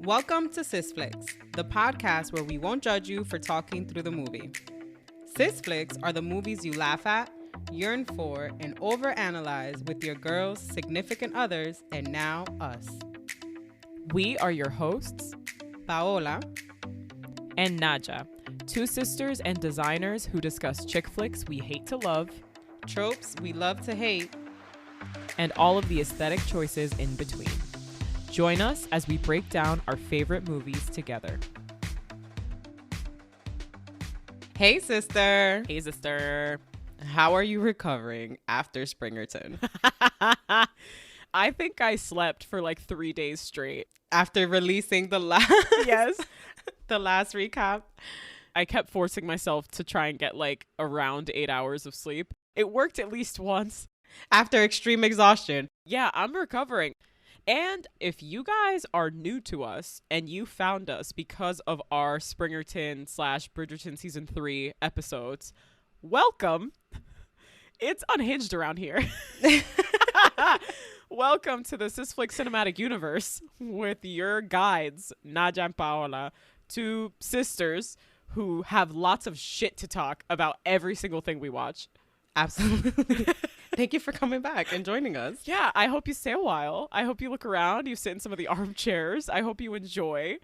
Welcome to Sis Flicks, the podcast where we won't judge you for talking through the movie. Sis Flicks are the movies you laugh at, yearn for, and overanalyze with your girls, significant others, and now us. We are your hosts, Paola and Nadhya, two sisters and designers who discuss chick flicks we hate to love, tropes we love to hate, and all of the aesthetic choices in between. Join us as we break down our favorite movies together. Hey sister. Hey sister. How are you recovering after Springerton? I think I slept for like 3 days straight. After releasing the last the last recap. I kept forcing myself to try and get like around 8 hours of sleep. It worked at least once. After extreme exhaustion. Yeah, I'm recovering. And if you guys are new to us and you found us because of our Springerton / Bridgerton season 3 episodes, welcome. It's unhinged around here. Welcome to the Sis Flicks cinematic universe with your guides, Nadhya and Paola, two sisters who have lots of shit to talk about every single thing we watch. Absolutely. Thank you for coming back and joining us. Yeah, I hope you stay a while. I hope you look around. You sit in some of the armchairs. I hope you enjoy.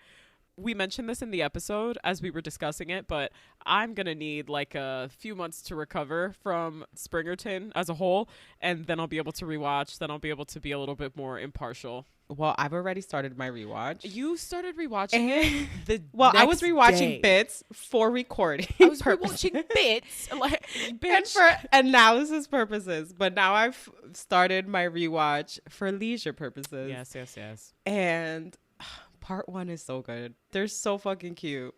We mentioned this in the episode as we were discussing it, but I'm going to need like a few months to recover from Springerton as a whole, and then I'll be able to rewatch. Then I'll be able to be a little bit more impartial. Well, I've already started my rewatch. You started rewatching it I was rewatching bits for recording. I was rewatching bits, like, bitch. And for analysis purposes. But now I've started my rewatch for leisure purposes. Yes. And part 1 is so good. They're so fucking cute.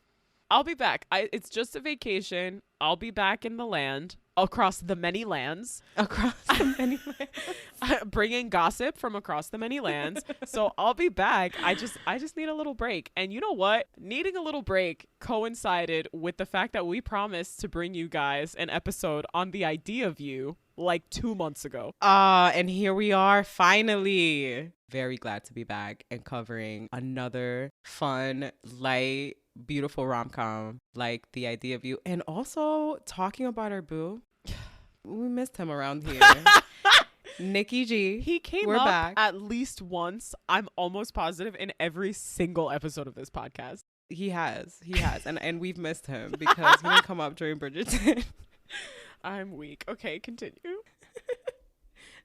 I'll be back. It's just a vacation. I'll be back in the land. Across the many lands. Across the many lands. Bringing gossip from across the many lands. So I'll be back. I just need a little break. And you know what? Needing a little break coincided with the fact that we promised to bring you guys an episode on the idea of you like 2 months ago. And here we are finally. Very glad to be back and covering another fun, light, beautiful rom-com like The Idea of You, and also talking about our boo. We missed him around here. Nicky G. He came We're up back. at least once. I'm almost positive in every single episode of this podcast. He has and we've missed him because he didn't come up during Bridgerton. I'm weak. Okay, continue.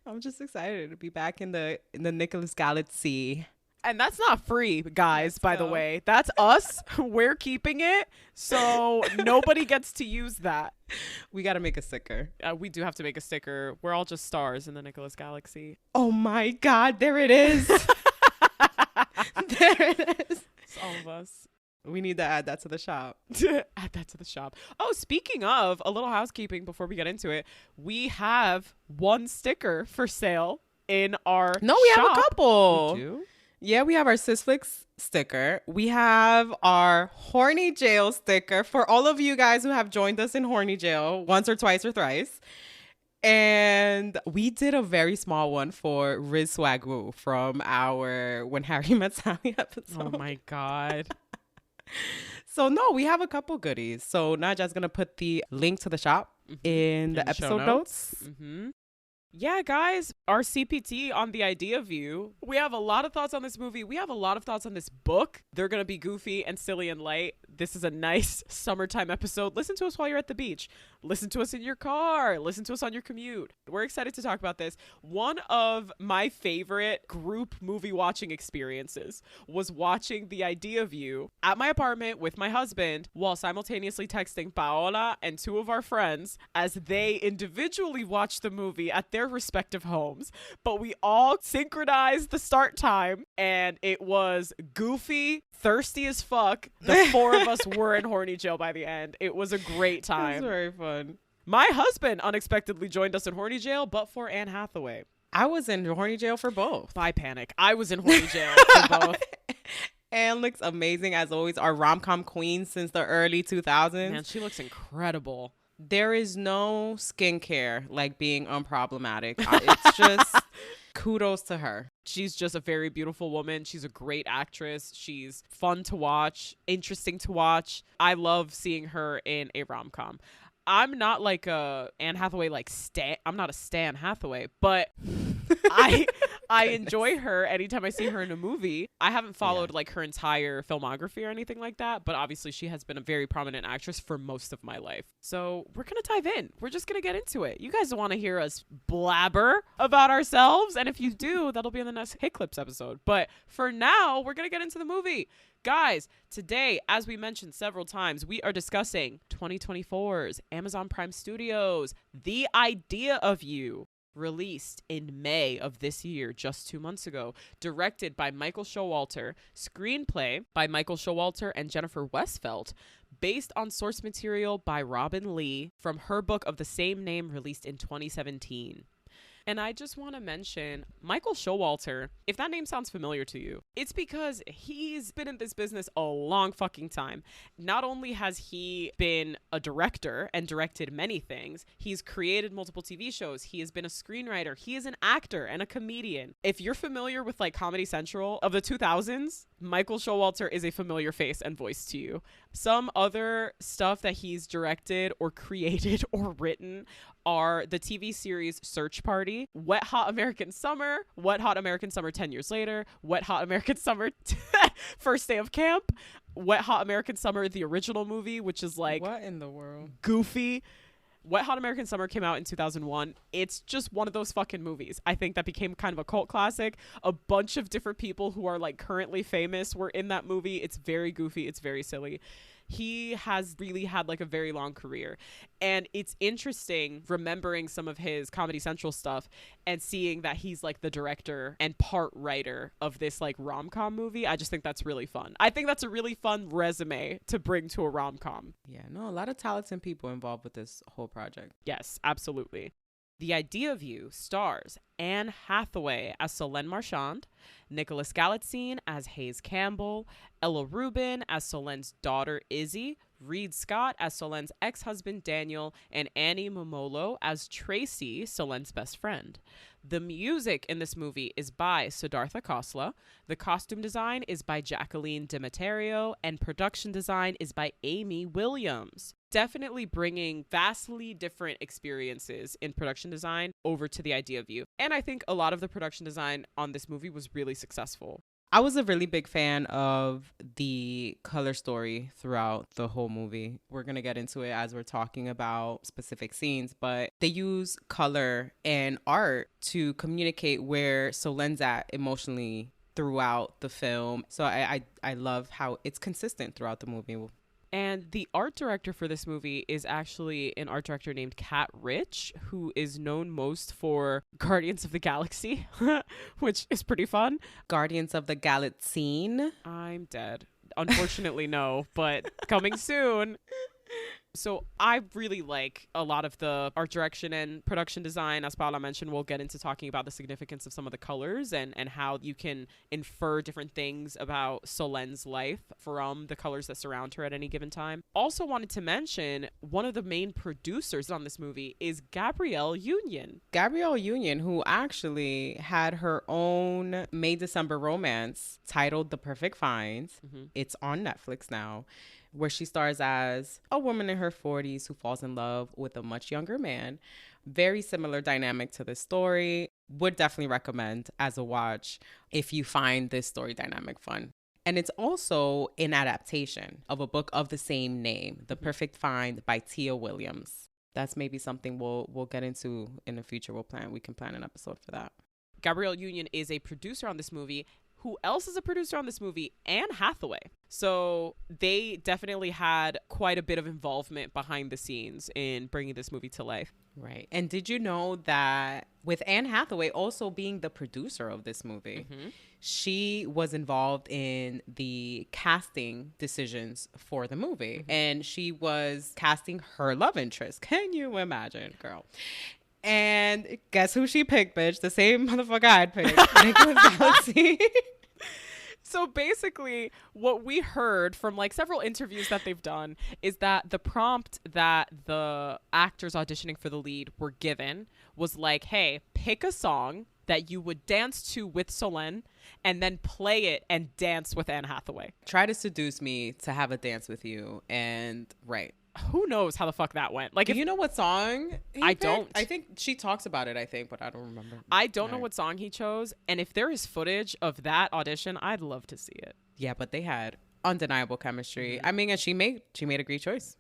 I'm just excited to be back in the Nicholas Galitzine. And that's not free, guys, by the way. That's us. We're keeping it. So nobody gets to use that. We got to make a sticker. We do have to make a sticker. We're all just stars in the Nicholas Galaxy. Oh, my God. There it is. There it is. It's all of us. We need to add that to the shop. Add that to the shop. Oh, speaking of, a little housekeeping before we get into it. We have one sticker for sale in our No, we shop. have a couple. We do? Yeah, we have our Sis Flicks sticker. We have our Horny Jail sticker for all of you guys who have joined us in Horny Jail once or twice or thrice. And we did a very small one for Riz Swagoo from our When Harry Met Sally episode. Oh my God. So no, we have a couple goodies. So Nadja's going to put the link to the shop in the episode notes. Mm-hmm. Yeah, guys, our CPT on The Idea of You. We have a lot of thoughts on this movie. We have a lot of thoughts on this book. They're going to be goofy and silly and light. This is a nice summertime episode. Listen to us while you're at the beach. Listen to us in your car. Listen to us on your commute. We're excited to talk about this. One of my favorite group movie watching experiences was watching The Idea of You at my apartment with my husband while simultaneously texting Paola and two of our friends as they individually watched the movie at their respective homes. But we all synchronized the start time and it was goofy, thirsty as fuck. The four of us were in Horny Jail by the end. It was a great time. It was very fun. My husband unexpectedly joined us in Horny Jail, but for Anne Hathaway. I was in Horny Jail for both. By panic. I was in Horny Jail for both. Anne looks amazing as always. Our rom-com queen since the early 2000s. Man, she looks incredible. There is no skincare like being unproblematic. It's just Kudos to her. She's just a very beautiful woman. She's a great actress. She's fun to watch, interesting to watch. I love seeing her in a rom-com. I'm not like a Anne Hathaway I'm not a Stan Hathaway, but I enjoy her anytime I see her in a movie. I haven't followed like her entire filmography or anything like that, but obviously she has been a very prominent actress for most of my life. So we're going to dive in. We're just going to get into it. You guys want to hear us blabber about ourselves, and if you do, that'll be in the next Hit Clips episode. But for now, we're going to get into the movie. Guys, today, as we mentioned several times, we are discussing 2024's Amazon Prime Studios, The Idea of You, released in May of this year, just 2 months ago, directed by Michael Showalter, screenplay by Michael Showalter and Jennifer Westfeldt, based on source material by Robinne Lee from her book of the same name released in 2017. And I just want to mention Michael Showalter. If that name sounds familiar to you, it's because he's been in this business a long fucking time. Not only has he been a director and directed many things, he's created multiple TV shows. He has been a screenwriter. He is an actor and a comedian. If you're familiar with like Comedy Central of the 2000s, Michael Showalter is a familiar face and voice to you. Some other stuff that he's directed or created or written are the TV series Search Party, Wet Hot American Summer, Wet Hot American Summer 10 Years Later, Wet Hot American Summer First Day of Camp, Wet Hot American Summer, the original movie, which is like... What in the world? Goofy. Wet Hot American Summer came out in 2001. It's just one of those fucking movies. I think that became kind of a cult classic. A bunch of different people who are like currently famous were in that movie. It's very goofy. It's very silly. He has really had like a very long career, and it's interesting remembering some of his Comedy Central stuff and seeing that he's like the director and part writer of this like rom-com movie. I just think that's really fun. I think that's a really fun resume to bring to a rom-com. Yeah, no, a lot of talented people involved with this whole project. Yes, absolutely. The Idea of You stars Anne Hathaway as Solène Marchand, Nicholas Galitzine as Hayes Campbell, Ella Rubin as Solène's daughter Izzy, Reed Scott as Solène's ex-husband Daniel, and Annie Momolo as Tracy, Solène's best friend. The music in this movie is by Siddhartha Khosla, the costume design is by Jacqueline Demeterio, and production design is by Amy Williams. Definitely bringing vastly different experiences in production design over to The Idea of You. And I think a lot of the production design on this movie was really successful. I was a really big fan of the color story throughout the whole movie. We're going to get into it as we're talking about specific scenes, but they use color and art to communicate where Solène's at emotionally throughout the film. So I love how it's consistent throughout the movie. And the art director for this movie is actually an art director named Kat Rich, who is known most for Guardians of the Galaxy, which is pretty fun. Guardians of the Galitzine. I'm dead. Unfortunately, no, but coming soon. So I really like a lot of the art direction and production design. As Paola mentioned, we'll get into talking about the significance of some of the colors and how you can infer different things about Solène's life from the colors that surround her at any given time. Also wanted to mention one of the main producers on this movie is Gabrielle Union. Gabrielle Union, who actually had her own May-December romance titled The Perfect Find. Mm-hmm. It's on Netflix now, where she stars as a woman in her 40s who falls in love with a much younger man. Very similar dynamic to this story. Would definitely recommend as a watch if you find this story dynamic fun. And it's also an adaptation of a book of the same name, The Perfect Find by Tia Williams. That's maybe something we'll get into in the future. We can plan an episode for that. Gabrielle Union is a producer on this movie. Who else is a producer on this movie? Anne Hathaway. So they definitely had quite a bit of involvement behind the scenes in bringing this movie to life. Right. And did you know that with Anne Hathaway also being the producer of this movie, mm-hmm. she was involved in the casting decisions for the movie. Mm-hmm. And she was casting her love interest. Can you imagine, girl? And guess who she picked, bitch? The same motherfucker I'd picked. Nicholas Galitzine. So basically, what we heard from like several interviews that they've done is that the prompt that the actors auditioning for the lead were given was like, hey, pick a song that you would dance to with Solène and then play it and dance with Anne Hathaway. Try to seduce me to have a dance with you, and right. Who knows how the fuck that went? Like, Do you know what song I don't. I think she talks about it, but I don't remember. I don't know what song he chose. And if there is footage of that audition, I'd love to see it. Yeah, but they had undeniable chemistry. I mean, and she made a great choice.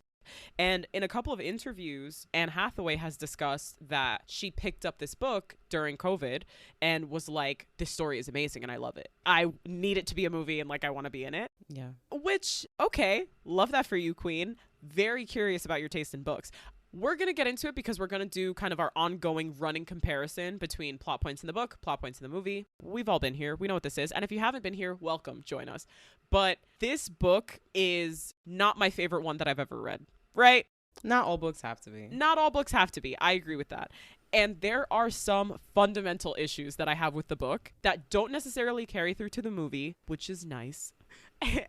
And in a couple of interviews, Anne Hathaway has discussed that she picked up this book during COVID and was like, this story is amazing and I love it. I need it to be a movie and like I want to be in it. Yeah. Which, okay, love that for you, Queen. Very curious about your taste in books. We're going to get into it because we're going to do kind of our ongoing running comparison between plot points in the book, plot points in the movie. We've all been here. We know what this is. And if you haven't been here, welcome. Join us. But this book is not my favorite one that I've ever read, right? Not all books have to be. Not all books have to be. I agree with that. And there are some fundamental issues that I have with the book that don't necessarily carry through to the movie, which is nice.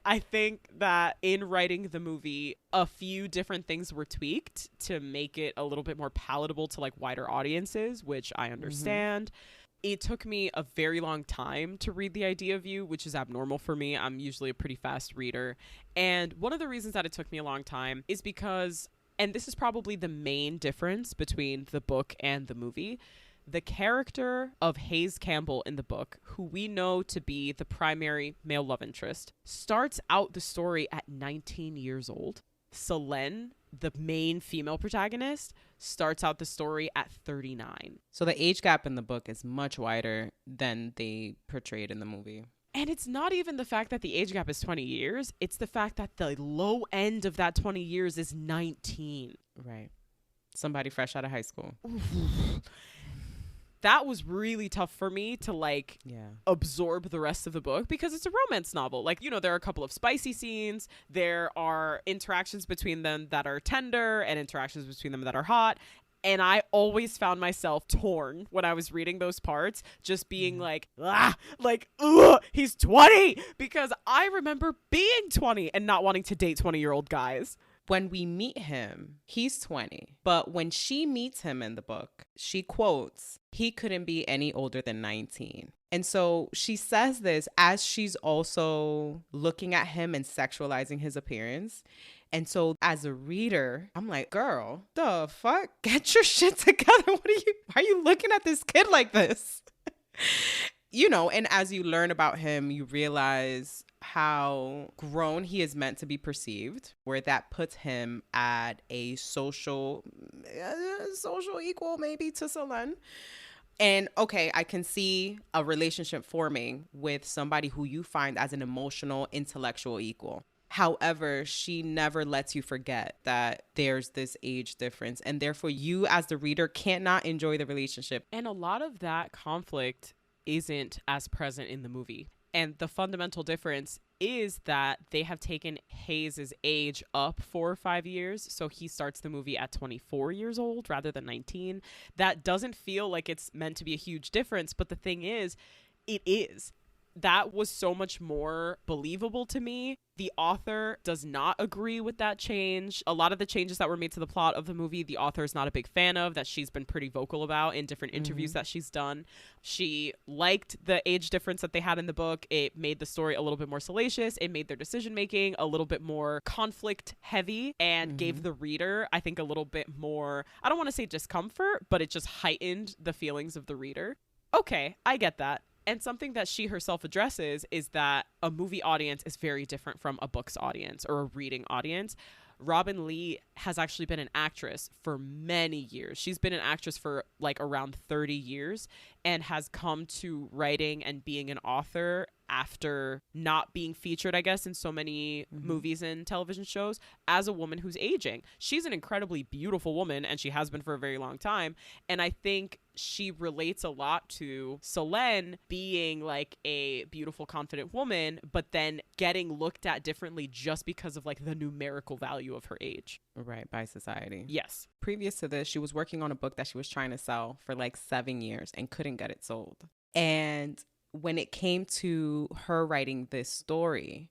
I think that in writing the movie, a few different things were tweaked to make it a little bit more palatable to like wider audiences, which I understand. It took me a very long time to read The Idea of You, which is abnormal for me. I'm usually a pretty fast reader. And one of the reasons that it took me a long time is because, and this is probably the main difference between the book and the movie, the character of Hayes Campbell in the book, who we know to be the primary male love interest, starts out the story at 19 years old. Solène, the main female protagonist, starts out the story at 39. So the age gap in the book is much wider than they portrayed in the movie. And it's not even the fact that the age gap is 20 years. It's the fact that the low end of that 20 years is 19. Right. Somebody fresh out of high school. That was really tough for me to like absorb the rest of the book because it's a romance novel. Like, you know, there are a couple of spicy scenes. There are interactions between them that are tender and interactions between them that are hot. And I always found myself torn when I was reading those parts, just being like, he's 20, because I remember being 20 and not wanting to date 20-year-old guys. When we meet him, he's 20. But when she meets him in the book, she quotes, he couldn't be any older than 19. And so she says this as she's also looking at him and sexualizing his appearance. And so as a reader, I'm like, girl, the fuck? Get your shit together. Why are you looking at this kid like this? You know, and as you learn about him, you realize how grown he is meant to be perceived, where that puts him at a social equal maybe to Solène. And okay, I can see a relationship forming with somebody who you find as an emotional, intellectual equal. However, she never lets you forget that there's this age difference, and therefore you as the reader cannot enjoy the relationship. And a lot of that conflict isn't as present in the movie. And the fundamental difference is that they have taken Hayes' age up 4 or 5 years. So he starts the movie at 24 years old rather than 19. That doesn't feel like it's meant to be a huge difference. But the thing is, it is. That was so much more believable to me. The author does not agree with that change. A lot of the changes that were made to the plot of the movie, the author is not a big fan of, that she's been pretty vocal about in different interviews that she's done. She liked the age difference that they had in the book. It made the story a little bit more salacious. It made their decision making a little bit more conflict heavy and gave the reader, I think, a little bit more, I don't want to say discomfort, but it just heightened the feelings of the reader. Okay, I get that. And something that she herself addresses is that a movie audience is very different from a book's audience or a reading audience. Robinne Lee has actually been an actress for many years. She's been an actress for like around 30 years and has come to writing and being an author after not being featured, I guess, in so many movies and television shows as a woman who's aging. She's an incredibly beautiful woman, and she has been for a very long time. And I think she relates a lot to Solène being like a beautiful, confident woman, but then getting looked at differently just because of like the numerical value of her age. Right, by society. Yes. Previous to this, she was working on a book that she was trying to sell for like 7 years and couldn't get it sold. And when it came to her writing this story,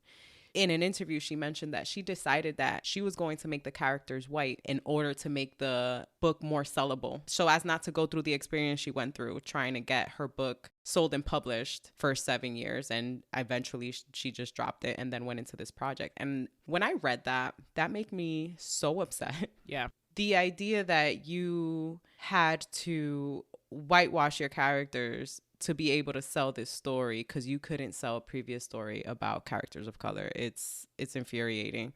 in an interview, she mentioned that she decided that she was going to make the characters white in order to make the book more sellable, so as not to go through the experience she went through trying to get her book sold and published for 7 years. And eventually she just dropped it and then went into this project. And when I read that, that made me so upset. Yeah. The idea that you had to whitewash your characters to be able to sell this story because you couldn't sell a previous story about characters of color. It's infuriating.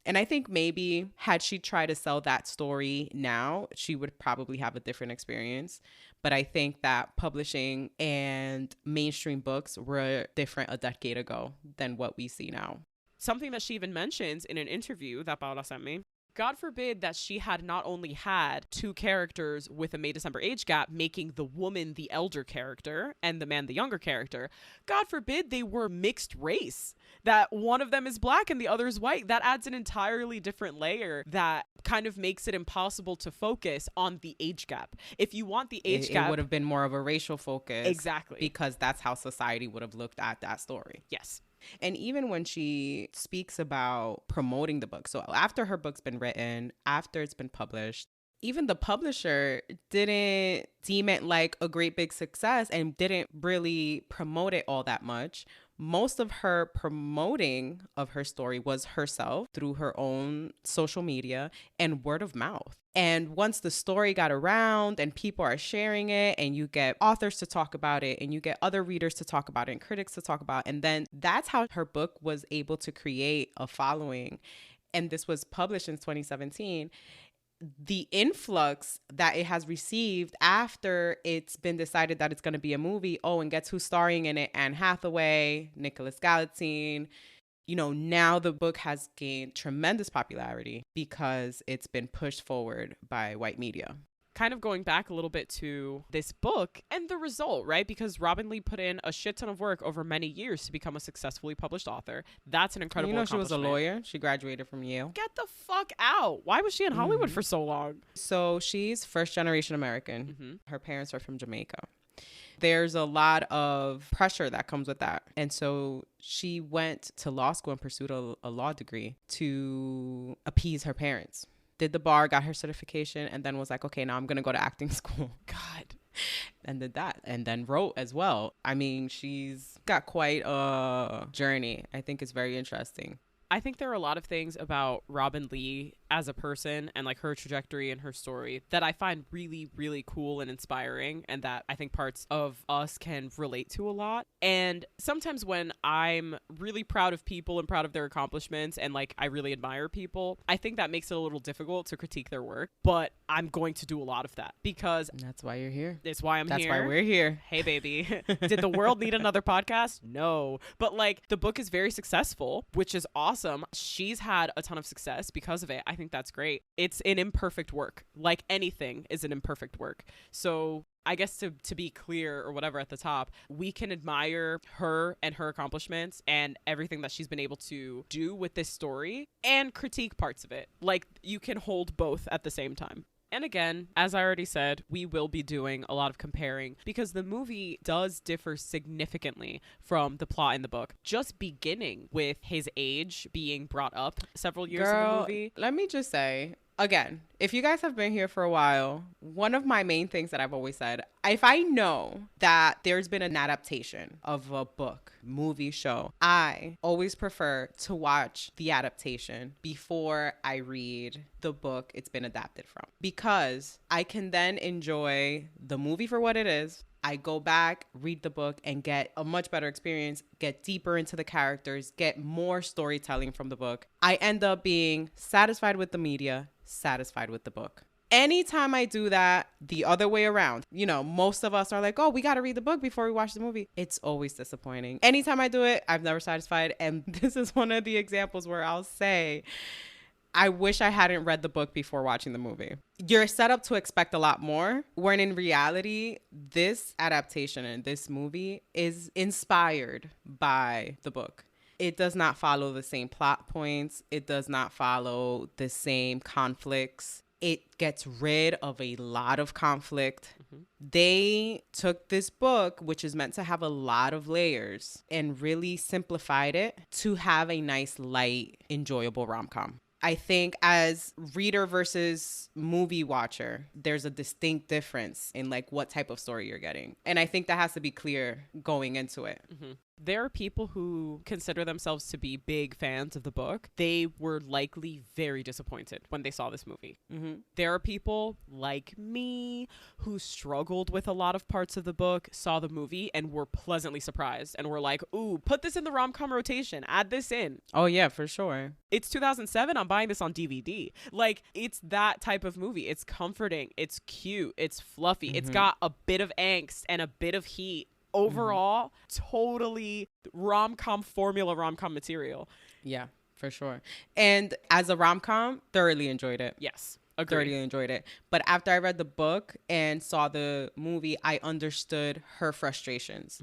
And I think maybe had she tried to sell that story now, she would probably have a different experience. But I think that publishing and mainstream books were different a decade ago than what we see now. Something that she even mentions in an interview that Paola sent me. God forbid that she had not only had two characters with a May-December age gap, making the woman the elder character and the man the younger character. God forbid they were mixed race, that one of them is black and the other is white. That adds an entirely different layer that kind of makes it impossible to focus on the age gap. If you want the age gap, it would have been more of a racial focus. Exactly. Because that's how society would have looked at that story. Yes. And even when she speaks about promoting the book, so after her book's been written, after it's been published, even the publisher didn't deem it like a great big success and didn't really promote it all that much. Most of her promoting of her story was herself through her own social media and word of mouth. And once the story got around and people are sharing it and you get authors to talk about it and you get other readers to talk about it and critics to talk about it, and then that's how her book was able to create a following. And this was published in 2017. The influx that it has received after it's been decided that it's going to be a movie. Oh, and guess who's starring in it? Anne Hathaway, Nicholas Galitzine. You know, now the book has gained tremendous popularity because it's been pushed forward by white media. Kind of going back a little bit to this book and the result, right? Because Robinne Lee put in a shit ton of work over many years to become a successfully published author. That's an incredible accomplishment. She was a lawyer. She graduated from Yale. Get the fuck out. Why was she in Hollywood for so long? So she's first generation American. Mm-hmm. Her parents are from Jamaica. There's a lot of pressure that comes with that. And so she went to law school and pursued a law degree to appease her parents. Did the bar, got her certification, and then was like, okay, now I'm going to go to acting school. God. And did that. And then wrote as well. I mean, she's got quite a journey. I think it's very interesting. I think there are a lot of things about Robinne Lee as a person and like her trajectory and her story that I find really, really cool and inspiring, and that I think parts of us can relate to a lot. And sometimes when I'm really proud of people and proud of their accomplishments and like I really admire people, I think that makes it a little difficult to critique their work, but I'm going to do a lot of that because that's why you're here. It's why I'm here. That's why we're here. Hey, baby. Did the world need another podcast? No. But like the book is very successful, which is awesome. She's had a ton of success because of it. I think that's great. It's an imperfect work. Like anything is an imperfect work. So I guess to be clear or whatever at the top, we can admire her and her accomplishments and everything that she's been able to do with this story and critique parts of it. Like you can hold both at the same time. And again, as I already said, we will be doing a lot of comparing because the movie does differ significantly from the plot in the book. Just beginning with his age being brought up several years in the movie. Let me just say, again, if you guys have been here for a while, one of my main things that I've always said, if I know that there's been an adaptation of a book, movie, show, I always prefer to watch the adaptation before I read the book it's been adapted from, because I can then enjoy the movie for what it is. I go back, read the book, and get a much better experience, get deeper into the characters, get more storytelling from the book. I end up being satisfied with the media, satisfied with the book. Anytime I do that the other way around, you know, most of us are like, oh, we got to read the book before we watch the movie. It's always disappointing. Anytime I do it, I'm never satisfied. And this is one of the examples where I'll say, I wish I hadn't read the book before watching the movie. You're set up to expect a lot more, when in reality, this adaptation and this movie is inspired by the book. It does not follow the same plot points. It does not follow the same conflicts. It gets rid of a lot of conflict. They took this book, which is meant to have a lot of layers, and really simplified it to have a nice, light, enjoyable rom-com. I think as reader versus movie watcher, there's a distinct difference in like what type of story you're getting. And I think that has to be clear going into it. There are people who consider themselves to be big fans of the book. They were likely very disappointed when they saw this movie. There are people like me who struggled with a lot of parts of the book, saw the movie, and were pleasantly surprised and were like, ooh, put this in the rom-com rotation. Add this in. Oh, yeah, for sure. It's 2007. I'm buying this on DVD. Like, it's that type of movie. It's comforting. It's cute. It's fluffy. It's got a bit of angst and a bit of heat. Overall, totally rom-com formula, rom-com material. Yeah, for sure. And as a rom-com, thoroughly enjoyed it. Yes, agreed. Thoroughly enjoyed it. But after I read the book and saw the movie, I understood her frustrations.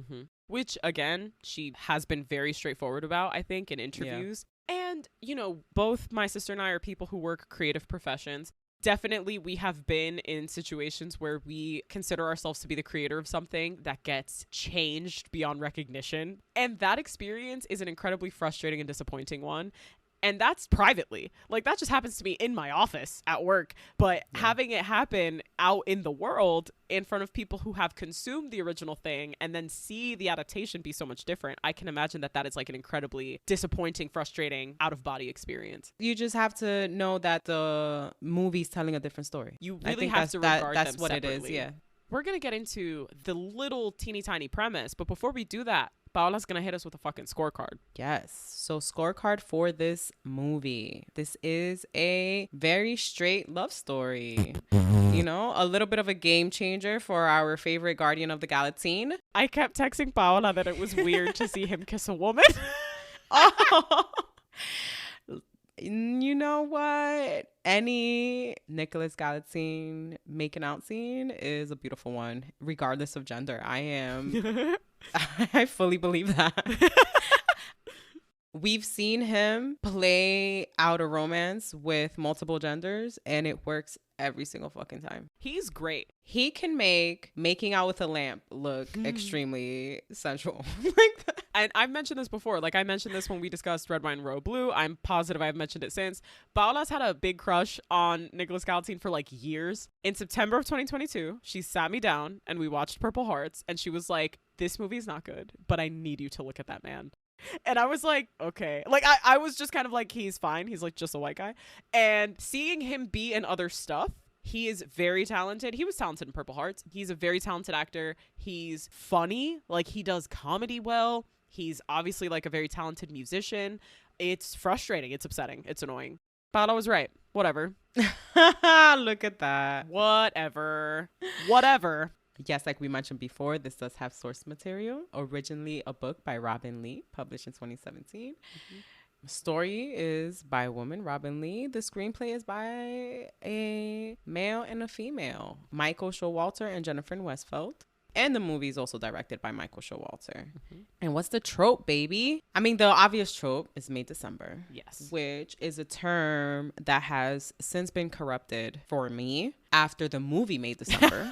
Which, again, she has been very straightforward about, I think, in interviews. And, you know, both my sister and I are people who work creative professions. Definitely, we have been in situations where we consider ourselves to be the creator of something that gets changed beyond recognition. And that experience is an incredibly frustrating and disappointing one. And that's privately. Like, that just happens to me in my office at work. But having it happen out in the world in front of people who have consumed the original thing and then see the adaptation be so much different, I can imagine that that is like an incredibly disappointing, frustrating, out-of-body experience. You just have to know that the movie's telling a different story. You really have to regard them that's what separately. it is, yeah. We're going to get into the little teeny tiny premise, but before we do that, Paola's going to hit us with a fucking scorecard. Yes. So scorecard for this movie. This is a very straight love story. You know, a little bit of a game changer for our favorite guardian of the Galitzine. I kept texting Paola that it was weird to see him kiss a woman. Oh. You know what? Any Nicholas Galitzine making out scene is a beautiful one, regardless of gender. I fully believe that. We've seen him play out a romance with multiple genders, and it works every single fucking time. He's great. He can make making out with a lamp look extremely sensual. Like that. And I've mentioned this before. Like, I mentioned this when we discussed Red Wine Royal Blue. I'm positive I've mentioned it since. Paola's had a big crush on Nicholas Galitzine for like years. In September of 2022, she sat me down and we watched Purple Hearts, and she was like, this movie's not good, but I need you to look at that man. And I was like, okay. Like, I was just kind of like, he's fine. He's like just a white guy. And seeing him be in other stuff, he is very talented. He was talented in Purple Hearts. He's a very talented actor. He's funny. Like, he does comedy well. He's obviously like a very talented musician. It's frustrating. It's upsetting. It's annoying. Paola was right. Whatever. Look at that. Whatever. Yes, like we mentioned before, this does have source material. Originally a book by Robinne Lee, published in 2017. Story is by a woman, Robinne Lee. The screenplay is by a male and a female, Michael Showalter and Jennifer Westfeldt. And the movie is also directed by Michael Showalter. And what's the trope, baby? I mean, the obvious trope is May December. Yes. Which is a term that has since been corrupted for me after the movie May December.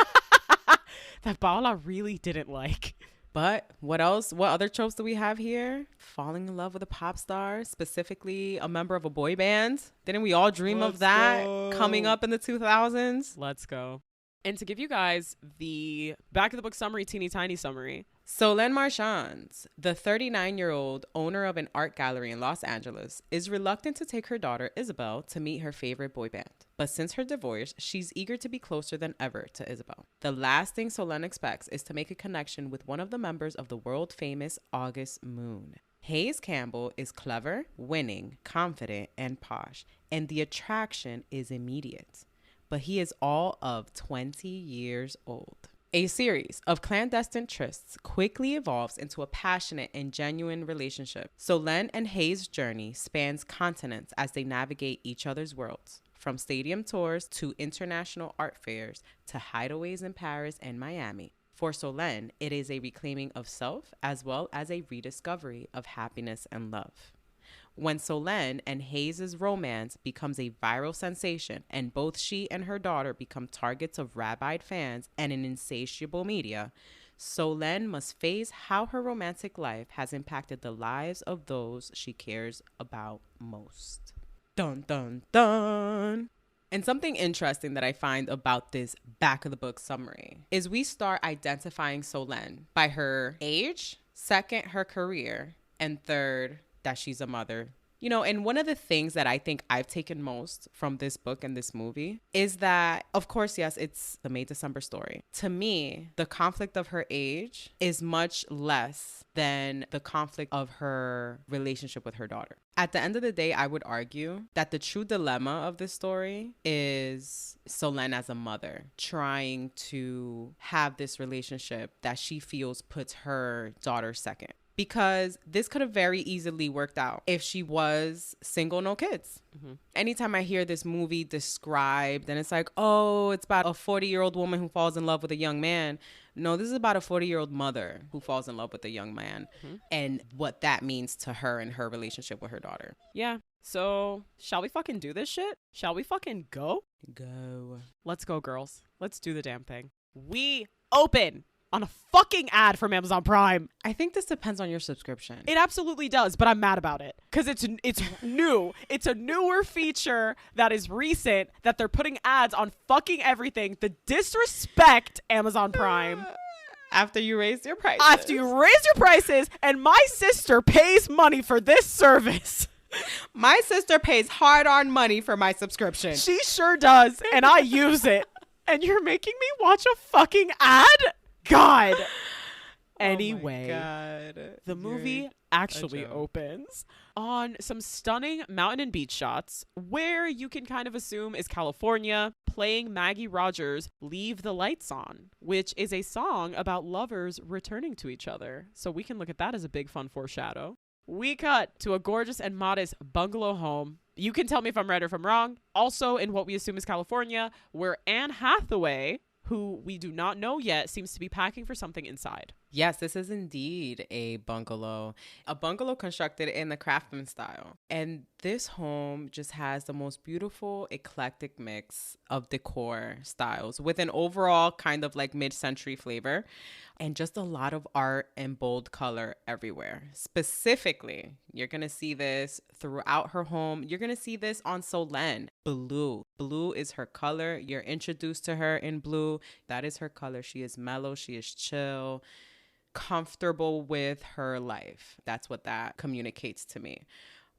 That Paola really didn't like. But what else? What other tropes do we have here? Falling in love with a pop star, specifically a member of a boy band. Didn't we all dream of that coming up in the 2000s? Let's go. And to give you guys the back of the book summary, teeny tiny summary. Solène Marchand, the 39-year-old owner of an art gallery in Los Angeles, is reluctant to take her daughter Isabel to meet her favorite boy band. But since her divorce, she's eager to be closer than ever to Isabel. The last thing Solène expects is to make a connection with one of the members of the world-famous August Moon. Hayes Campbell is clever, winning, confident, and posh, and the attraction is immediate. But he is all of 20 years old. A series of clandestine trysts quickly evolves into a passionate and genuine relationship. Solène and Hayes' journey spans continents as they navigate each other's worlds, from stadium tours to international art fairs to hideaways in Paris and Miami. For Solène, it is a reclaiming of self as well as a rediscovery of happiness and love. When Solène and Hayes' romance becomes a viral sensation and both she and her daughter become targets of rabid fans and an insatiable media, Solène must face how her romantic life has impacted the lives of those she cares about most. Dun, dun, dun. And something interesting that I find about this back of the book summary is we start identifying Solène by her age, second, her career, and third, that she's a mother. You know, and one of the things that I think I've taken most from this book and this movie is that, of course, yes, it's the May December story. To me, the conflict of her age is much less than the conflict of her relationship with her daughter. At the end of the day, I would argue that the true dilemma of this story is Solène as a mother trying to have this relationship that she feels puts her daughter second. Because this could have very easily worked out if she was single, no kids. Mm-hmm. Anytime I hear this movie described and it's like, oh, it's about a 40-year-old woman who falls in love with a young man. No, this is about a 40-year-old mother who falls in love with a young man and what that means to her and her relationship with her daughter. Yeah. So shall we fucking do this shit? Shall we fucking go? Go. Let's go, girls. Let's do the damn thing. We open on a fucking ad from Amazon Prime. I think this depends on your subscription. It absolutely does, but I'm mad about it because it's new. It's a newer feature that is recent that they're putting ads on fucking everything. The disrespect, Amazon Prime. After you raise your prices. After you raise your prices, and my sister pays money for this service. My sister pays hard-earned money for my subscription. She sure does, and I use it. And you're making me watch a fucking ad? God. Anyway, the movie actually opens on some stunning mountain and beach shots where you can kind of assume is California, playing Maggie Rogers' Leave the Lights On, which is a song about lovers returning to each other. So we can look at that as a big fun foreshadow. We cut to a gorgeous and modest bungalow home. You can tell me if I'm right or if I'm wrong. Also in what we assume is California, where Anne Hathaway, who we do not know yet, seems to be packing for something inside. Yes, this is indeed a bungalow constructed in the craftsman style. And this home just has the most beautiful eclectic mix of decor styles with an overall kind of like mid-century flavor and just a lot of art and bold color everywhere. Specifically, you're going to see this throughout her home. You're going to see this on Solène. Blue. Blue is her color. You're introduced to her in blue. That is her color. She is mellow. She is chill, comfortable with her life. That's what that communicates to me.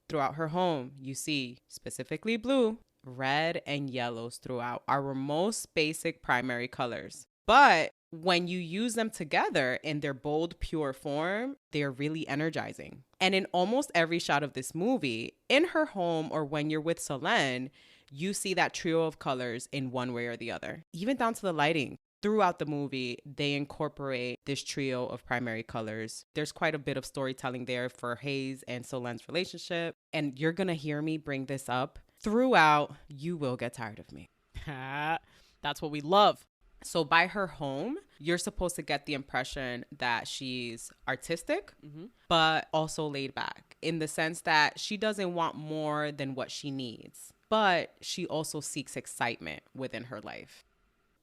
Throughout her home, you see specifically blue, red, and yellows throughout, our most basic primary colors. But when you use them together in their bold, pure form, they're really energizing. And in almost every shot of this movie, in her home or when you're with Solène, you see that trio of colors in one way or the other, even down to the lighting. Throughout the movie, they incorporate this trio of primary colors. There's quite a bit of storytelling there for Hayes and Solène's relationship. And you're going to hear me bring this up throughout. You will get tired of me. That's what we love. So by her home, you're supposed to get the impression that she's artistic, but also laid back in the sense that she doesn't want more than what she needs, but she also seeks excitement within her life.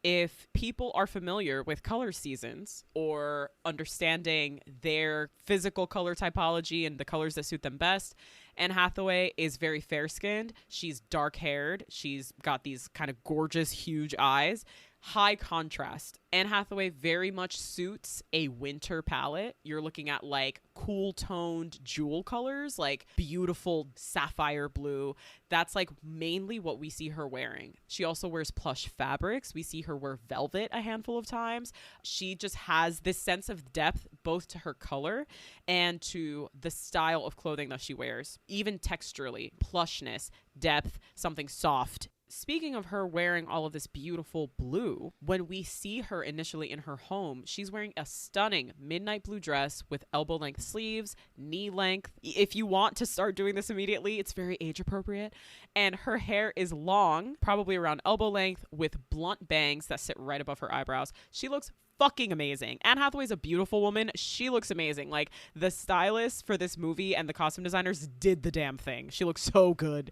If people are familiar with color seasons or understanding their physical color typology and the colors that suit them best, Anne Hathaway is very fair-skinned. She's dark-haired. She's got these kind of gorgeous, huge eyes. High contrast. Anne Hathaway very much suits a winter palette. You're looking at like cool toned jewel colors, like beautiful sapphire blue. That's like mainly what we see her wearing. She also wears plush fabrics. We see her wear velvet a handful of times. She just has this sense of depth both to her color and to the style of clothing that she wears. Even texturally, plushness, depth, something soft. Speaking of her wearing all of this beautiful blue, when we see her initially in her home, she's wearing a stunning midnight blue dress with elbow-length sleeves, knee length. If you want to start doing this immediately, it's very age appropriate. And her hair is long, probably around elbow length, with blunt bangs that sit right above her eyebrows. She looks fucking amazing. Anne Hathaway's a beautiful woman. She looks amazing. Like, the stylists for this movie and the costume designers did the damn thing. She looks so good.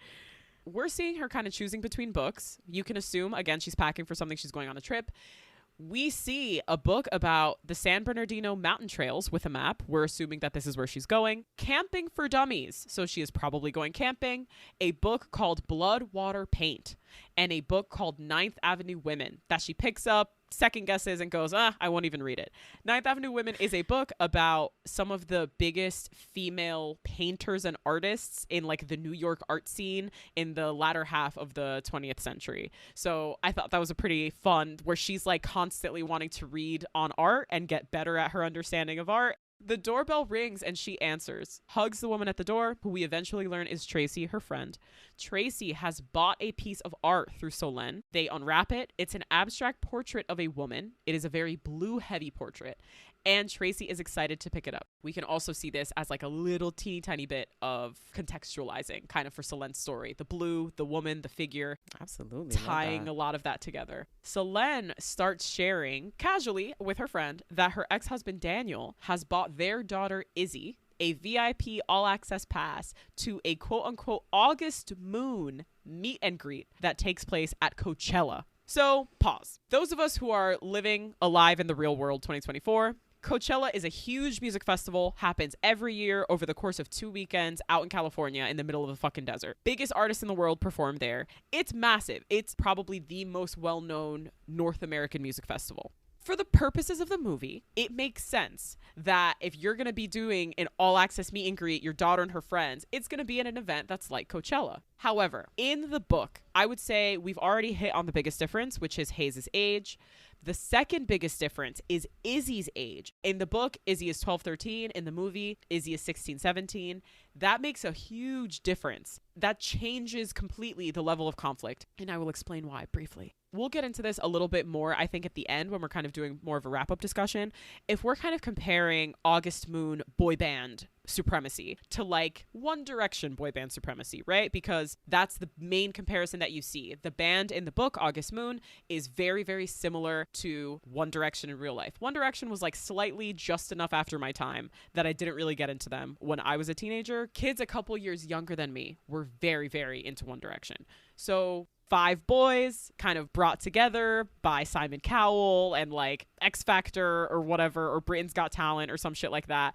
We're seeing her kind of choosing between books. You can assume, again, she's packing for something, she's going on a trip. We see a book about the San Bernardino mountain trails with a map. We're assuming that this is where she's going. Camping for dummies. So she is probably going camping. A book called Blood, Water, Paint. And a book called Ninth Avenue Women that she picks up, second guesses, and goes, I won't even read it. Ninth Avenue Women is a book about some of the biggest female painters and artists in like the New York art scene in the latter half of the 20th century. So I thought that was a pretty fun, where she's like constantly wanting to read on art and get better at her understanding of art. The doorbell rings and she answers, hugs the woman at the door, who we eventually learn is Tracy, her friend. Tracy has bought a piece of art through Solène. They unwrap it. It's an abstract portrait of a woman. It is a very blue heavy portrait. And Tracy is excited to pick it up. We can also see this as like a little teeny tiny bit of contextualizing kind of for Solène's story. The blue, the woman, the figure. Absolutely. Tying a lot of that together. Solène starts sharing casually with her friend that her ex-husband Daniel has bought their daughter Izzy a VIP all-access pass to a quote-unquote August Moon meet and greet that takes place at Coachella. So, pause. Those of us who are living alive in the real world 2024, Coachella is a huge music festival, happens every year over the course of 2 weekends out in California in the middle of the fucking desert. Biggest artists in the world perform there. It's massive. It's probably the most well-known North American music festival. For the purposes of the movie, it makes sense that if you're going to be doing an all-access meet and greet, your daughter and her friends, it's going to be at an event that's like Coachella. However, in the book, I would say we've already hit on the biggest difference, which is Hayes' age. The second biggest difference is Izzy's age. In the book, Izzy is 12, 13. In the movie, Izzy is 16, 17. That makes a huge difference. That changes completely the level of conflict. And I will explain why briefly. We'll get into this a little bit more, I think, at the end when we're kind of doing more of a wrap-up discussion. If we're kind of comparing August Moon boy band supremacy to like One Direction boy band supremacy, right? Because that's the main comparison that you see. The band in the book, August Moon, is very, very similar to One Direction in real life. One Direction was like slightly just enough after my time that I didn't really get into them when I was a teenager. Kids a couple years younger than me were very, very into One Direction. So 5 boys kind of brought together by Simon Cowell and like X Factor or whatever, or Britain's Got Talent or some shit like that,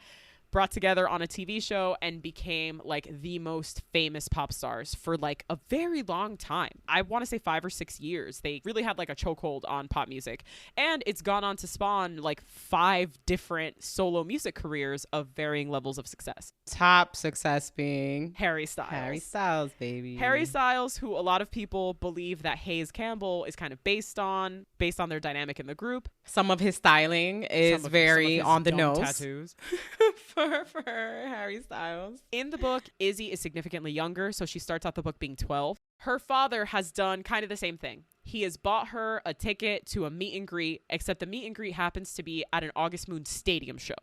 brought together on a TV show and became like the most famous pop stars for like a very long time. I want to say 5 or 6 years. They really had like a chokehold on pop music, and it's gone on to spawn like 5 different solo music careers of varying levels of success. Top success being Harry Styles. Harry Styles, baby. Harry Styles, who a lot of people believe that Hayes Campbell is kind of based on their dynamic in the group. Some of his styling is very on the nose. Tattoos. for Harry Styles. In the book, Izzy is significantly younger, so she starts out the book being 12. Her father has done kind of the same thing. He has bought her a ticket to a meet and greet, except the meet and greet happens to be at an August Moon stadium show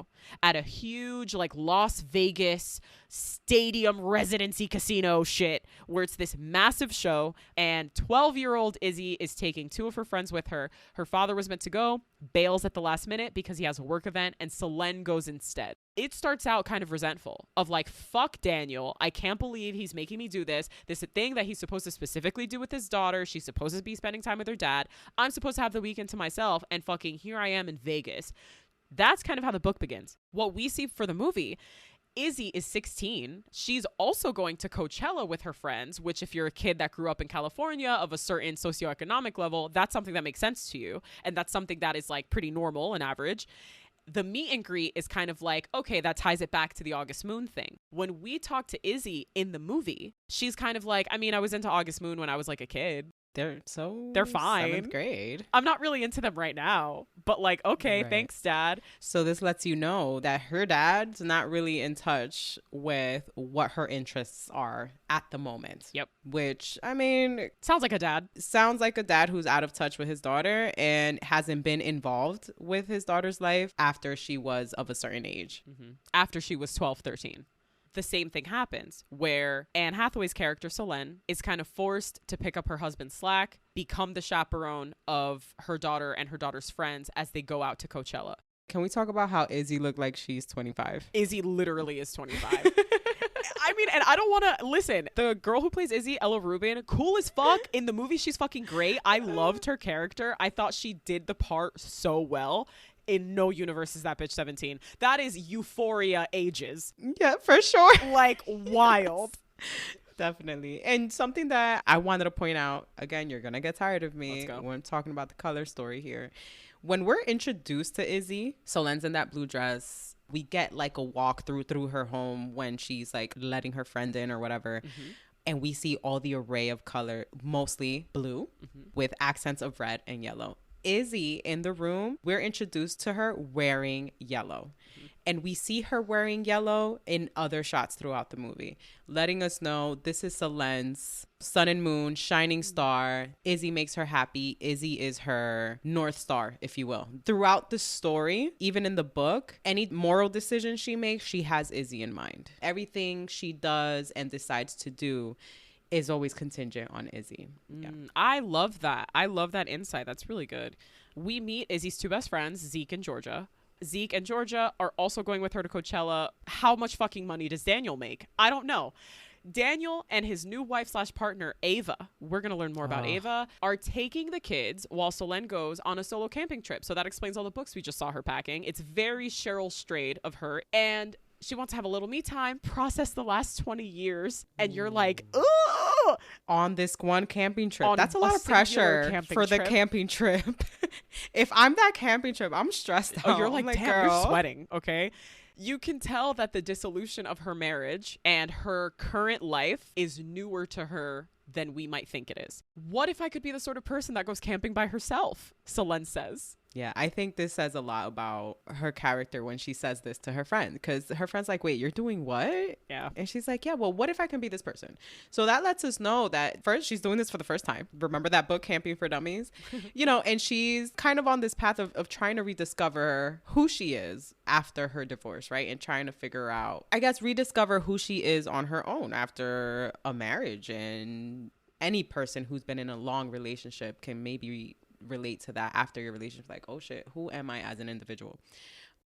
at a huge like Las Vegas stadium residency casino shit, where it's this massive show, and 12-year-old Izzy is taking 2 of her friends with her. Her father was meant to go, bails at the last minute because he has a work event, and Solène goes instead. It starts out kind of resentful of like, fuck Daniel, I can't believe he's making me do this. This is a thing that he's supposed to specifically do with his daughter. She's supposed to be spending time with her dad. I'm supposed to have the weekend to myself, and fucking here I am in Vegas. That's kind of how the book begins. What we see for the movie, Izzy is 16. She's also going to Coachella with her friends, which if you're a kid that grew up in California of a certain socioeconomic level, that's something that makes sense to you. And that's something that is like pretty normal and average. The meet and greet is kind of like, okay, that ties it back to the August Moon thing. When we talk to Izzy in the movie, she's kind of like, I mean, I was into August Moon when I was like a kid. They're fine. 7th grade. I'm not really into them right now, but like, okay, Right. Thanks, Dad. So this lets you know that her dad's not really in touch with what her interests are at the moment. Yep. Which, I mean, Sounds like a dad. sounds like a dad who's out of touch with his daughter and hasn't been involved with his daughter's life after she was of a certain age. After she was 12, 13. the same thing happens where Anne Hathaway's character, Selene, is kind of forced to pick up her husband's slack, become the chaperone of her daughter and her daughter's friends as they go out to Coachella. Can we talk about how Izzy looked like she's 25? Izzy literally is 25. I mean, and I don't want to listen. The girl who plays Izzy, Ella Rubin, cool as fuck. In the movie, she's fucking great. I loved her character. I thought she did the part so well. In no universe is that bitch 17. That is Euphoria ages. Yeah, for sure. Like, wild. Definitely. And something that I wanted to point out, again, you're going to get tired of me when I'm talking about the color story here. When we're introduced to Izzy, Solene's in that blue dress. We get like a walkthrough through her home when she's like letting her friend in or whatever. Mm-hmm. And we see all the array of color, mostly blue, with accents of red and yellow. Izzy in the room, we're introduced to her wearing yellow. And we see her wearing yellow in other shots throughout the movie, letting us know this is Selene's sun and moon, shining star. Izzy makes her happy. Izzy is her North Star, if you will. Throughout the story, even in the book, any moral decision she makes, she has Izzy in mind. Everything she does and decides to do is always contingent on Izzy. Yeah. I love that. I love that insight. That's really good. We meet Izzy's two best friends, Zeke and Georgia. Zeke and Georgia are also going with her to Coachella. How much fucking money does Daniel make? I don't know. Daniel and his new wife/partner, Ava, we're going to learn more about Ava, are taking the kids while Selene goes on a solo camping trip. So that explains all the books we just saw her packing. It's very Cheryl Strayed of her. And she wants to have a little me time, process the last 20 years. And you're like, ooh! On this one camping trip. That's a lot of pressure for the camping trip. If I'm that camping trip, I'm stressed out. Oh, you're like, damn, you're sweating, okay? You can tell that the dissolution of her marriage and her current life is newer to her than we might think it is. What if I could be the sort of person that goes camping by herself? Selene says. Yeah, I think this says a lot about her character when she says this to her friend, because her friend's like, wait, you're doing what? Yeah. And she's like, yeah, well, what if I can be this person? So that lets us know that first, she's doing this for the first time. Remember that book, Camping for Dummies? You know, and she's kind of on this path of trying to rediscover who she is after her divorce, right? And trying to figure out, I guess, rediscover who she is on her own after a marriage. And any person who's been in a long relationship can maybe relate to that after your relationship, like, oh shit, who am I as an individual?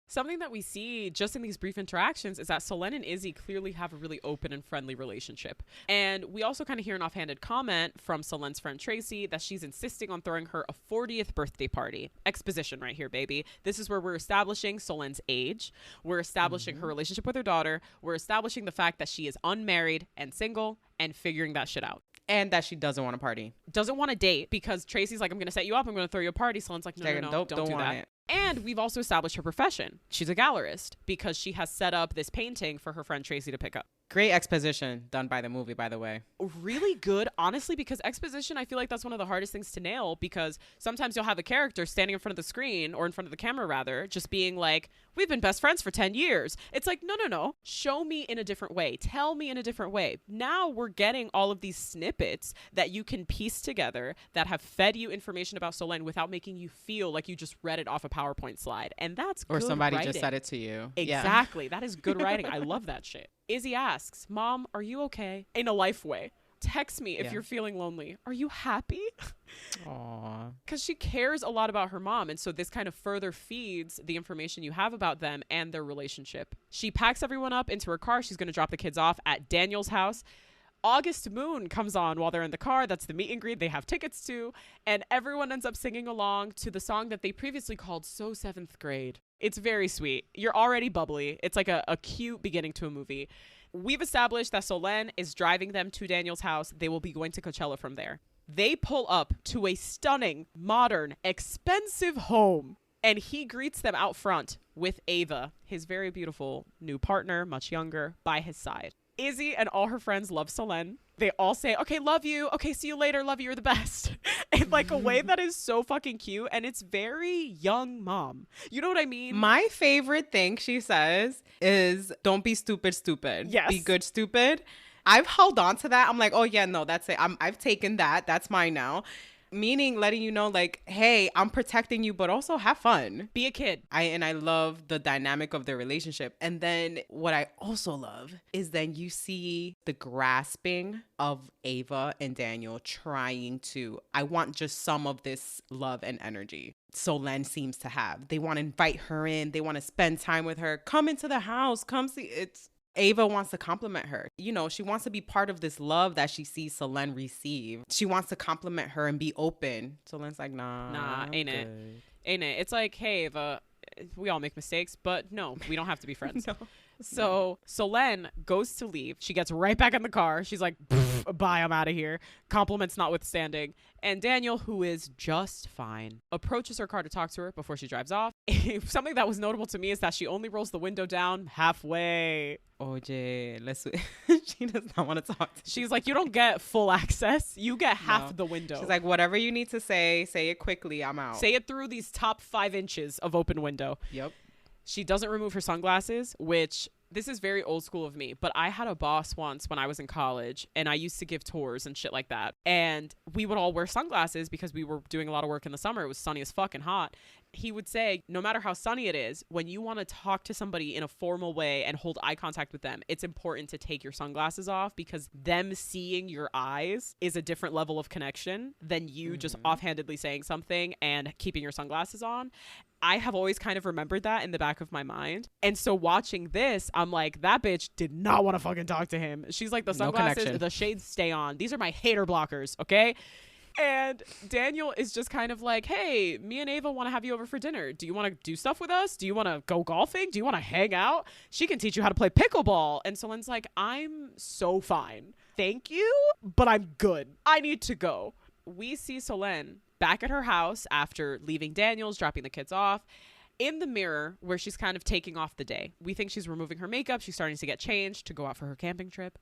Something that we see just in these brief interactions is that Selene and Izzy clearly have a really open and friendly relationship. And we also kind of hear an offhanded comment from Selene's friend Tracy that she's insisting on throwing her a 40th birthday party. Exposition right here, baby. This is where we're establishing Selene's age. We're establishing her relationship with her daughter. We're establishing the fact that she is unmarried and single and figuring that shit out. And that she doesn't want to party. Doesn't want to date because Tracy's like, I'm going to set you up. I'm going to throw you a party. Selene's like, no, don't do that. And we've also established her profession. She's a gallerist because she has set up this painting for her friend Tracy to pick up. Great exposition done by the movie, by the way. Really good, honestly, because exposition, I feel like that's one of the hardest things to nail, because sometimes you'll have a character standing in front of the screen, or in front of the camera rather, just being like, we've been best friends for 10 years. It's like, no. Show me in a different way. Tell me in a different way. Now we're getting all of these snippets that you can piece together that have fed you information about Selene without making you feel like you just read it off a PowerPoint slide. And that's good Or somebody writing. Just said it to you. Exactly. That is good writing. I love that shit. Izzy asks, Mom, are you okay? In a life way. Text me if you're feeling lonely. Are you happy? Aww. Because she cares a lot about her mom. And so this kind of further feeds the information you have about them and their relationship. She packs everyone up into her car. She's going to drop the kids off at Daniel's house. August Moon comes on while they're in the car. That's the meet and greet they have tickets to. And everyone ends up singing along to the song that they previously called So Seventh Grade. It's very sweet. You're already bubbly. It's like a cute beginning to a movie. We've established that Selene is driving them to Daniel's house. They will be going to Coachella from there. They pull up to a stunning, modern, expensive home. And he greets them out front with Ava, his very beautiful new partner, much younger, by his side. Izzy and all her friends love Selene. They all say, okay, love you. Okay, see you later. Love you. You're the best. In like a way that is so fucking cute. And it's very young mom. You know what I mean? My favorite thing she says is, don't be stupid. Yes. Be good, stupid. I've held on to that. I'm like, oh yeah, no, that's it. I've taken that. That's mine now. meaning letting you know, like, hey, I'm protecting you, but also have fun. Be a kid. I love the dynamic of their relationship. And then what I also love is then you see the grasping of Ava and Daniel trying to, I want just some of this love and energy Solenn seems to have. They want to invite her in. They want to spend time with her. Come into the house. Come see. Ava wants to compliment her. You know, she wants to be part of this love that she sees Solenn receive. She wants to compliment her and be open. Solenn's like, nah, ain't it? Ain't it? It's like, hey, Ava, we all make mistakes, but no, we don't have to be friends. No. So Solenn goes to leave. She gets right back in the car. She's like, bye, I'm out of here. Compliments notwithstanding. And Daniel, who is just fine, approaches her car to talk to her before she drives off. Something that was notable to me is that she only rolls the window down halfway. Oye, she does not want to talk to you. She's like, you don't get full access. You get half the window. She's like, whatever you need to say it quickly. I'm out. Say it through these top 5 inches of open window. Yep. She doesn't remove her sunglasses, which this is very old school of me, but I had a boss once when I was in college and I used to give tours and shit like that. And we would all wear sunglasses because we were doing a lot of work in the summer. It was sunny as fucking hot. He would say, no matter how sunny it is, when you want to talk to somebody in a formal way and hold eye contact with them, it's important to take your sunglasses off because them seeing your eyes is a different level of connection than you just offhandedly saying something and keeping your sunglasses on. I have always kind of remembered that in the back of my mind. And so watching this, I'm like, that bitch did not want to fucking talk to him. She's like, the sunglasses, the shades stay on. These are my hater blockers, okay? And Daniel is just kind of like, hey, me and Ava want to have you over for dinner. Do you want to do stuff with us? Do you want to go golfing? Do you want to hang out? She can teach you how to play pickleball. And Solenn's like, I'm so fine. Thank you, but I'm good. I need to go. We see Solenn back at her house after leaving Daniel's, dropping the kids off, in the mirror where she's kind of taking off the day. We think she's removing her makeup. She's starting to get changed to go out for her camping trip.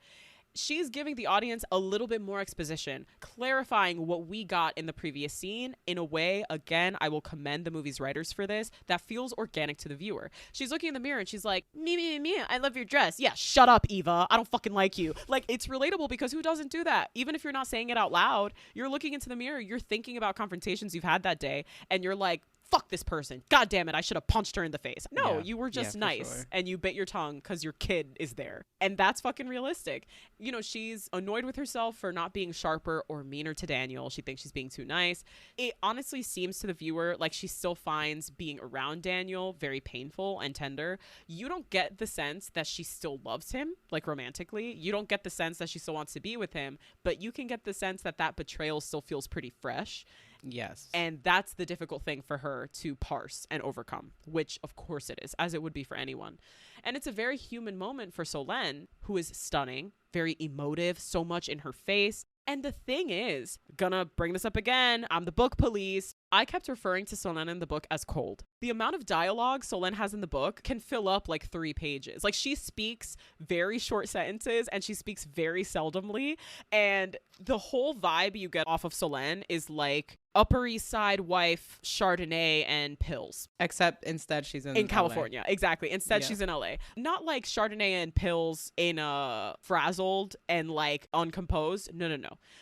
She's giving the audience a little bit more exposition, clarifying what we got in the previous scene in a way, again, I will commend the movie's writers for this, that feels organic to the viewer. She's looking in the mirror and she's like, me, I love your dress. Yeah, shut up, Eva. I don't fucking like you. Like, it's relatable because who doesn't do that? Even if you're not saying it out loud, you're looking into the mirror, you're thinking about confrontations you've had that day, and you're like, fuck this person. God damn it. I should have punched her in the face. No, you were just nice and you bit your tongue because your kid is there. And that's fucking realistic. You know, she's annoyed with herself for not being sharper or meaner to Daniel. She thinks she's being too nice. It honestly seems to the viewer like she still finds being around Daniel very painful and tender. You don't get the sense that she still loves him, like romantically. You don't get the sense that she still wants to be with him, but you can get the sense that that betrayal still feels pretty fresh. Yes. And that's the difficult thing for her to parse and overcome, which of course it is, as it would be for anyone. And it's a very human moment for Solenn, who is stunning, very emotive, so much in her face. And the thing is, gonna bring this up again, I'm the book police. I kept referring to Solenn in the book as cold. The amount of dialogue Solenn has in the book can fill up like 3 pages. Like, she speaks very short sentences and she speaks very seldomly. And the whole vibe you get off of Solenn is like Upper East Side wife, Chardonnay, and pills. Except instead she's in California. LA. Exactly. Instead she's in LA. Not like Chardonnay and pills in frazzled and like uncomposed. No.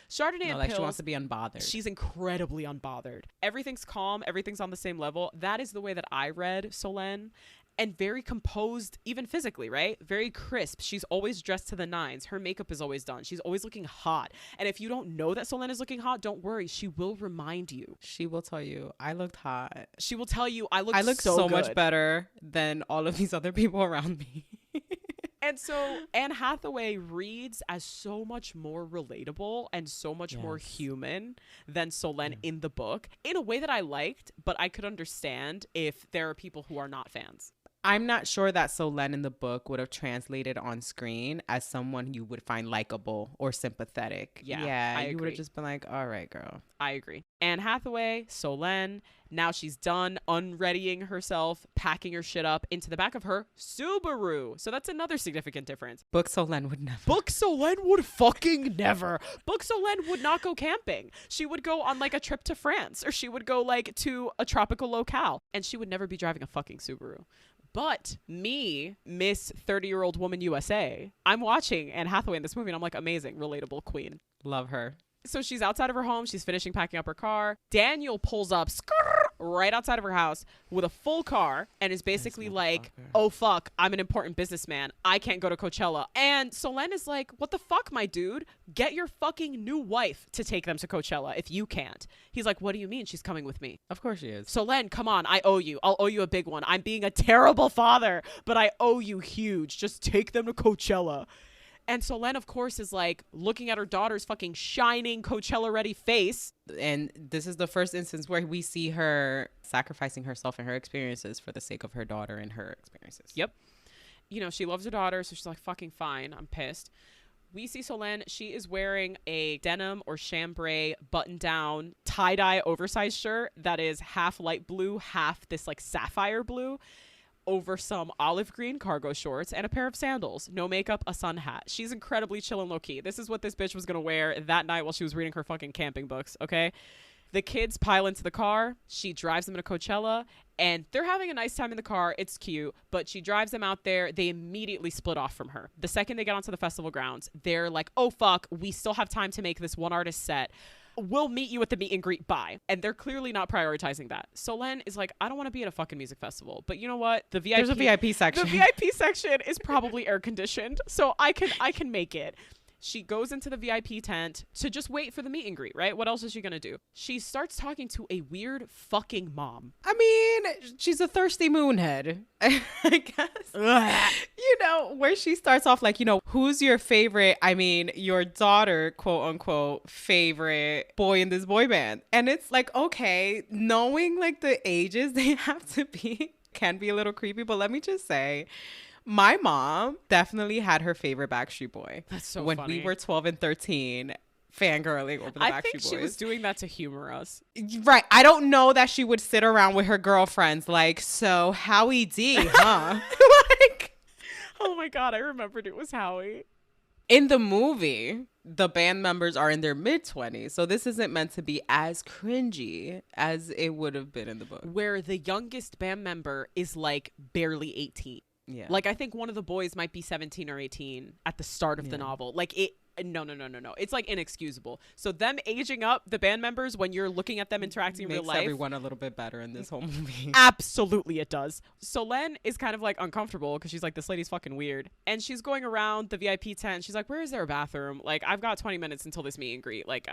Chardonnay and like pills. She wants to be unbothered. She's incredibly unbothered. Everything's calm. Everything's on the same level. That is the way that I read Solenn. And very composed, even physically, right? Very crisp. She's always dressed to the nines. Her makeup is always done. She's always looking hot. And if you don't know that Solenn is looking hot, don't worry. She will remind you. She will tell you, I looked hot. She will tell you, I look so good. much better than all of these other people around me. And so Anne Hathaway reads as so much more relatable and so much more human than Solenn in the book, in a way that I liked, but I could understand if there are people who are not fans. I'm not sure that Solenn in the book would have translated on screen as someone you would find likable or sympathetic. Yeah, I you agree. would have just been like, all right, girl. I agree. Anne Hathaway, Solenn, now she's done unreadying herself, packing her shit up into the back of her Subaru. So that's another significant difference. Book Solenn would never. Book Solenn would fucking never. Book Solenn would not go camping. She would go on like a trip to France, or she would go like to a tropical locale, and she would never be driving a fucking Subaru. But me, Miss 30-year-old woman USA, I'm watching Anne Hathaway in this movie and I'm like, amazing, relatable queen. Love her. So she's outside of her home. She's finishing packing up her car. Daniel pulls up right outside of her house with a full car and is basically like, oh, fuck, I'm an important businessman. I can't go to Coachella. And Solenn is like, what the fuck, my dude? Get your fucking new wife to take them to Coachella if you can't. He's like, what do you mean she's coming with me? Of course she is. Solenn, come on. I owe you. I'll owe you a big one. I'm being a terrible father, but I owe you huge. Just take them to Coachella. And Solenn, of course, is like looking at her daughter's fucking shining Coachella-ready face. And this is the first instance where we see her sacrificing herself and her experiences for the sake of her daughter and her experiences. Yep. You know, she loves her daughter, so she's like, fucking fine. I'm pissed. We see Solenn. She is wearing a denim or chambray button-down tie-dye oversized shirt that is half light blue, half this like sapphire blue, over some olive green cargo shorts and a pair of sandals. No makeup, a sun hat. She's incredibly chill and low-key. This is what this bitch was gonna wear that night while she was reading her fucking camping books, okay? The kids pile into the car. She drives them to Coachella, and they're having a nice time in the car. It's cute, but she drives them out there. They immediately split off from her. The second they get onto the festival grounds, they're like, oh, fuck, we still have time to make this one artist set. We'll meet you at the meet and greet, bye. And they're clearly not prioritizing that. Solenn is like, I don't want to be at a fucking music festival, but you know what? There's a VIP section. The VIP section is probably air conditioned, so I can make it. She goes into the VIP tent to just wait for the meet and greet, right? What else is she gonna do? She starts talking to a weird fucking mom. I mean, she's a thirsty moonhead, I guess. You know, where she starts off like, you know, who's your favorite, I mean, your daughter, quote unquote, favorite boy in this boy band? And it's like, okay, knowing like the ages they have to be can be a little creepy, but let me just say, my mom definitely had her favorite Backstreet Boy. That's so when funny. we were 12 and 13, fangirling over the Backstreet Boys. I think she was doing that to humor us. Right. I don't know that she would sit around with her girlfriends like, so Howie D, huh? Like, oh my God, I remembered it was Howie. In the movie, the band members are in their mid-20s, so this isn't meant to be as cringy as it would have been in the book. Where the youngest band member is like barely 18. Yeah. Like, I think one of the boys might be 17 or 18 at the start of the novel. Like, no. It's like inexcusable. So them aging up the band members when you're looking at them interacting in real life. Makes everyone a little bit better in this whole movie. Absolutely it does. Solenn is kind of like uncomfortable because she's like, this lady's fucking weird. And she's going around the VIP tent. She's like, where is there a bathroom? Like, I've got 20 minutes until this meet and greet. Like,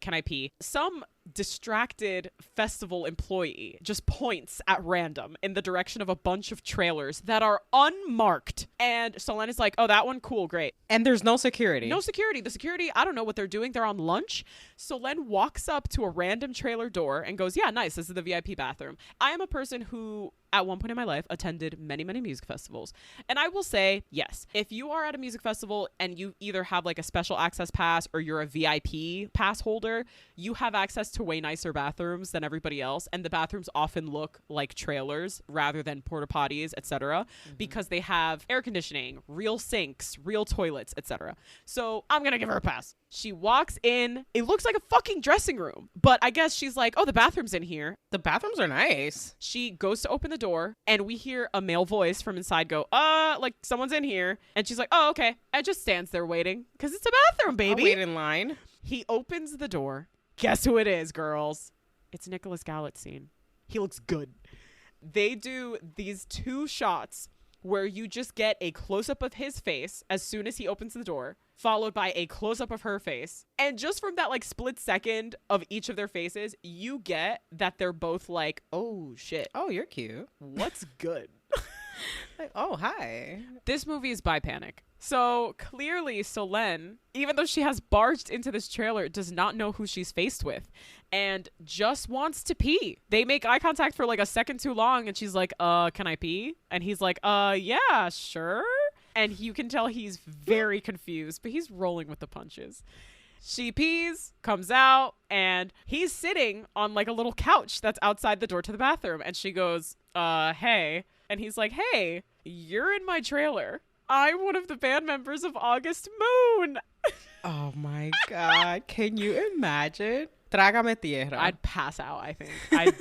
can I pee? Some distracted festival employee just points at random in the direction of a bunch of trailers that are unmarked. And Solenn is like, oh, that one? Cool, great. And there's no security. No security. The security, I don't know what they're doing. They're on lunch. Solenn walks up to a random trailer door and goes, yeah, nice. This is the VIP bathroom. I am a person who, at one point in my life, attended many, many music festivals. And I will say, yes, if you are at a music festival and you either have like a special access pass or you're a VIP pass holder, you have access to way nicer bathrooms than everybody else. And the bathrooms often look like trailers rather than porta potties, etc., because they have air conditioning, real sinks, real toilets, etc. So I'm going to give her a pass. She walks in. It looks like a fucking dressing room, but I guess she's like, oh, the bathroom's in here. The bathrooms are nice. She goes to open the door and we hear a male voice from inside go, like someone's in here. And she's like, oh, okay. And just stands there waiting because it's a bathroom, baby. I'll wait in line. He opens the door. Guess who it is, girls? It's Nicholas Galitzine. He looks good. They do these two shots where you just get a close-up of his face as soon as he opens the door, followed by a close-up of her face. And just from that like split second of each of their faces, you get that they're both like, oh shit. Oh, you're cute. What's good? Like, oh, hi. This movie is by Panic. So clearly Solenn, even though she has barged into this trailer, does not know who she's faced with and just wants to pee. They make eye contact for like a second too long and she's like, can I pee? And he's like, yeah, sure. And you can tell he's very confused, but he's rolling with the punches. She pees, comes out, and he's sitting on like a little couch that's outside the door to the bathroom. And she goes, hey. And he's like, hey, you're in my trailer. I'm one of the band members of August Moon. Oh my God. Can you imagine? Trágame tierra. I'd pass out, I think.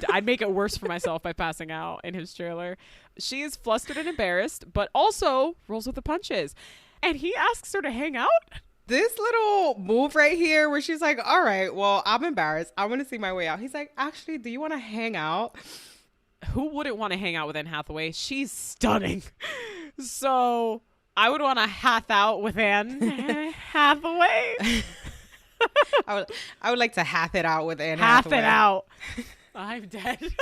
I'd make it worse for myself by passing out in his trailer. She is flustered and embarrassed, but also rolls with the punches. And he asks her to hang out. This little move right here where she's like, all right, well, I'm embarrassed. I want to see my way out. He's like, actually, do you want to hang out? Who wouldn't want to hang out with Anne Hathaway? She's stunning. So I would want to hath out with Anne Hathaway. I would like to hath it out with Anne Hath Hathaway. it out. I'm dead.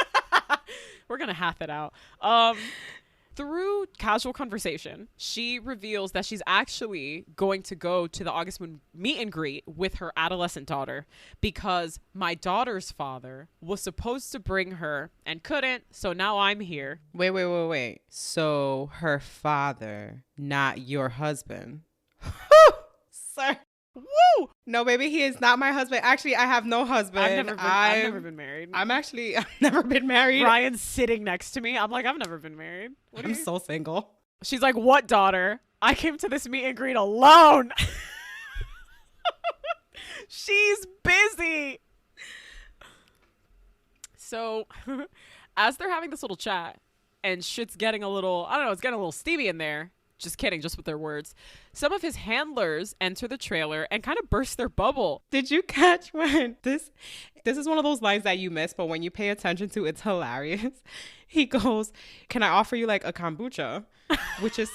We're going to hath it out. Through casual conversation, she reveals that she's actually going to go to the August Moon meet and greet with her adolescent daughter because my daughter's father was supposed to bring her and couldn't, so now I'm here. Wait. So her father, not your husband. Sir. Woo! No, baby, he is not my husband. Actually, I have no husband. I've never been married. I've never been married. Ryan's sitting next to me. I'm like, I've never been married. I'm so single. She's like, what daughter? I came to this meet and greet alone. She's busy. So as they're having this little chat and shit's getting a little, I don't know, it's getting a little steamy in there. Just kidding, just with their words. Some of his handlers enter the trailer and kind of burst their bubble. Did you catch when this is one of those lines that you miss, but when you pay attention to, it's hilarious. He goes, "Can I offer you like a kombucha?" which is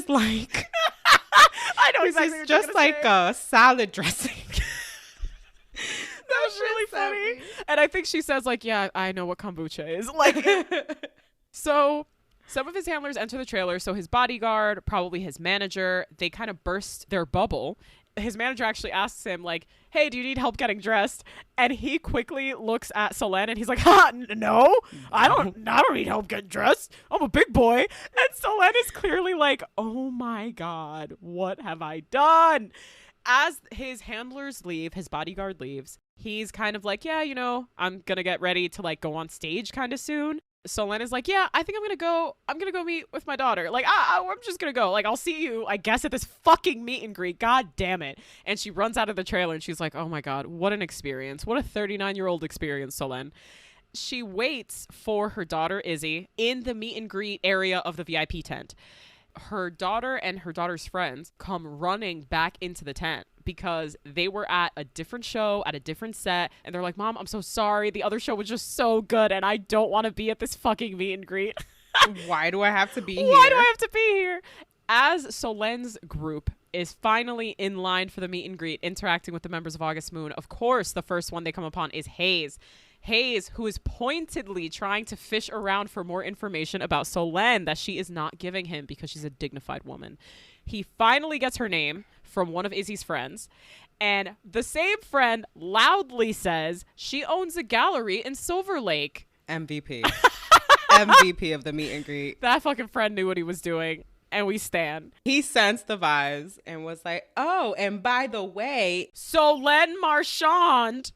like I know exactly what just you're like say. a salad dressing. That was really funny. And I think she says like, yeah, I know what kombucha is. Like, so some of his handlers enter the trailer. So his bodyguard, probably his manager, they kind of burst their bubble. His manager actually asks him like, hey, do you need help getting dressed? And he quickly looks at Solène and he's like, no, I don't need help getting dressed. I'm a big boy. And Solène is clearly like, oh my God, what have I done? As his handlers leave, his bodyguard leaves, he's kind of like, yeah, you know, I'm going to get ready to like go on stage kind of soon. Solène is like, yeah, I think I'm gonna go meet with my daughter. Like, I'm just gonna go. Like, I'll see you, I guess, at this fucking meet and greet. God damn it. And she runs out of the trailer and she's like, oh my God, what an experience. What a 39-year-old experience, Solène. She waits for her daughter, Izzy, in the meet and greet area of the VIP tent. Her daughter and her daughter's friends come running back into the tent because they were at a different show, at a different set, and they're like, Mom, I'm so sorry. The other show was just so good, and I don't want to be at this fucking meet and greet. Why do I have to be here? Why do I have to be here? As Solène's group is finally in line for the meet and greet, interacting with the members of August Moon, of course, the first one they come upon is Hayes. Hayes, who is pointedly trying to fish around for more information about Solène that she is not giving him because she's a dignified woman. He finally gets her name from one of Izzy's friends, and the same friend loudly says she owns a gallery in Silver Lake. MVP. MVP of the meet and greet. That fucking friend knew what he was doing. And we stand. He sensed the vibes and was like, oh, and by the way, Solène Marchand.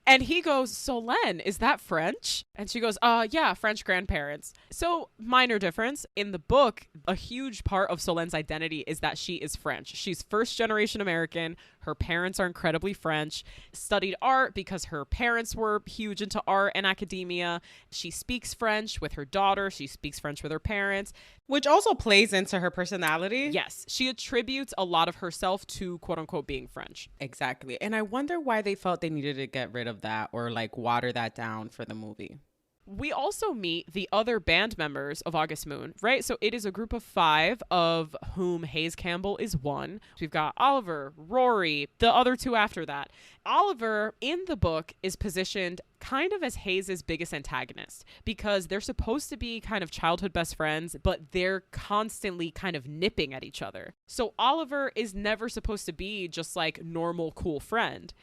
And he goes, Solène, is that French? And she goes, yeah, French grandparents. So minor difference. In the book, a huge part of Solène's identity is that she is French. She's first generation American. Her parents are incredibly French, studied art because her parents were huge into art and academia. She speaks French with her daughter. She speaks French with her parents. Which also plays into her personality. Yes. She attributes a lot of herself to, quote unquote, being French. Exactly. And I wonder why they felt they needed to get rid of that or like water that down for the movie. We also meet the other band members of August Moon, right? So it is a group of 5, of whom Hayes Campbell is one. We've got Oliver, Rory, the other 2 after that. Oliver, in the book, is positioned kind of as Hayes' biggest antagonist because they're supposed to be kind of childhood best friends, but they're constantly kind of nipping at each other. So Oliver is never supposed to be just like normal, cool friend.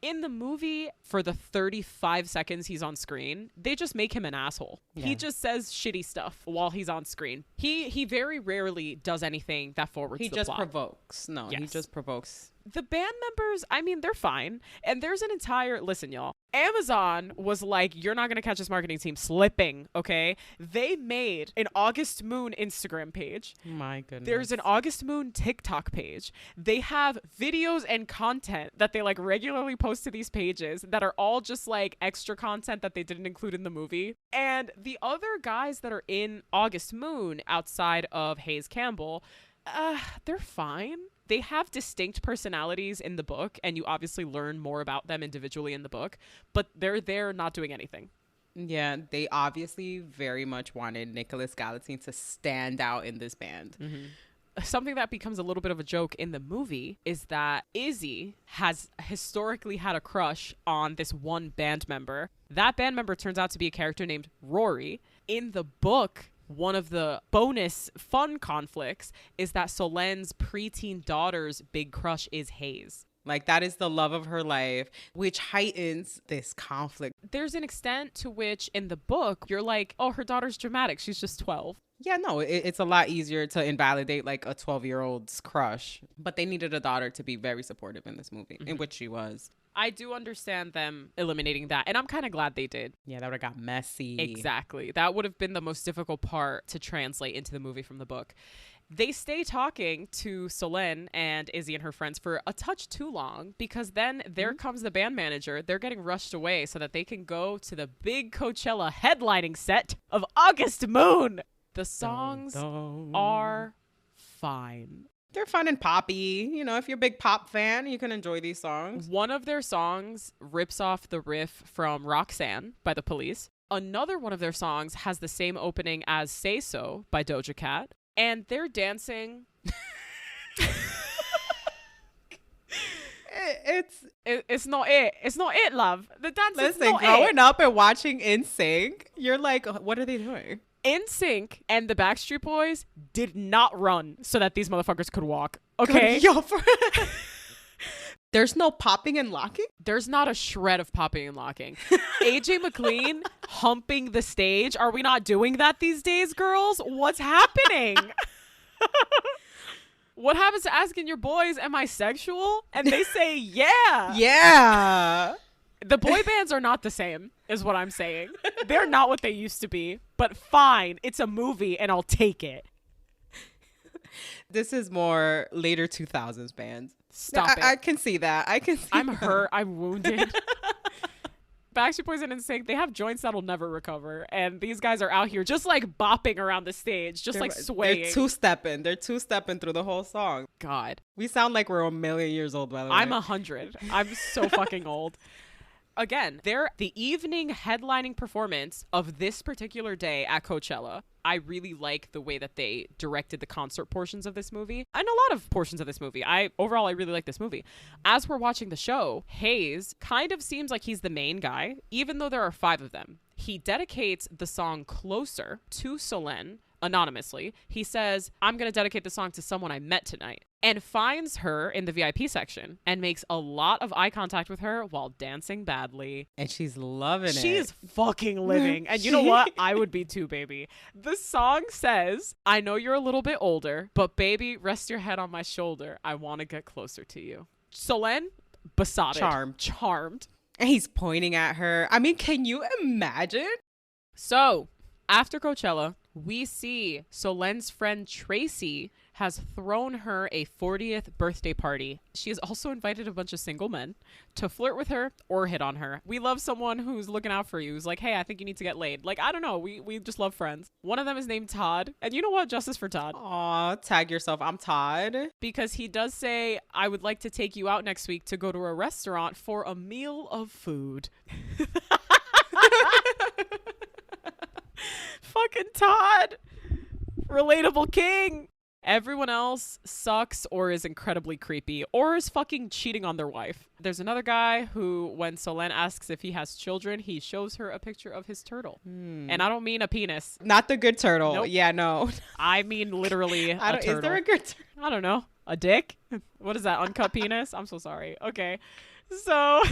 In the movie, for the 35 seconds he's on screen, they just make him an asshole. Yeah. He just says shitty stuff while he's on screen. He very rarely does anything that forwards the plot. He just provokes. No, yes. He just provokes. The band members, I mean, they're fine. And there's an entire, listen, y'all, Amazon was like, you're not going to catch this marketing team slipping, okay? They made an August Moon Instagram page. My goodness. There's an August Moon TikTok page. They have videos and content that they like regularly post to these pages that are all just like extra content that they didn't include in the movie. And the other guys that are in August Moon outside of Hayes Campbell, they're fine. They have distinct personalities in the book, and you obviously learn more about them individually in the book, but they're there not doing anything. Yeah, they obviously very much wanted Nicholas Galitzine to stand out in this band. Something that becomes a little bit of a joke in the movie is that Izzy has historically had a crush on this one band member. That band member turns out to be a character named Rory. In the book, one of the bonus fun conflicts is that Solenne's preteen daughter's big crush is Hayes. Like, that is the love of her life, which heightens this conflict. There's an extent to which in the book, you're like, oh, her daughter's dramatic. She's just 12. Yeah, no, it's a lot easier to invalidate like a 12-year-old's crush. But they needed a daughter to be very supportive in this movie, in which she was. I do understand them eliminating that, and I'm kind of glad they did. Yeah, that would have got messy. Exactly. That would have been the most difficult part to translate into the movie from the book. They stay talking to Solène and Izzy and her friends for a touch too long, because then there comes the band manager. They're getting rushed away so that they can go to the big Coachella headlining set of August Moon. The songs are fine. They're fun and poppy. You know, if you're a big pop fan, you can enjoy these songs. One of their songs rips off the riff from Roxanne by The Police. Another one of their songs has the same opening as Say So by Doja Cat. And they're dancing. It's not it. It's not it, love. The dance is not it. Growing up and watching NSYNC, you're like, what are they doing? NSYNC and the Backstreet Boys did not run so that these motherfuckers could walk. Okay? There's no popping and locking? There's not a shred of popping and locking. AJ McLean humping the stage. Are we not doing that these days, girls? What's happening? What happens to asking your boys, am I sexual? And they say, yeah. Yeah. The boy bands are not the same, is what I'm saying. They're not what they used to be. But fine, it's a movie and I'll take it. This is more later 2000s bands. Stop it. I can see that. I'm hurt. I'm wounded. Backstreet Boys and NSYNC, they have joints that'll never recover. And these guys are out here just like bopping around the stage, just like swaying. They're two-stepping. They're two-stepping through the whole song. God. We sound like we're a million years old, by the way. I'm 100. I'm so fucking old. Again, they're the evening headlining performance of this particular day at Coachella. I really like the way that they directed the concert portions of this movie and a lot of portions of this movie. Overall, I really like this movie. As we're watching the show, Hayes kind of seems like he's the main guy, even though there are 5 of them. He dedicates the song Closer to Solène anonymously. He says, I'm going to dedicate the song to someone I met tonight, and finds her in the VIP section and makes a lot of eye contact with her while dancing badly. And she's loving it. She's fucking living. And you know what? I would be too, baby. The song says, I know you're a little bit older, but baby, rest your head on my shoulder. I want to get closer to you. Solène, besotted. Charmed. And he's pointing at her. I mean, can you imagine? So, after Coachella, we see Solène's friend Tracy has thrown her a 40th birthday party. She has also invited a bunch of single men to flirt with her or hit on her. We love someone who's looking out for you, who's like, hey, I think you need to get laid. Like, I don't know. We just love friends. One of them is named Todd. And you know what? Justice for Todd. Aw, tag yourself. I'm Todd. Because he does say, I would like to take you out next week to go to a restaurant for a meal of food. Fucking Todd. Relatable king. Everyone else sucks or is incredibly creepy or is fucking cheating on their wife. There's another guy who, when Solène asks if he has children, he shows her a picture of his turtle. And I don't mean a penis. Not the good turtle. Nope. Yeah, no. I mean literally a turtle. Is there a good turtle? I don't know. A dick? What is that? Uncut penis? I'm so sorry. Okay. So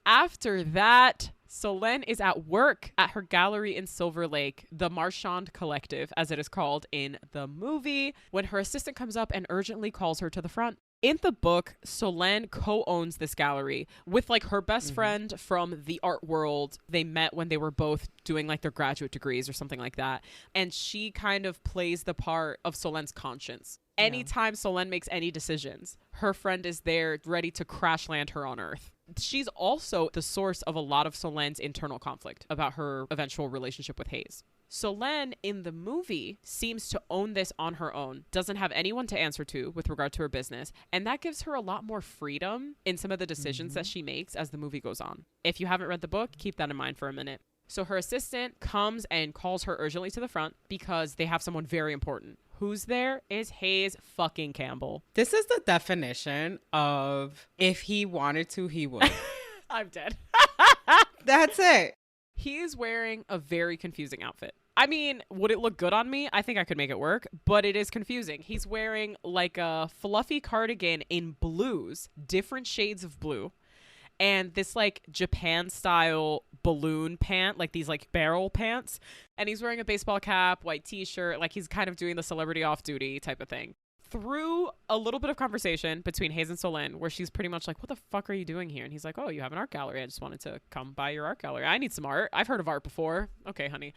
after that, Solène is at work at her gallery in Silver Lake, the Marchand Collective, as it is called in the movie, when her assistant comes up and urgently calls her to the front. In the book, Solène co-owns this gallery with like her best friend from the art world. They met when they were both doing like their graduate degrees or something like that. And she kind of plays the part of Solène's conscience. Anytime Solène makes any decisions, her friend is there ready to crash land her on Earth. She's also the source of a lot of Solène's internal conflict about her eventual relationship with Hayes. Solène in the movie seems to own this on her own, doesn't have anyone to answer to with regard to her business, and that gives her a lot more freedom in some of the decisions that she makes as the movie goes on. If you haven't read the book, keep that in mind for a minute. So her assistant comes and calls her urgently to the front because they have someone very important. Who's there is Hayes fucking Campbell. This is the definition of if he wanted to, he would. I'm dead. That's it. He is wearing a very confusing outfit. I mean, would it look good on me? I think I could make it work, but it is confusing. He's wearing like a fluffy cardigan in blues, different shades of blue, and this like Japan style balloon pant, like these like barrel pants. And he's wearing a baseball cap, white t-shirt, like he's kind of doing the celebrity off duty type of thing. Through a little bit of conversation between Hayes and Solène, where she's pretty much like, what the fuck are you doing here? And he's like, oh, you have an art gallery. I just wanted to come by your art gallery. I need some art. I've heard of art before. Okay, honey.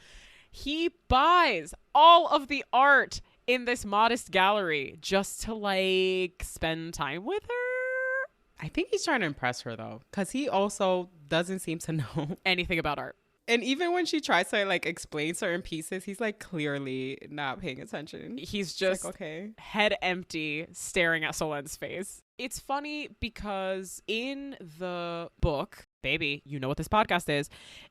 He buys all of the art in this modest gallery just to like spend time with her. I think he's trying to impress her though, because he also doesn't seem to know anything about art. And even when she tries to like explain certain pieces, he's like clearly not paying attention. He's just like, okay, head empty, staring at Solène's face. It's funny because in the book, baby, you know what this podcast is.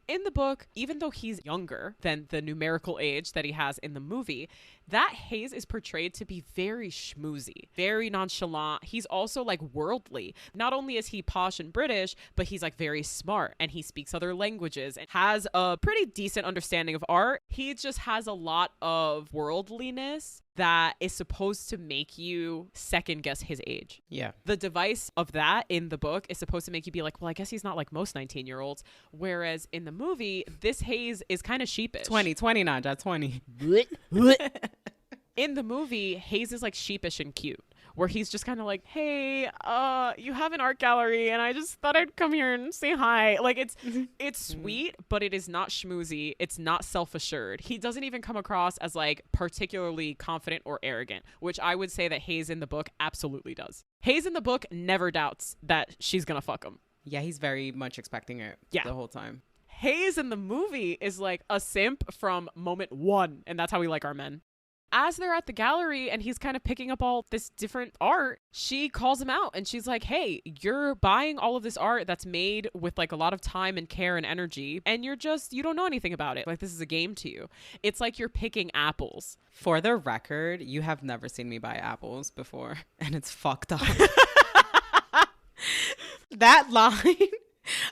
In the book, even though he's younger than the numerical age that he has in the movie, that Hayes is portrayed to be very schmoozy, very nonchalant. He's also like worldly. Not only is he posh and British, but he's like very smart and he speaks other languages and has a pretty decent understanding of art. He just has a lot of worldliness that is supposed to make you second guess his age. Yeah. The device of that in the book is supposed to make you be like, well, I guess he's not like most 19-year-olds. Whereas in the movie, this Hayes is kind of sheepish. 20, Nadja, 20. In the movie, Hayes is like sheepish and cute, where he's just kind of like, hey, you have an art gallery and I just thought I'd come here and say hi. Like it's sweet, but it is not schmoozy. It's not self-assured. He doesn't even come across as like particularly confident or arrogant, which I would say that Hayes in the book absolutely does. Hayes in the book never doubts that she's gonna fuck him. Yeah, he's very much expecting it the whole time. Hayes in the movie is like a simp from moment one, and that's how we like our men. As they're at the gallery and he's kind of picking up all this different art, she calls him out and she's like, hey, you're buying all of this art that's made with like a lot of time and care and energy, and you don't know anything about it. Like, this is a game to you. It's like you're picking apples. For the record, you have never seen me buy apples before, and it's fucked up. That line,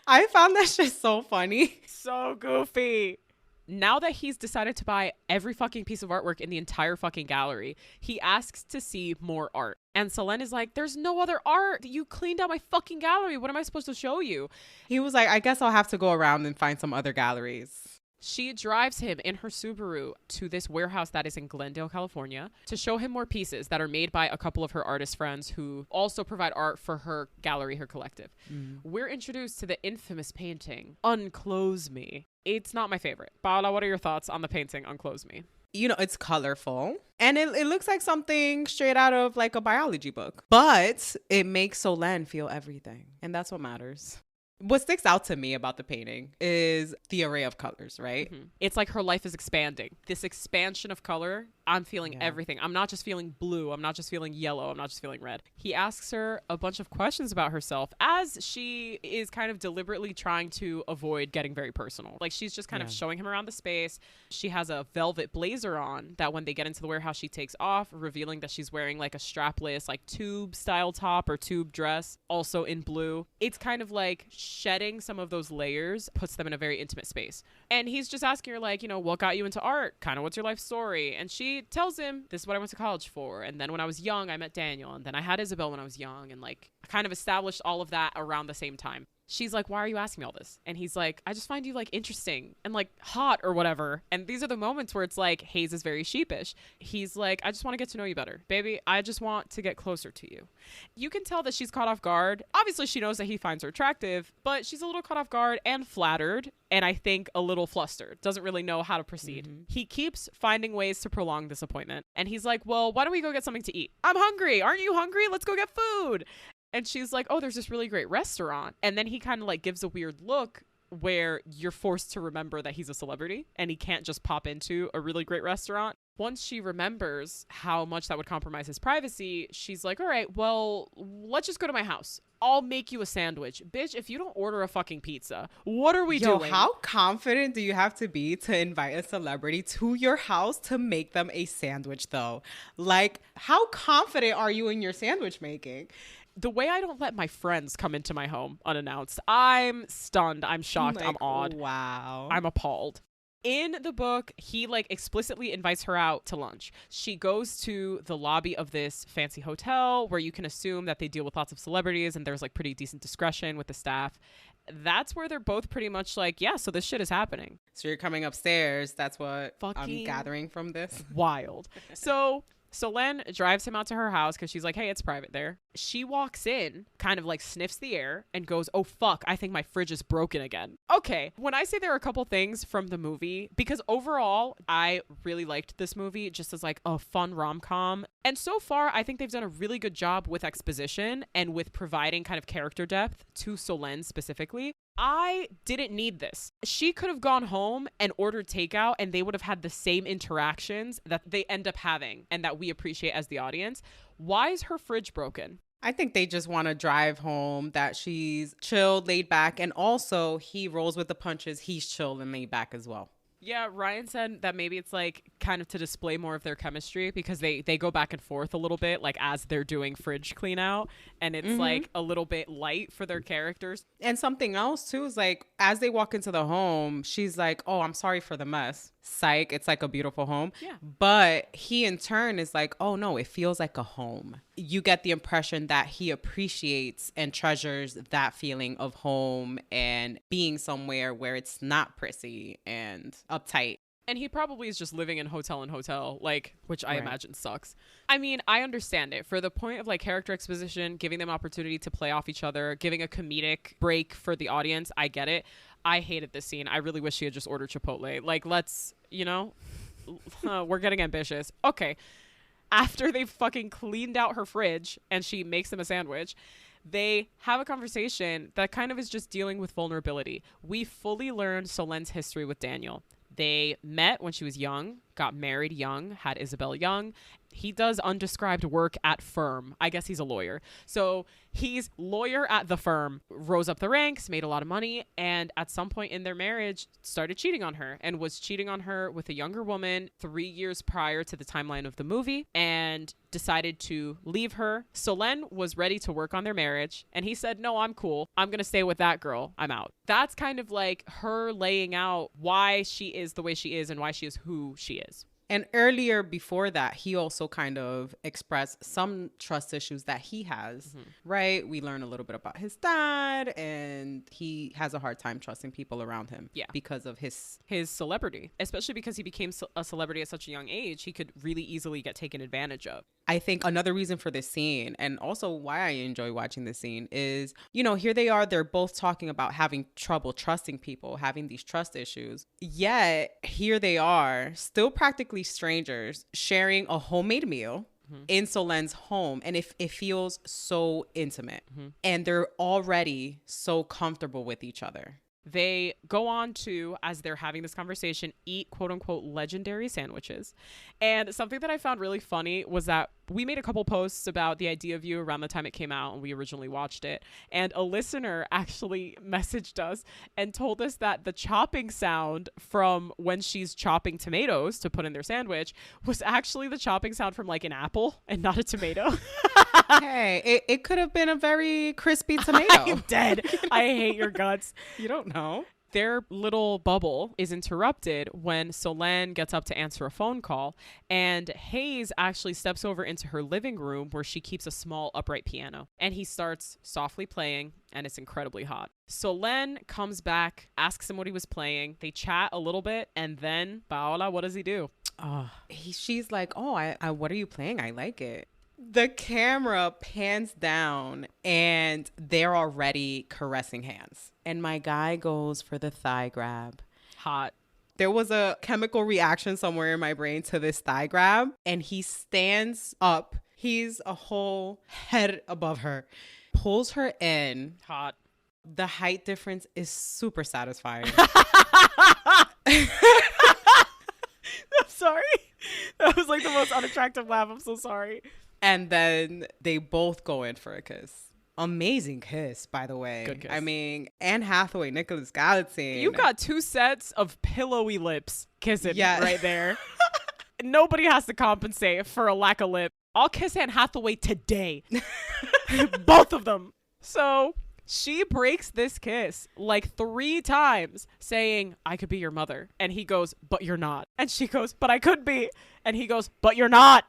I found that shit so funny. So goofy. Now that he's decided to buy every fucking piece of artwork in the entire fucking gallery, he asks to see more art. And Solène is like, there's no other art. You cleaned out my fucking gallery. What am I supposed to show you? He was like, I guess I'll have to go around and find some other galleries. She drives him in her Subaru to this warehouse that is in Glendale, California, to show him more pieces that are made by a couple of her artist friends who also provide art for her gallery, her collective. We're introduced to the infamous painting, Unclose Me. It's not my favorite. Paola, what are your thoughts on the painting, Unclose Me? You know, it's colorful and it looks like something straight out of like a biology book, but it makes Solène feel everything. And that's what matters. What sticks out to me about the painting is the array of colors, right? It's like her life is expanding. This expansion of color, I'm feeling everything. I'm not just feeling blue. I'm not just feeling yellow. I'm not just feeling red. He asks her a bunch of questions about herself as she is kind of deliberately trying to avoid getting very personal. Like, she's just kind of showing him around the space. She has a velvet blazer on that when they get into the warehouse, she takes off, revealing that she's wearing like a strapless, like tube style top or tube dress, also in blue. It's kind of like shedding some of those layers puts them in a very intimate space. And he's just asking her, like, you know, what got you into art? Kind of what's your life story? And she tells him, this is what I went to college for. And then when I was young, I met Daniel. And then I had Isabel when I was young. And like, kind of established all of that around the same time. She's like, why are you asking me all this? And he's like, I just find you like interesting and like hot or whatever. And these are the moments where it's like Hayes is very sheepish. He's like, I just want to get to know you better. Baby, I just want to get closer to you. You can tell that she's caught off guard. Obviously, she knows that he finds her attractive, but she's a little caught off guard and flattered. And I think a little flustered. Doesn't really know how to proceed. He keeps finding ways to prolong this appointment. And he's like, well, why don't we go get something to eat? I'm hungry. Aren't you hungry? Let's go get food. And she's like, oh, there's this really great restaurant. And then he kind of like gives a weird look where you're forced to remember that he's a celebrity and he can't just pop into a really great restaurant. Once she remembers how much that would compromise his privacy, she's like, all right, well, let's just go to my house. I'll make you a sandwich. Bitch, if you don't order a fucking pizza, what are we doing? How confident do you have to be to invite a celebrity to your house to make them a sandwich, though? Like, how confident are you in your sandwich making? The way I don't let my friends come into my home unannounced, I'm stunned. I'm shocked. Like, I'm awed. Wow. I'm appalled. In the book, he like explicitly invites her out to lunch. She goes to the lobby of this fancy hotel where you can assume that they deal with lots of celebrities and there's like pretty decent discretion with the staff. That's where they're both pretty much like, yeah, so this shit is happening. So you're coming upstairs. That's what I'm Fucking gathering from this. Wild. So Len drives him out to her house because she's like, hey, it's private there. She walks in, kind of like sniffs the air and goes, oh, fuck, I think my fridge is broken again. Okay, when I say there are a couple things from the movie, because overall, I really liked this movie just as like a fun rom-com. And so far, I think they've done a really good job with exposition and with providing kind of character depth to Solène specifically. I didn't need this. She could have gone home and ordered takeout and they would have had the same interactions that they end up having and that we appreciate as the audience. Why is her fridge broken? I think they just want to drive home that she's chilled, laid back, and also he rolls with the punches. He's chilled and laid back as well. Yeah, Ryan said that maybe it's like kind of to display more of their chemistry because they go back and forth a little bit like as they're doing fridge clean out and it's like a little bit light for their characters. And something else too is like as they walk into the home, she's like, oh, I'm sorry for the mess. Psych, it's like a beautiful home. Yeah. But he in turn is like, oh no, it feels like a home. You get the impression that he appreciates and treasures that feeling of home and being somewhere where it's not prissy and uptight. And he probably is just living in hotel, like, which I Right. imagine sucks. I mean, I understand it. For the point of, like, character exposition, giving them opportunity to play off each other, giving a comedic break for the audience, I get it. I hated this scene. I really wish she had just ordered Chipotle. Like, let's, we're getting ambitious. Okay. After they've fucking cleaned out her fridge and she makes them a sandwich, they have a conversation that kind of is just dealing with vulnerability. We fully learned Solène's history with Daniel. They met when she was young, got married young, had Isabel young. He does undescribed work at firm. I guess he's a lawyer. So he's lawyer at the firm, rose up the ranks, made a lot of money, and at some point in their marriage started cheating on her and was cheating on her with a younger woman 3 years prior to the timeline of the movie and decided to leave her. Solène was ready to work on their marriage and he said, no, I'm cool. I'm going to stay with that girl. I'm out. That's kind of like her laying out why she is the way she is and why she is who she is. And earlier before that, he also kind of expressed some trust issues that he has, right? We learn a little bit about his dad and he has a hard time trusting people around him because of his celebrity, especially because he became a celebrity at such a young age. He could really easily get taken advantage of. I think another reason for this scene and also why I enjoy watching this scene is, here they are, they're both talking about having trouble trusting people, having these trust issues. Yet here they are, still practically strangers, sharing a homemade meal in Solène's home. And it feels so intimate and they're already so comfortable with each other. They go on to, as they're having this conversation, eat quote unquote legendary sandwiches. And something that I found really funny was that we made a couple posts about the idea of you around the time it came out and we originally watched it. And a listener actually messaged us and told us that the chopping sound from when she's chopping tomatoes to put in their sandwich was actually the chopping sound from like an apple and not a tomato. Hey, it could have been a very crispy tomato. I'm dead. I hate your guts. You don't know. Their little bubble is interrupted when Solène gets up to answer a phone call, and Hayes actually steps over into her living room where she keeps a small upright piano, and he starts softly playing, and it's incredibly hot. Solène comes back, asks him what he was playing. They chat a little bit, and then Paola, what does he do? She's like, oh, I what are you playing? I like it. The camera pans down and they're already caressing hands. And my guy goes for the thigh grab. Hot. There was a chemical reaction somewhere in my brain to this thigh grab. And he stands up. He's a whole head above her. Pulls her in. Hot. The height difference is super satisfying. I'm sorry. That was like the most unattractive laugh. I'm so sorry. And then they both go in for a kiss. Amazing kiss, by the way. Good kiss. I mean, Anne Hathaway, Nicholas Galitzine. You got 2 sets of pillowy lips kissing right there. Nobody has to compensate for a lack of lip. I'll kiss Anne Hathaway today. Both of them. So she breaks this kiss like 3 times saying, I could be your mother. And he goes, but you're not. And she goes, but I could be. And he goes, but you're not.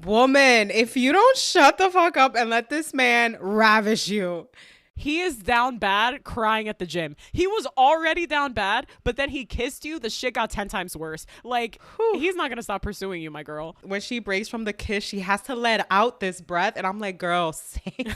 Woman, if you don't shut the fuck up and let this man ravish you. He is down bad crying at the gym. He was already down bad, but then he kissed you. The shit got 10 times worse. Like, he's not going to stop pursuing you, my girl. When she breaks from the kiss, she has to let out this breath. And I'm like, girl, sing.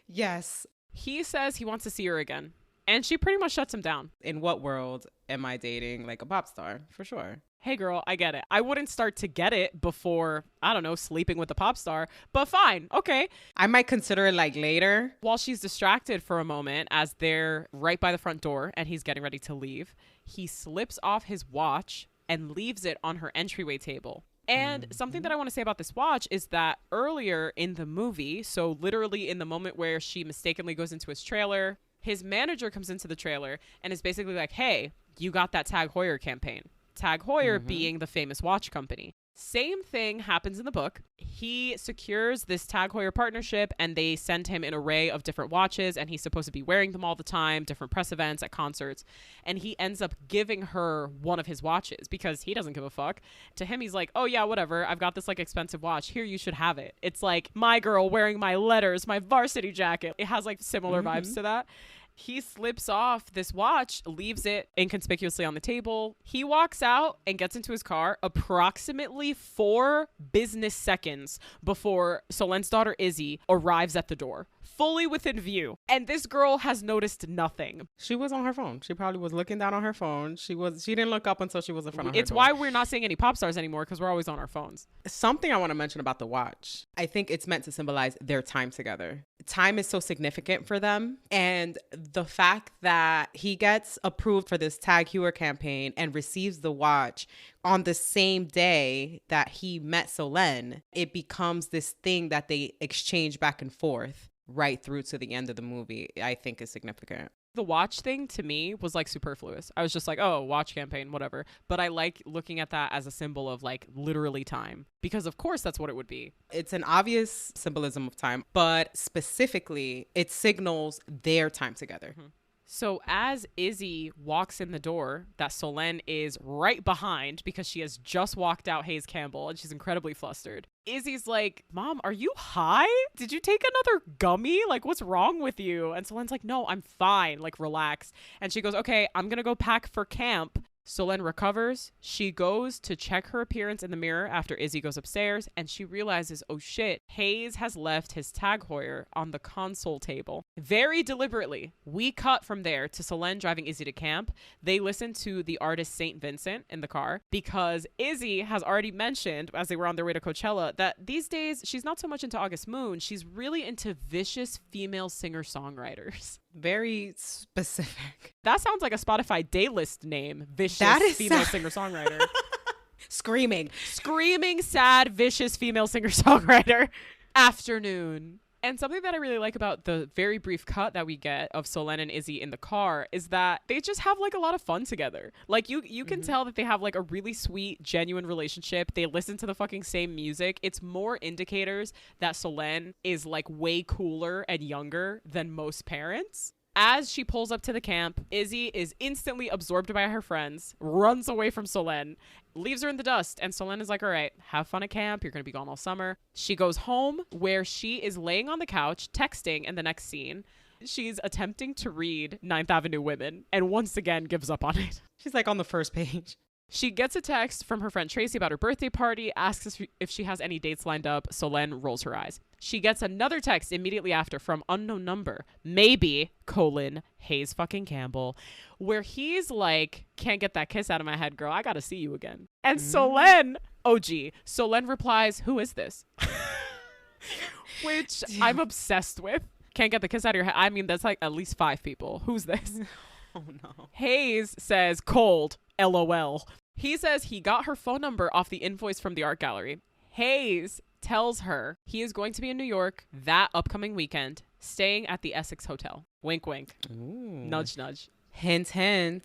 Yes. He says he wants to see her again. And she pretty much shuts him down. In what world am I dating like a pop star? For sure. Hey girl, I get it. I wouldn't start to get it before, I don't know, sleeping with a pop star, but fine. Okay. I might consider it like later. While she's distracted for a moment as they're right by the front door and he's getting ready to leave, he slips off his watch and leaves it on her entryway table. And something that I want to say about this watch is that earlier in the movie, so literally in the moment where she mistakenly goes into his trailer, his manager comes into the trailer and is basically like, hey, you got that Tag Heuer campaign. Tag Heuer being the famous watch company. Same thing happens in the book. He secures this Tag Heuer partnership and they send him an array of different watches and he's supposed to be wearing them all the time, different press events, at concerts. And he ends up giving her one of his watches because he doesn't give a fuck. To him, he's like, oh yeah, whatever. I've got this like expensive watch. Here, you should have it. It's like my girl wearing my letters, my varsity jacket. It has like similar vibes to that. He slips off this watch, leaves it inconspicuously on the table. He walks out and gets into his car approximately 4 business seconds before Solen's daughter Izzy arrives at the door, fully within view. And this girl has noticed nothing. She was on her phone. She probably was looking down on her phone. She didn't look up until she was in front of her It's door. why we're not seeing any pop stars anymore, because we're always on our phones. Something I want to mention about the watch. I think it's meant to symbolize their time together. Time is so significant for them. And the fact that he gets approved for this Tag Heuer campaign and receives the watch on the same day that he met Solen, it becomes this thing that they exchange back and forth right through to the end of the movie, I think is significant. The watch thing to me was like superfluous. I was just like, oh, watch campaign, whatever. But I like looking at that as a symbol of like literally time, because of course that's what it would be. It's an obvious symbolism of time, but specifically it signals their time together. So as Izzy walks in the door, that Solen is right behind because she has just walked out Hayes Campbell and she's incredibly flustered. Izzy's like, Mom, are you high? Did you take another gummy? Like, what's wrong with you? And Solen's like, no, I'm fine. Like, relax. And she goes, okay, I'm going to go pack for camp. Solen recovers. She goes to check her appearance in the mirror after Izzy goes upstairs, and she realizes, oh shit, Hayes has left his Tag Heuer on the console table. Very deliberately, we cut from there to Solen driving Izzy to camp. They listen to the artist St. Vincent in the car because Izzy has already mentioned, as they were on their way to Coachella, that these days she's not so much into August Moon. She's really into vicious female singer-songwriters. Very specific. That sounds like a Spotify daylist name. Vicious female singer-songwriter. Screaming, sad, vicious female singer-songwriter. Afternoon. And something that I really like about the very brief cut that we get of Solen and Izzy in the car is that they just have like a lot of fun together. Like you can tell that they have like a really sweet, genuine relationship. They listen to the fucking same music. It's more indicators that Solen is like way cooler and younger than most parents. As she pulls up to the camp, Izzy is instantly absorbed by her friends, runs away from Solen, leaves her in the dust, and Solen is like, all right, have fun at camp. You're going to be gone all summer. She goes home where she is laying on the couch, texting in the next scene. She's attempting to read Ninth Avenue Women and once again gives up on it. She's like on the first page. She gets a text from her friend Tracy about her birthday party, asks if she has any dates lined up. Solen rolls her eyes. She gets another text immediately after from unknown number, maybe, Hayes fucking Campbell, where he's like, can't get that kiss out of my head, girl. I gotta see you again. And Solen, Solen replies, who is this? Which I'm obsessed with. Can't get the kiss out of your head. I mean, that's like at least 5 people. Who's this? Oh no. Hayes says cold, LOL. He says he got her phone number off the invoice from the art gallery. Hayes tells her he is going to be in New York that upcoming weekend, staying at the Essex Hotel. Wink, wink. Ooh. Nudge, nudge. Hint, hint.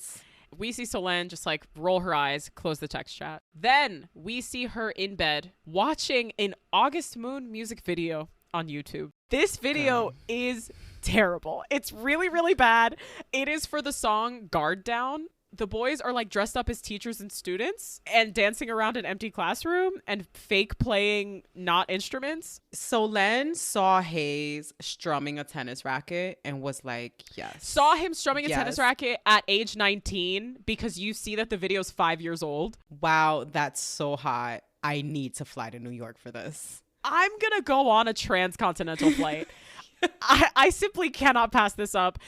We see Solène just like roll her eyes, close the text chat. Then we see her in bed watching an August Moon music video on YouTube. This video is terrible. It's really, really bad. It is for the song Guard Down. The boys are like dressed up as teachers and students and dancing around an empty classroom and fake playing not instruments. Solène saw Hayes strumming a tennis racket and was like, yes. Saw him strumming a tennis racket at age 19 because you see that the video's 5 years old. Wow, that's so hot. I need to fly to New York for this. I'm going to go on a transcontinental flight. I simply cannot pass this up.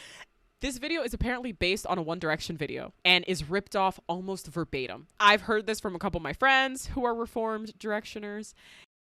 This video is apparently based on a One Direction video and is ripped off almost verbatim. I've heard this from a couple of my friends who are reformed Directioners.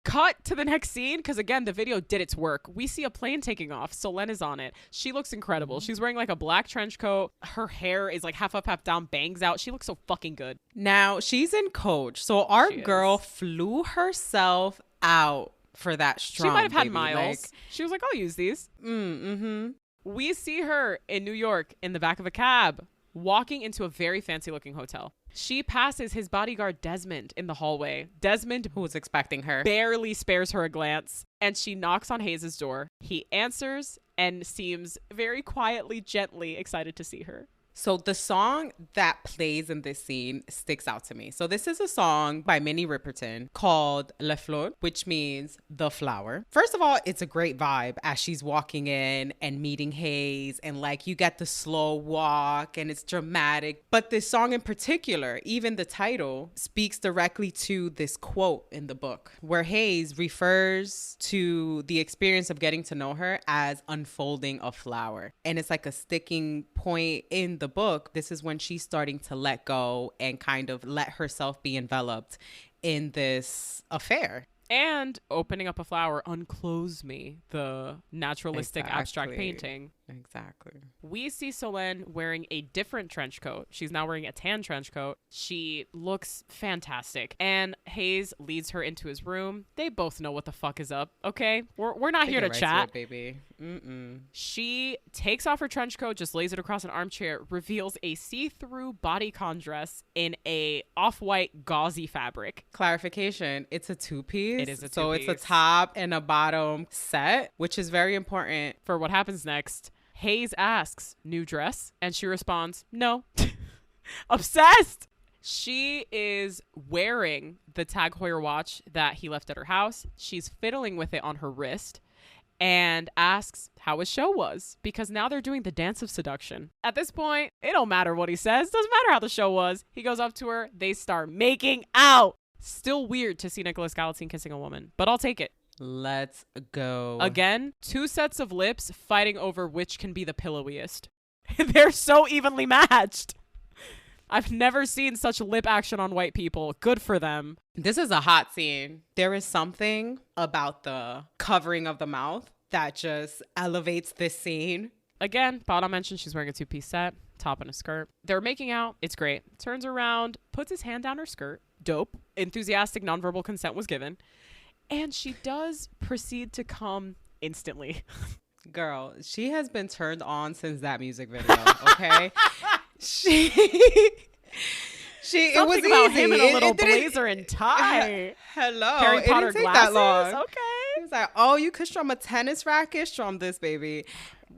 Cut to the next scene, because again, the video did its work. We see a plane taking off. Solène is on it. She looks incredible. She's wearing like a black trench coat. Her hair is like half up, half down, bangs out. She looks so fucking good. Now, she's in Coach. So our girl flew herself out for that strum. She might have had baby. miles. Like, she was like, I'll use these. Mm-hmm. We see her in New York in the back of a cab, walking into a very fancy looking hotel. She passes his bodyguard Desmond in the hallway. Desmond, who was expecting her, barely spares her a glance, and she knocks on Hayes' door. He answers and seems very quietly, gently excited to see her. So the song that plays in this scene sticks out to me. So this is a song by Minnie Riperton called Le Fleur, which means the flower. First of all, it's a great vibe as she's walking in and meeting Hayes, and like you get the slow walk and it's dramatic. But this song in particular, even the title, speaks directly to this quote in the book where Hayes refers to the experience of getting to know her as unfolding a flower. And it's like a sticking point in the book. This is when she's starting to let go and kind of let herself be enveloped in this affair. And opening up a flower, unclose me, the naturalistic abstract painting. Exactly. We see Solène wearing a different trench coat. She's now wearing a tan trench coat. She looks fantastic. And Hayes leads her into his room. They both know what the fuck is up, okay? We're not here to chat. Baby. Mm-mm. She takes off her trench coat, just lays it across an armchair, reveals a see-through bodycon dress in a off-white gauzy fabric. Clarification, it's a two-piece. It is a two-piece. So it's a top and a bottom set, which is very important for what happens next. Hayes asks, new dress? And she responds, no. Obsessed! She is wearing the Tag Heuer watch that he left at her house. She's fiddling with it on her wrist and asks how his show was, because now they're doing the dance of seduction. At this point, it don't matter what he says. Doesn't matter how the show was. He goes up to her. They start making out. Still weird to see Nicholas Galitzine kissing a woman, but I'll take it. Let's go. Again, 2 sets of lips fighting over which can be the pillowiest. They're so evenly matched. I've never seen such lip action on white people. Good for them. This is a hot scene. There is something about the covering of the mouth that just elevates this scene. Again, Paola mentioned she's wearing a 2-piece set, top and a skirt. They're making out. It's great. Turns around, puts his hand down her skirt. Dope. Enthusiastic nonverbal consent was given. And she does proceed to come instantly. Girl, she has been turned on since that music video, okay? It was about easy. Him in a little blazer and tie. Hello. Harry Potter it didn't take glasses. that long. Okay. He was like, oh, you could strum a tennis racket? Strum this, baby.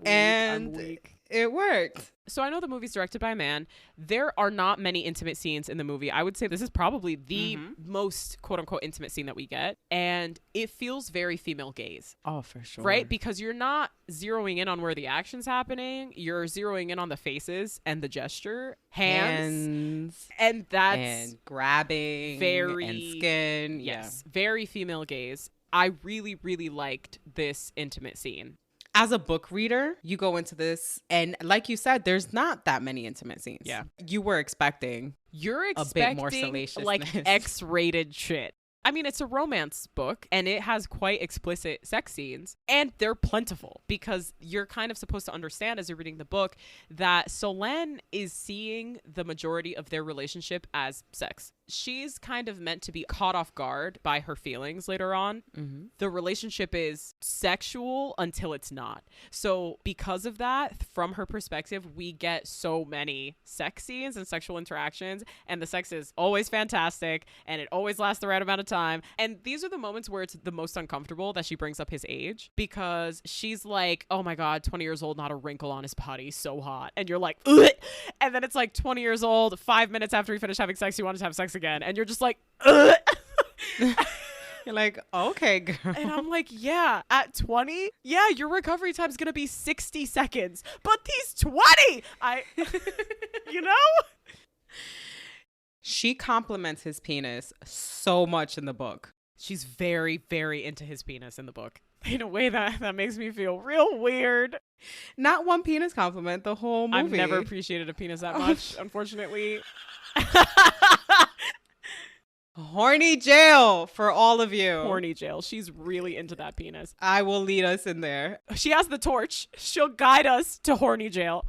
I'm weak. It worked. So I know the movie's directed by a man. There are not many intimate scenes in the movie. I would say this is probably the most quote unquote intimate scene that we get. And it feels very female gaze. Oh, for sure. Right? Because you're not zeroing in on where the action's happening. You're zeroing in on the faces and the gesture. Hands. And that's... And grabbing. Very... And skin. Yes. Yeah. Very female gaze. I really, really liked this intimate scene. As a book reader, you go into this and like you said, there's not that many intimate scenes. Yeah. You were expecting You're a bit more expecting salaciousness. like X-rated shit. I mean, it's a romance book and it has quite explicit sex scenes, and they're plentiful because you're kind of supposed to understand as you're reading the book that Solène is seeing the majority of their relationship as sex. She's kind of meant to be caught off guard by her feelings later on. Mm-hmm. The relationship is sexual until it's not. So because of that, from her perspective, we get so many sex scenes and sexual interactions, and the sex is always fantastic and it always lasts the right amount of time. And these are the moments where it's the most uncomfortable that she brings up his age, because she's like, oh my God, 20 years old, not a wrinkle on his body, so hot. And you're like, ugh! And then it's like 20 years old, 5 minutes after he finished having sex, he wanted to have sex again. And you're just like, ugh! You're like, okay, girl. And I'm like, yeah, at 20, yeah, your recovery time's gonna be 60 seconds, but he's 20. You know? She compliments his penis so much in the book. She's very, very into his penis in the book in a way that makes me feel real weird. Not one penis compliment, the whole movie. I've never appreciated a penis that much, unfortunately. Horny Jail for all of you. Horny Jail. She's really into that penis. I will lead us in there. She has the torch. She'll guide us to Horny Jail.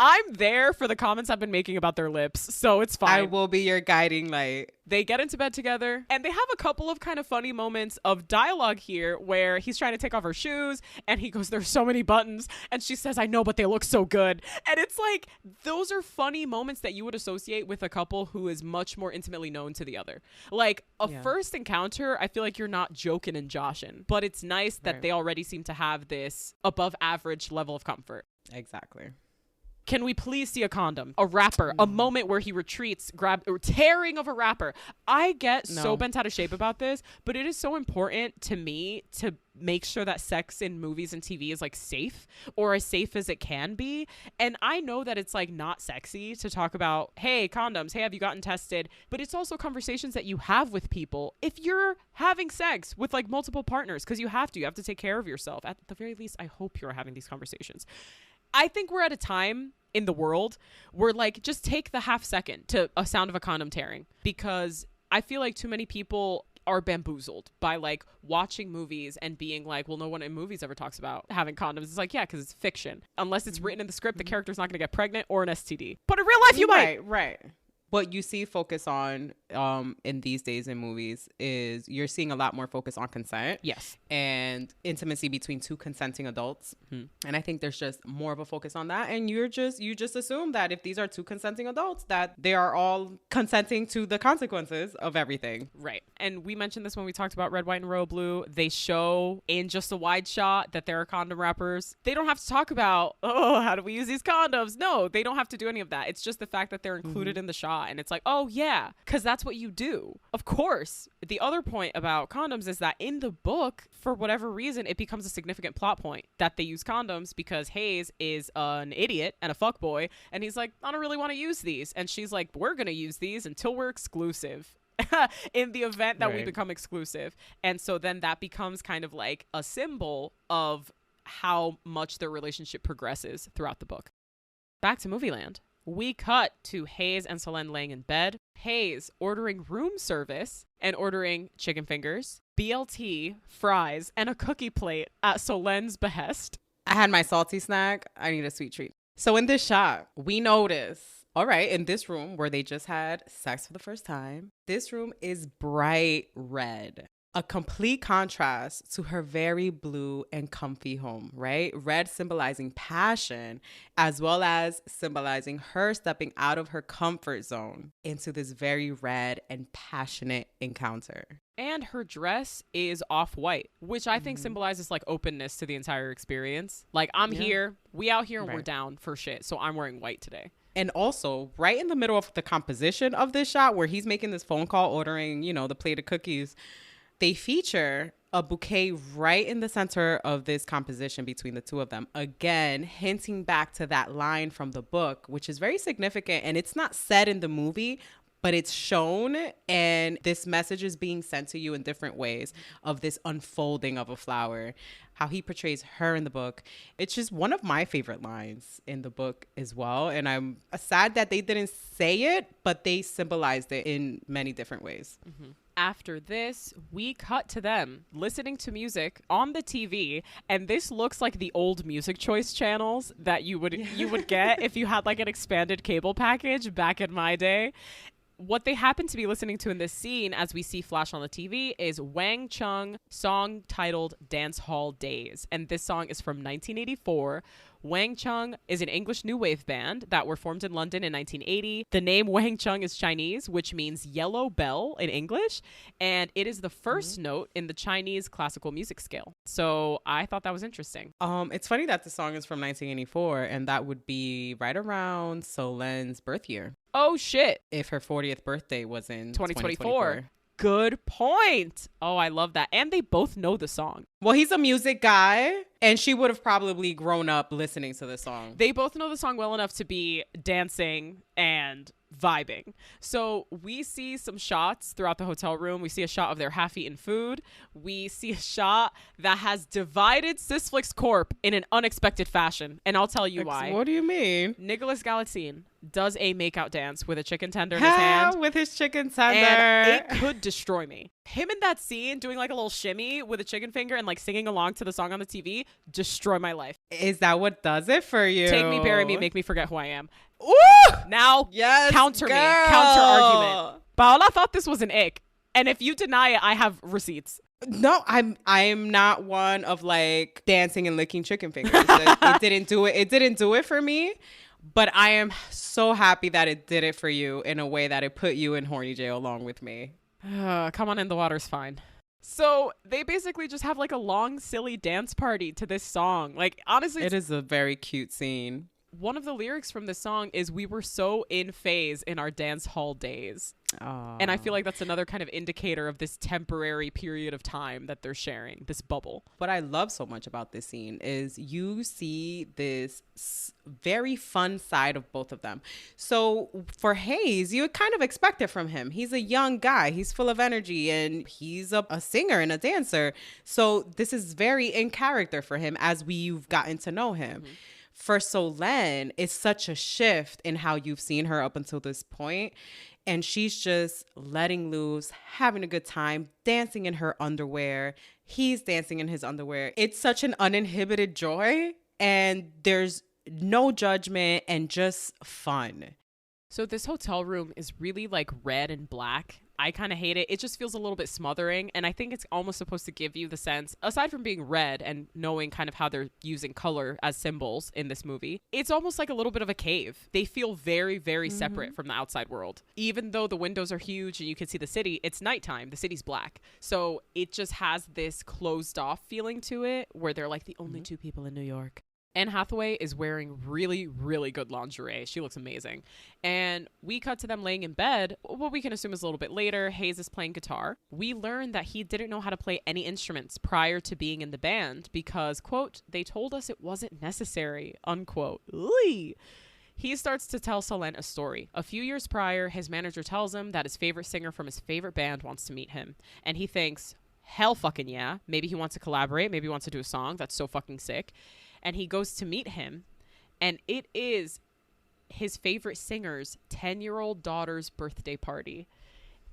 I'm there for the comments I've been making about their lips, so it's fine. I will be your guiding light. They get into bed together, and they have a couple of kind of funny moments of dialogue here where he's trying to take off her shoes, and he goes, there's so many buttons, and she says, I know, but they look so good. And it's like, those are funny moments that you would associate with a couple who is much more intimately known to the other. Like, a first encounter, I feel like you're not joking and joshing, but it's nice that they already seem to have this above average level of comfort. Exactly. Can we please see a condom? A wrapper. A moment where he retreats, tearing of a wrapper. I get so bent out of shape about this, but it is so important to me to make sure that sex in movies and TV is like safe, or as safe as it can be. And I know that it's like not sexy to talk about, hey, condoms, hey, have you gotten tested? But it's also conversations that you have with people if you're having sex with like multiple partners, because you have to take care of yourself. At the very least, I hope you're having these conversations. I think we're at a time in the world where like just take the half second to a sound of a condom tearing, because I feel like too many people are bamboozled by like watching movies and being like, well, no one in movies ever talks about having condoms. It's like, yeah, because it's fiction. Unless it's written in the script, the character's not going to get pregnant or an STD. But in real life, you might. Right. What you see focus on in these days in movies is you're seeing a lot more focus on consent. Yes. And intimacy between two consenting adults. Mm-hmm. And I think there's just more of a focus on that. And you just assume that if these are two consenting adults, that they are all consenting to the consequences of everything. Right. And we mentioned this when we talked about Red, White, and Royal Blue. They show in just a wide shot that there are condom wrappers. They don't have to talk about, oh, how do we use these condoms? No, they don't have to do any of that. It's just the fact that they're included in the shot. And it's like, oh, yeah, because that's what you do. Of course. The other point about condoms is that in the book, for whatever reason, it becomes a significant plot point that they use condoms because Hayes is an idiot and a fuckboy. And he's like, I don't really want to use these. And she's like, we're going to use these until we're exclusive. In the event that we become exclusive. And so then that becomes kind of like a symbol of how much their relationship progresses throughout the book. Back to Movieland. We cut to Hayes and Solène laying in bed. Hayes ordering room service and ordering chicken fingers, BLT, fries, and a cookie plate at Solène's behest. I had my salty snack. I need a sweet treat. So in this shot, we notice, all right, in this room where they just had sex for the first time, this room is bright red. A complete contrast to her very blue and comfy home, right? Red symbolizing passion, as well as symbolizing her stepping out of her comfort zone into this very red and passionate encounter. And her dress is off-white, which I think symbolizes like openness to the entire experience. Like, I'm here, we out here, and we're down for shit. So I'm wearing white today. And also, right in the middle of the composition of this shot where he's making this phone call, ordering, the plate of cookies, they feature a bouquet right in the center of this composition between the two of them. Again, hinting back to that line from the book, which is very significant. And it's not said in the movie, but it's shown. And this message is being sent to you in different ways of this unfolding of a flower, how he portrays her in the book. It's just one of my favorite lines in the book as well. And I'm sad that they didn't say it, but they symbolized it in many different ways. Mm-hmm. After this, we cut to them listening to music on the TV, and this looks like the old Music Choice channels that you would get if you had like an expanded cable package back in my day. What they happen to be listening to in this scene, as we see flash on the TV, is Wang Chung song titled Dance Hall Days. And this song is from 1984. Wang Chung is an English new wave band that were formed in London in 1980. The name Wang Chung is Chinese, which means yellow bell in English, and it is the first note in the Chinese classical music scale. So I thought that was interesting. It's funny that the song is from 1984, and that would be right around Solen's birth year. Oh shit. If her 40th birthday was in 2024. Good point. Oh, I love that. And they both know the song. Well, he's a music guy, and she would have probably grown up listening to the song. They both know the song well enough to be dancing and vibing. So we see some shots throughout the hotel room. We see a shot of their half-eaten food. We see a shot that has divided Sis Flicks Corp in an unexpected fashion. And I'll tell you why. What do you mean? Nicholas Galitzine does a makeout dance with a chicken tender in his hand. With his chicken tender. And it could destroy me. Him in that scene doing like a little shimmy with a chicken finger and like singing along to the song on the TV, destroy my life. Is that what does it for you? Take me, bury me, make me forget who I am. Ooh! Now, yes, counter girl. me. Counter argument. Paola thought this was an ick. And if you deny it, I have receipts. No, I'm not one of like dancing and licking chicken fingers. It didn't do it. It didn't do it for me. But I am so happy that it did it for you in a way that it put you in horny jail along with me. Come on in, the water's fine. So they basically just have like a long, silly dance party to this song. Like, honestly, it is a very cute scene. One of the lyrics from this song is, "We were so in phase in our dance hall days." Aww. And I feel like that's another kind of indicator of this temporary period of time that they're sharing, this bubble. What I love so much about this scene is you see this very fun side of both of them. So for Hayes, you would kind of expect it from him. He's a young guy. He's full of energy and he's a singer and a dancer. So this is very in character for him as we've gotten to know him. Mm-hmm. For Solen, it's such a shift in how you've seen her up until this point. And she's just letting loose, having a good time, dancing in her underwear. He's dancing in his underwear. It's such an uninhibited joy. And there's no judgment and just fun. So this hotel room is really like red and black. I kind of hate it. It just feels a little bit smothering. And I think it's almost supposed to give you the sense, aside from being red and knowing kind of how they're using color as symbols in this movie, it's almost like a little bit of a cave. They feel very, very separate from the outside world. Even though the windows are huge and you can see the city, it's nighttime. The city's black. So it just has this closed off feeling to it where they're like the only two people in New York. Anne Hathaway is wearing really, really good lingerie. She looks amazing. And we cut to them laying in bed. What we can assume is a little bit later. Hayes is playing guitar. We learn that he didn't know how to play any instruments prior to being in the band because, quote, they told us it wasn't necessary, unquote. Ooh. He starts to tell Solen a story. A few years prior, his manager tells him that his favorite singer from his favorite band wants to meet him. And he thinks, hell fucking yeah. Maybe he wants to collaborate. Maybe he wants to do a song. That's so fucking sick. And he goes to meet him, and it is his favorite singer's 10-year-old daughter's birthday party.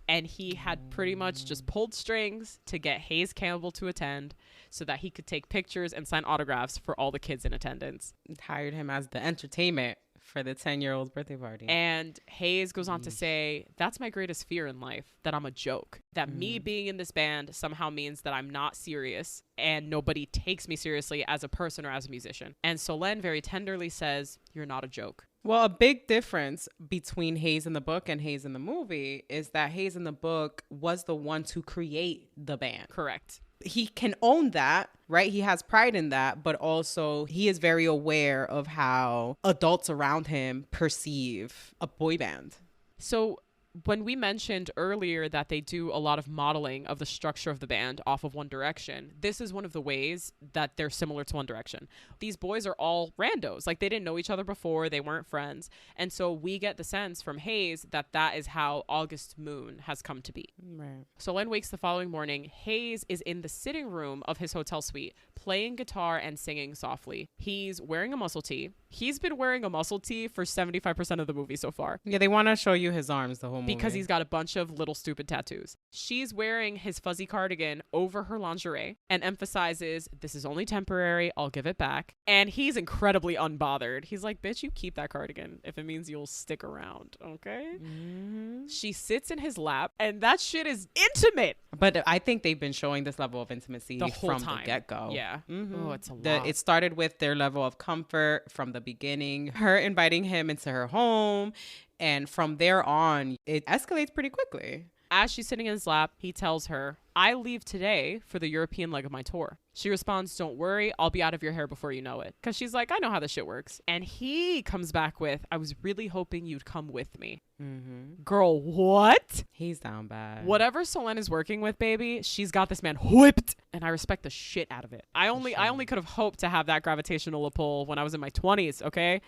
And he had pretty much just pulled strings to get Hayes Campbell to attend so that he could take pictures and sign autographs for all the kids in attendance. Hired him as the entertainment for the 10-year-old's birthday party. And Hayes goes on to say, that's my greatest fear in life, that I'm a joke. That me being in this band somehow means that I'm not serious and nobody takes me seriously as a person or as a musician. And Solen very tenderly says, you're not a joke. Well, a big difference between Hayes in the book and Hayes in the movie is that Hayes in the book was the one to create the band. Correct. He can own that, right? He has pride in that, but also he is very aware of how adults around him perceive a boy band. So when we mentioned earlier that they do a lot of modeling of the structure of the band off of One Direction, this is one of the ways that they're similar to One Direction. These boys are all randos. Like, they didn't know each other before. They weren't friends. And so we get the sense from Hayes that that is how August Moon has come to be. Right. So Len wakes the following morning. Hayes is in the sitting room of his hotel suite, playing guitar and singing softly. He's wearing a muscle tee. He's been wearing a muscle tee for 75% of the movie so far. Yeah, they want to show you his arms the whole because he's got a bunch of little stupid tattoos. She's wearing his fuzzy cardigan over her lingerie and emphasizes, this is only temporary, I'll give it back. And he's incredibly unbothered. He's like, bitch, you keep that cardigan if it means you'll stick around, okay? Mm-hmm. She sits in his lap, and that shit is intimate. But I think they've been showing this level of intimacy the whole from time. the get-go. Yeah. Mm-hmm. Oh, it's a lot. It started with their level of comfort from the beginning, her inviting him into her home, and from there on, it escalates pretty quickly. As she's sitting in his lap, he tells her, I leave today for the European leg of my tour. She responds, don't worry, I'll be out of your hair before you know it. Because she's like, I know how this shit works. And he comes back with, I was really hoping you'd come with me. Mm-hmm. Girl, what? He's down bad. Whatever Solène is working with, baby, she's got this man whipped. And I respect the shit out of it. I only could have hoped to have that gravitational pull when I was in my 20s, okay?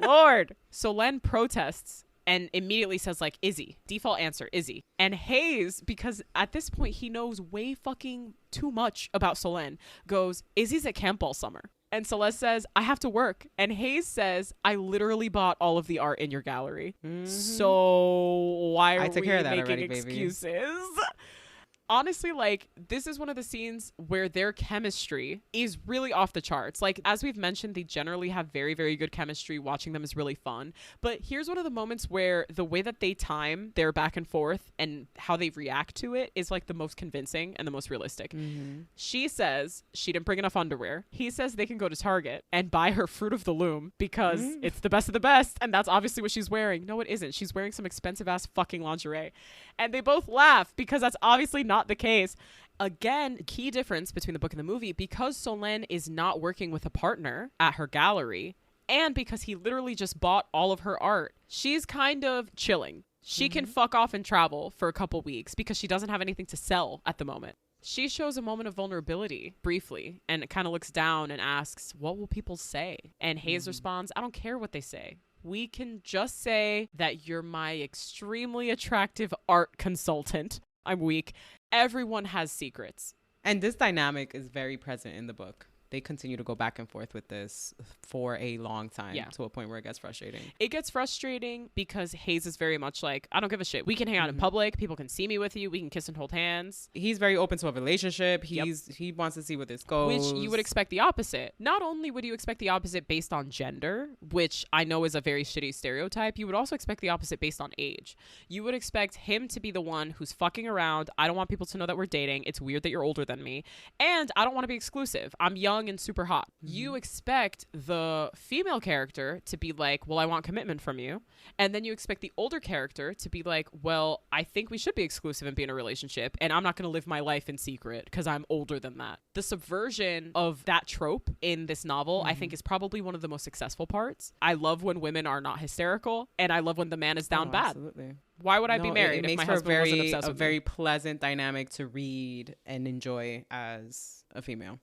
Lord. Solène protests and immediately says, like, Izzy. Default answer, Izzy. And Hayes, because at this point he knows way fucking too much about Solène, goes, Izzy's at camp all summer. And Celeste says, I have to work. And Hayes says, I literally bought all of the art in your gallery. Mm-hmm. So why are we making excuses? Honestly, like, this is one of the scenes where their chemistry is really off the charts. Like, as we've mentioned, they generally have very, very good chemistry. Watching them is really fun. But here's one of the moments where the way that they time their back and forth and how they react to it is, like, the most convincing and the most realistic. Mm-hmm. She says she didn't bring enough underwear. He says they can go to Target and buy her Fruit of the Loom because it's the best of the best. And that's obviously what she's wearing. No, it isn't. She's wearing some expensive-ass fucking lingerie. And they both laugh because that's obviously not the case. Again, key difference between the book and the movie, because Solène is not working with a partner at her gallery, and because he literally just bought all of her art, she's kind of chilling. She can fuck off and travel for a couple weeks because she doesn't have anything to sell at the moment. She shows a moment of vulnerability briefly and kind of looks down and asks, what will people say? And Hayes responds, I don't care what they say. We can just say that you're my extremely attractive art consultant. I'm weak. Everyone has secrets. And this dynamic is very present in the book. They continue to go back and forth with this for a long time, to a point where it gets frustrating. It gets frustrating because Hayes is very much like, I don't give a shit. We can hang out in public. People can see me with you. We can kiss and hold hands. He's very open to a relationship. He wants to see where this goes. Which you would expect the opposite. Not only would you expect the opposite based on gender, which I know is a very shitty stereotype, you would also expect the opposite based on age. You would expect him to be the one who's fucking around. I don't want people to know that we're dating. It's weird that you're older than me. And I don't want to be exclusive. I'm young and super hot. You expect the female character to be like, well, I want commitment from you. And then you expect the older character to be like, well, I think we should be exclusive and be in a relationship. And I'm not going to live my life in secret because I'm older than that. The subversion of that trope in this novel, I think, is probably one of the most successful parts. I love when women are not hysterical. And I love when the man is down bad. Absolutely. Why would I be married if my husband wasn't obsessed with me? A very pleasant dynamic to read and enjoy as a female.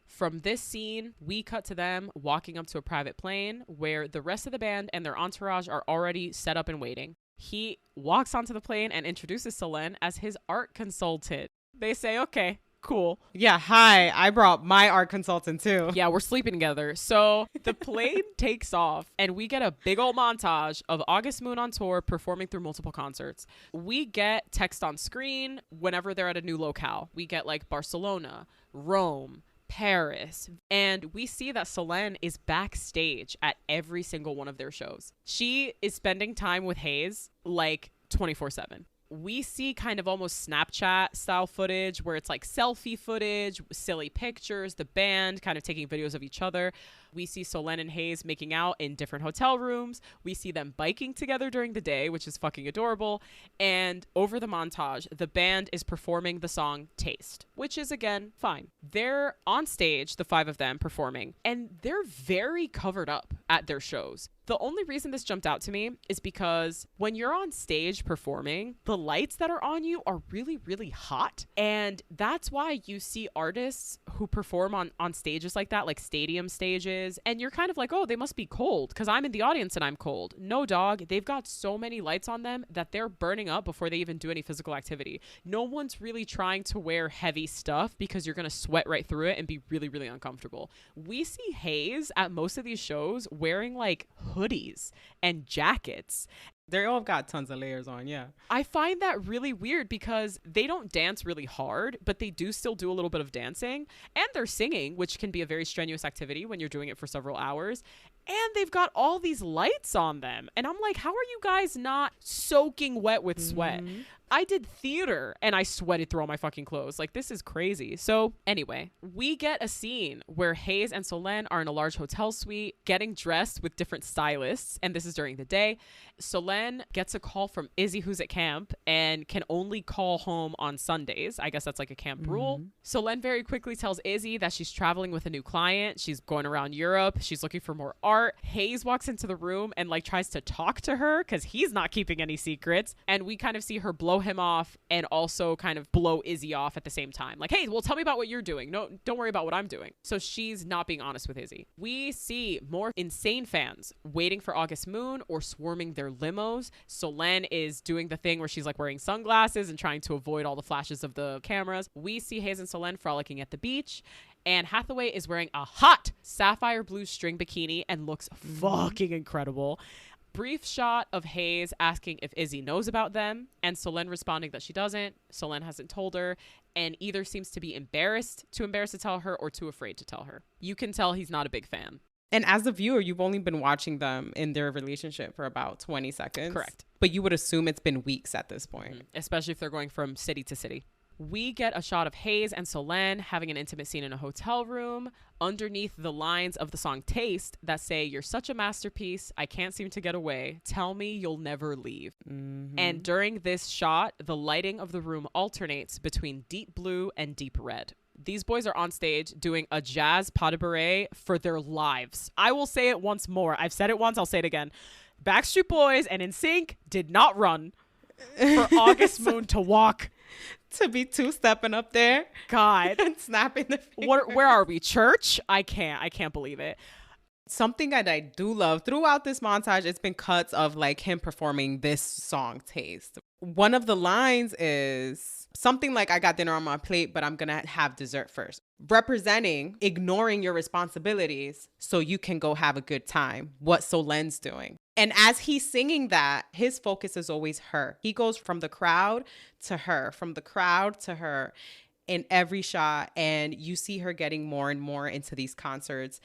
From this scene, we cut to them walking up to a private plane where the rest of the band and their entourage are already set up and waiting. He walks onto the plane and introduces Solène as his art consultant. They say, okay, cool. Yeah, hi, I brought my art consultant too. Yeah, we're sleeping together. So the plane takes off and we get a big old montage of August Moon on tour performing through multiple concerts. We get text on screen whenever they're at a new locale. We get like Barcelona, Rome, Paris, and we see that Solène is backstage at every single one of their shows. She is spending time with Hayes like 24/7. We see kind of almost Snapchat style footage where it's like selfie footage, silly pictures, the band kind of taking videos of each other. We see Solène and Hayes making out in different hotel rooms. We see them biking together during the day, which is fucking adorable. And over the montage, the band is performing the song Taste, which is, again, fine. They're on stage, the five of them performing, and they're very covered up at their shows. The only reason this jumped out to me is because when you're on stage performing, the lights that are on you are really, really hot. And that's why you see artists who perform on stages like that, like stadium stages, and you're kind of like, oh, they must be cold because I'm in the audience and I'm cold. No, dog. They've got so many lights on them that they're burning up before they even do any physical activity. No one's really trying to wear heavy stuff because you're going to sweat right through it and be really, really uncomfortable. We see Hayes at most of these shows wearing like hoodies and jackets. They all got tons of layers on, yeah. I find that really weird because they don't dance really hard, but they do still do a little bit of dancing. And they're singing, which can be a very strenuous activity when you're doing it for several hours. And they've got all these lights on them. And I'm like, how are you guys not soaking wet with sweat? I did theater and I sweated through all my fucking clothes. Like, this is crazy. So anyway, we get a scene where Hayes and Solène are in a large hotel suite getting dressed with different stylists. And this is during the day. Solène gets a call from Izzy, who's at camp, and can only call home on Sundays. I guess that's like a camp rule. Solène very quickly tells Izzy that she's traveling with a new client. She's going around Europe. She's looking for more art. Hayes walks into the room and like tries to talk to her because he's not keeping any secrets. And we kind of see her blow him off and also kind of blow Izzy off at the same time. Like, hey, well, tell me about what you're doing. No, don't worry about what I'm doing. So she's not being honest with Izzy. We see more insane fans waiting for August Moon or swarming their limos. Solène is doing the thing where she's like wearing sunglasses and trying to avoid all the flashes of the cameras. We see Hayes and Solène frolicking at the beach. Anne Hathaway is wearing a hot sapphire blue string bikini and looks fucking incredible. Brief shot of Hayes asking if Izzy knows about them and Solène responding that she doesn't. Solène hasn't told her and either seems to be embarrassed to tell her or too afraid to tell her. You can tell he's not a big fan. And as a viewer, you've only been watching them in their relationship for about 20 seconds. Correct. But you would assume it's been weeks at this point. Especially if they're going from city to city. We get a shot of Hayes and Solène having an intimate scene in a hotel room underneath the lines of the song Taste that say, "You're such a masterpiece. I can't seem to get away. Tell me you'll never leave." And during this shot, the lighting of the room alternates between deep blue and deep red. These boys are on stage doing a jazz pas de bourrée for their lives. I will say it once more. I've said it once. I'll say it again. Backstreet Boys and NSYNC did not run for August Moon to walk. To be two-stepping up there. God. And snapping the fingers. Where are we? Church? I can't believe it. Something that I do love throughout this montage, it's been cuts of like him performing this song Taste. One of the lines is something like, "I got dinner on my plate, but I'm gonna have dessert first." Representing ignoring your responsibilities so you can go have a good time. What Solène's doing. And as he's singing that, his focus is always her. He goes from the crowd to her, from the crowd to her in every shot. And you see her getting more and more into these concerts,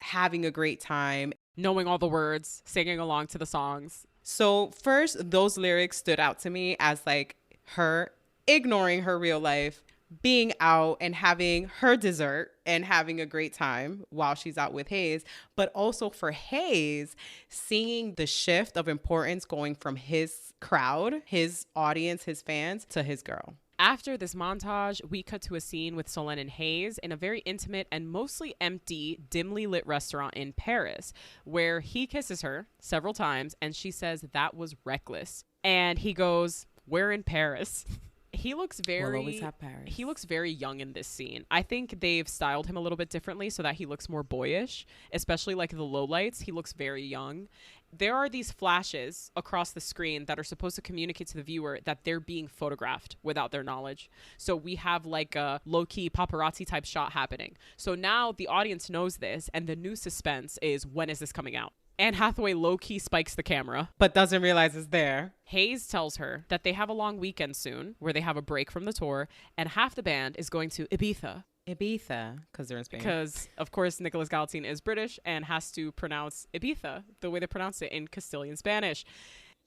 having a great time. Knowing all the words, singing along to the songs. So first, those lyrics stood out to me as like her ignoring her real life, being out and having her dessert and having a great time while she's out with Hayes, but also for Hayes, seeing the shift of importance going from his crowd, his audience, his fans, to his girl. After this montage, we cut to a scene with Solène and Hayes in a very intimate and mostly empty, dimly lit restaurant in Paris, where he kisses her several times and she says that was reckless. And he goes, "We're in Paris." He looks We'll always have Paris. He looks very young in this scene. I think they've styled him a little bit differently so that he looks more boyish, especially like the lowlights. He looks very young. There are these flashes across the screen that are supposed to communicate to the viewer that they're being photographed without their knowledge. So we have like a low-key paparazzi type shot happening. So now the audience knows this, and the new suspense is, when is this coming out? Anne Hathaway low-key spikes the camera. But doesn't realize it's there. Hayes tells her that they have a long weekend soon where they have a break from the tour and half the band is going to Ibiza. Ibiza, because they're in Spain. Because, of course, Nicolas Galitzine is British and has to pronounce Ibiza the way they pronounce it in Castilian Spanish.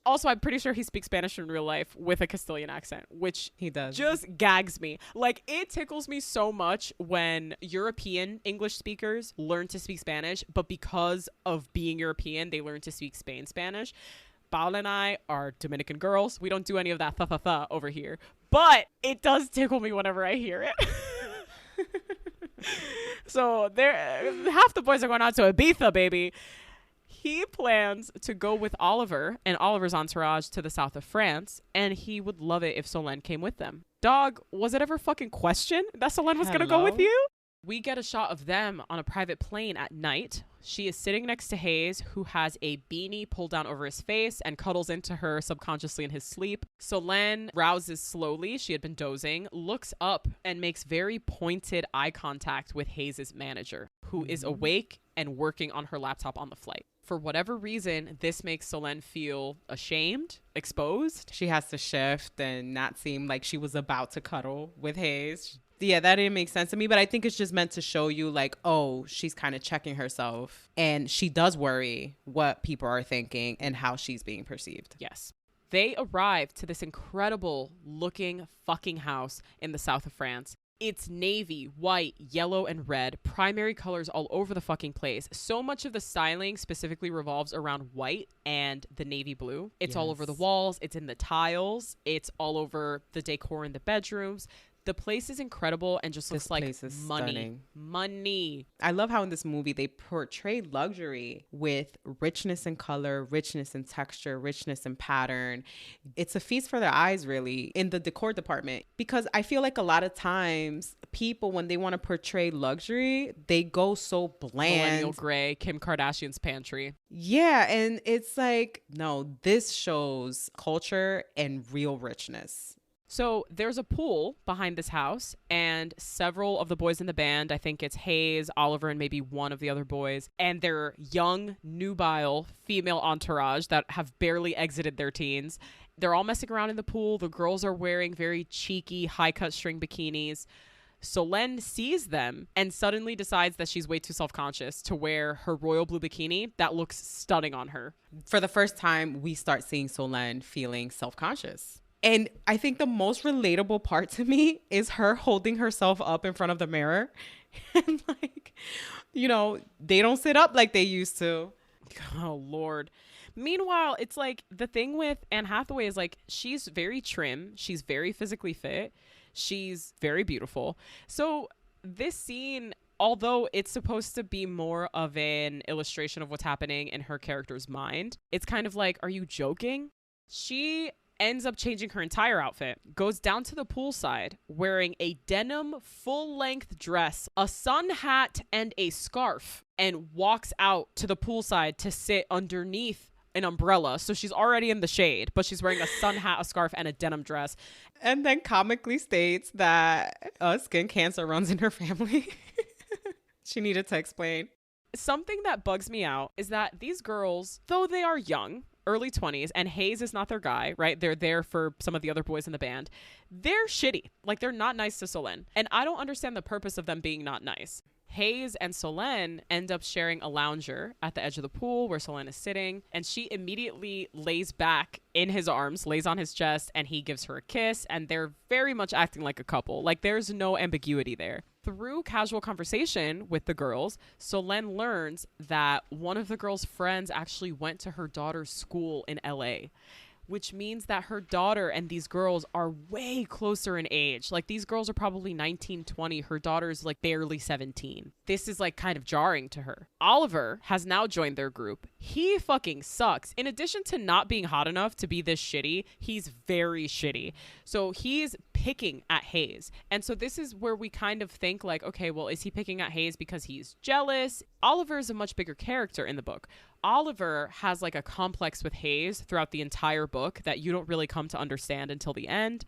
Also, I'm pretty sure he speaks Spanish in real life with a Castilian accent, which he does. Just gags me. Like, it tickles me so much when European English speakers learn to speak Spanish, but because of being European, they learn to speak Spain Spanish. Paola and I are Dominican girls. We don't do any of that th over here. But it does tickle me whenever I hear it. So half the boys are going out to Ibiza, baby. He plans to go with Oliver and Oliver's entourage to the south of France, and he would love it if Solène came with them. Dog, was it ever fucking question that Solène was going to go with you? We get a shot of them on a private plane at night. She is sitting next to Hayes, who has a beanie pulled down over his face and cuddles into her subconsciously in his sleep. Solène rouses slowly. She had been dozing, looks up, and makes very pointed eye contact with Hayes' manager, who is awake and working on her laptop on the flight. For whatever reason, this makes Solène feel ashamed, exposed. She has to shift and not seem like she was about to cuddle with Hayes. Yeah, that didn't make sense to me, but I think it's just meant to show you like, oh, she's kind of checking herself and she does worry what people are thinking and how she's being perceived. Yes. They arrive to this incredible looking fucking house in the south of France. It's navy, white, yellow, and red, primary colors all over the fucking place. So much of the styling specifically revolves around white and the navy blue. It's all over the walls. It's in the tiles. It's all over the decor in the bedrooms. The place is incredible and just looks like money. Stunning. Money. I love how in this movie they portray luxury with richness in color, richness in texture, richness in pattern. It's a feast for their eyes, really, in the decor department. Because I feel like a lot of times people, when they want to portray luxury, they go so bland. Millennial gray, Kim Kardashian's pantry. Yeah, and it's like, no, this shows culture and real richness. So there's a pool behind this house, and several of the boys in the band, I think it's Hayes, Oliver, and maybe one of the other boys, and their young, nubile female entourage that have barely exited their teens. They're all messing around in the pool. The girls are wearing very cheeky, high-cut string bikinis. Solène sees them and suddenly decides that she's way too self-conscious to wear her royal blue bikini that looks stunning on her. For the first time, we start seeing Solène feeling self-conscious. And I think the most relatable part to me is her holding herself up in front of the mirror. And like, you know, they don't sit up like they used to. Oh, Lord. Meanwhile, it's like the thing with Anne Hathaway is like, she's very trim. She's very physically fit. She's very beautiful. So this scene, although it's supposed to be more of an illustration of what's happening in her character's mind, it's kind of like, are you joking? She ends up changing her entire outfit, goes down to the poolside wearing a denim full-length dress, a sun hat, and a scarf, and walks out to the poolside to sit underneath an umbrella. So she's already in the shade, but she's wearing a sun hat, a scarf, and a denim dress. And then comically states that skin cancer runs in her family. She needed to explain. Something that bugs me out is that these girls, though they are young, early 20s, and Hayes is not their guy, right? They're there for some of the other boys in the band. They're shitty. Like, they're not nice to Solène. And I don't understand the purpose of them being not nice. Hayes and Solène end up sharing a lounger at the edge of the pool where Solène is sitting, and she immediately lays back in his arms, lays on his chest, and he gives her a kiss, and they're very much acting like a couple. Like, there's no ambiguity there. Through casual conversation with the girls, Solène learns that one of the girls' friends actually went to her daughter's school in LA, which means that her daughter and these girls are way closer in age. Like, these girls are probably 19, 20. Her daughter's like barely 17. This is like kind of jarring to her. Oliver has now joined their group. He fucking sucks. In addition to not being hot enough to be this shitty, he's very shitty. So he's picking at Hayes. And so this is where we kind of think like, okay, well, is he picking at Hayes because he's jealous? Oliver is a much bigger character in the book. Oliver has like a complex with Hayes throughout the entire book that you don't really come to understand until the end.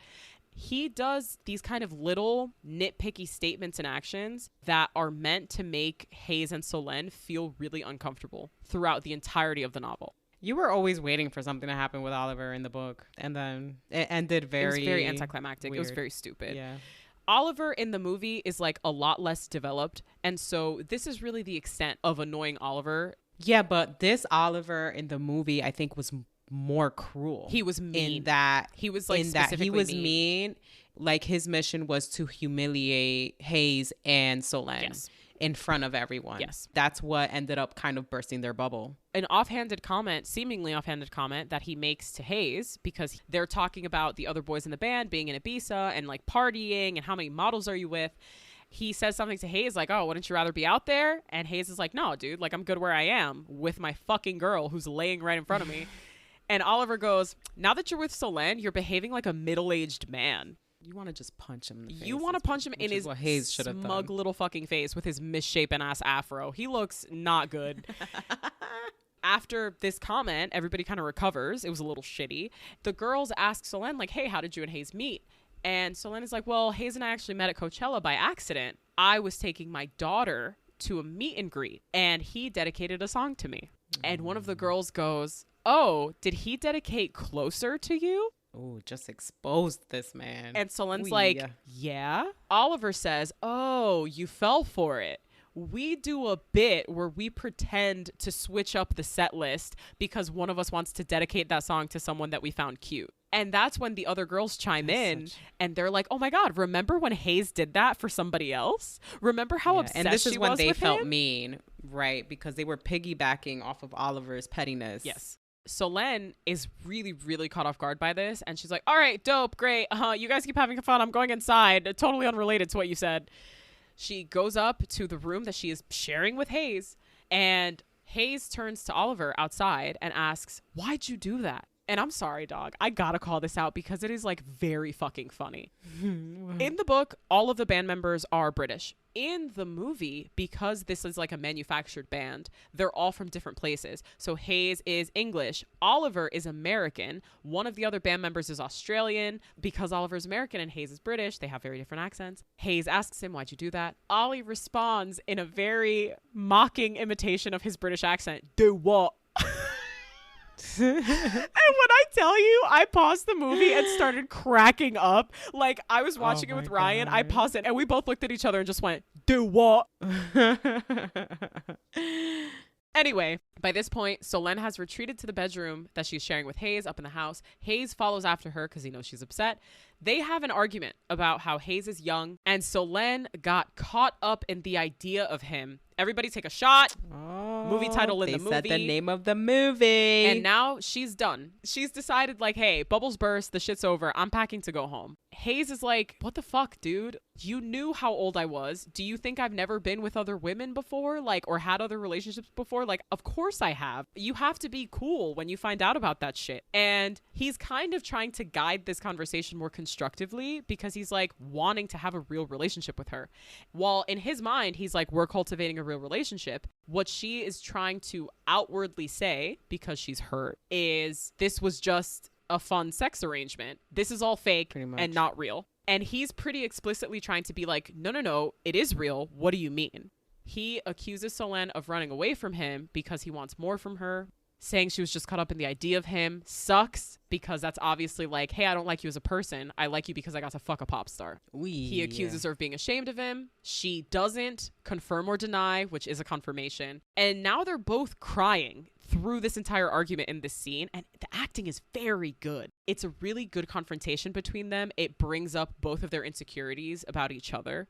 He does these kind of little nitpicky statements and actions that are meant to make Hayes and Solène feel really uncomfortable throughout the entirety of the novel. You were always waiting for something to happen with Oliver in the book, and then it ended very... It was very anticlimactic. Weird. It was very stupid. Yeah. Oliver in the movie is like a lot less developed, and so this is really the extent of annoying Oliver. Yeah, but this Oliver in the movie, I think, was more cruel. He was mean. In that he was like he was mean. Like, his mission was to humiliate Hayes and Solène in front of everyone. Yes. That's what ended up kind of bursting their bubble. An offhanded comment, seemingly offhanded comment that he makes to Hayes, because they're talking about the other boys in the band being in Ibiza and like partying and how many models are you with. He says something to Hayes like, oh, wouldn't you rather be out there? And Hayes is like, no, dude, like, I'm good where I am with my fucking girl who's laying right in front of me. And Oliver goes, now that you're with Solène, you're behaving like a middle-aged man. You want to just punch him in the face. You want to punch him in his smug little fucking face with his misshapen ass afro. He looks not good. After this comment, everybody kind of recovers. It was a little shitty. The girls ask Solène, like, hey, how did you and Hayes meet? And Solène is like, well, Hayes and I actually met at Coachella by accident. I was taking my daughter to a meet and greet, and he dedicated a song to me. And one of the girls goes, oh, did he dedicate Closer to you? Oh, just exposed this man. And Solen's like, yeah. Oliver says, oh, you fell for it. We do a bit where we pretend to switch up the set list because one of us wants to dedicate that song to someone that we found cute. And that's when the other girls chime in and they're like, oh my God, remember when Hayes did that for somebody else? Remember how obsessed she was with him? And this is when they felt mean, right? Because they were piggybacking off of Oliver's pettiness. Yes. Solen is really, really caught off guard by this. And she's like, all right, dope, great. You guys keep having fun. I'm going inside. Totally unrelated to what you said. She goes up to the room that she is sharing with Hayes. And Hayes turns to Oliver outside and asks, why'd you do that? And I'm sorry, dog. I gotta call this out because it is like very fucking funny. In the book, all of the band members are British. In the movie, because this is like a manufactured band, they're all from different places. So Hayes is English. Oliver is American. One of the other band members is Australian. Because Oliver's American and Hayes is British, they have very different accents. Hayes asks him, why'd you do that? Ollie responds in a very mocking imitation of his British accent. Do what? And when I tell you, I paused the movie and started cracking up. Like, I was watching it with Ryan. I paused it and we both looked at each other and just went, do what? Anyway, by this point, Solen has retreated to the bedroom that she's sharing with Hayes up in the house. Hayes follows after her because he knows she's upset. They have an argument about how Hayes is young, and Solen got caught up in the idea of him. Everybody take a shot. Movie title in the movie. They said the name of the movie. And now she's done. She's decided, like, hey, bubbles burst. The shit's over. I'm packing to go home. Hayes is like, what the fuck, dude? You knew how old I was. Do you think I've never been with other women before? Like, or had other relationships before? Like, of course I have. You have to be cool when you find out about that shit. And he's kind of trying to guide this conversation more constructively because he's like wanting to have a real relationship with her. While in his mind, he's like, we're cultivating a real relationship. What she is trying to outwardly say, because she's hurt, is this was just a fun sex arrangement. This is all fake and not real. And he's pretty explicitly trying to be like, no, it is real. What do you mean? He accuses Solen of running away from him because he wants more from her. Saying she was just caught up in the idea of him sucks because that's obviously like, hey, I don't like you as a person. I like you because I got to fuck a pop star. He accuses her of being ashamed of him. She doesn't confirm or deny, which is a confirmation. And now they're both crying through this entire argument in this scene. And the acting is very good. It's a really good confrontation between them. It brings up both of their insecurities about each other.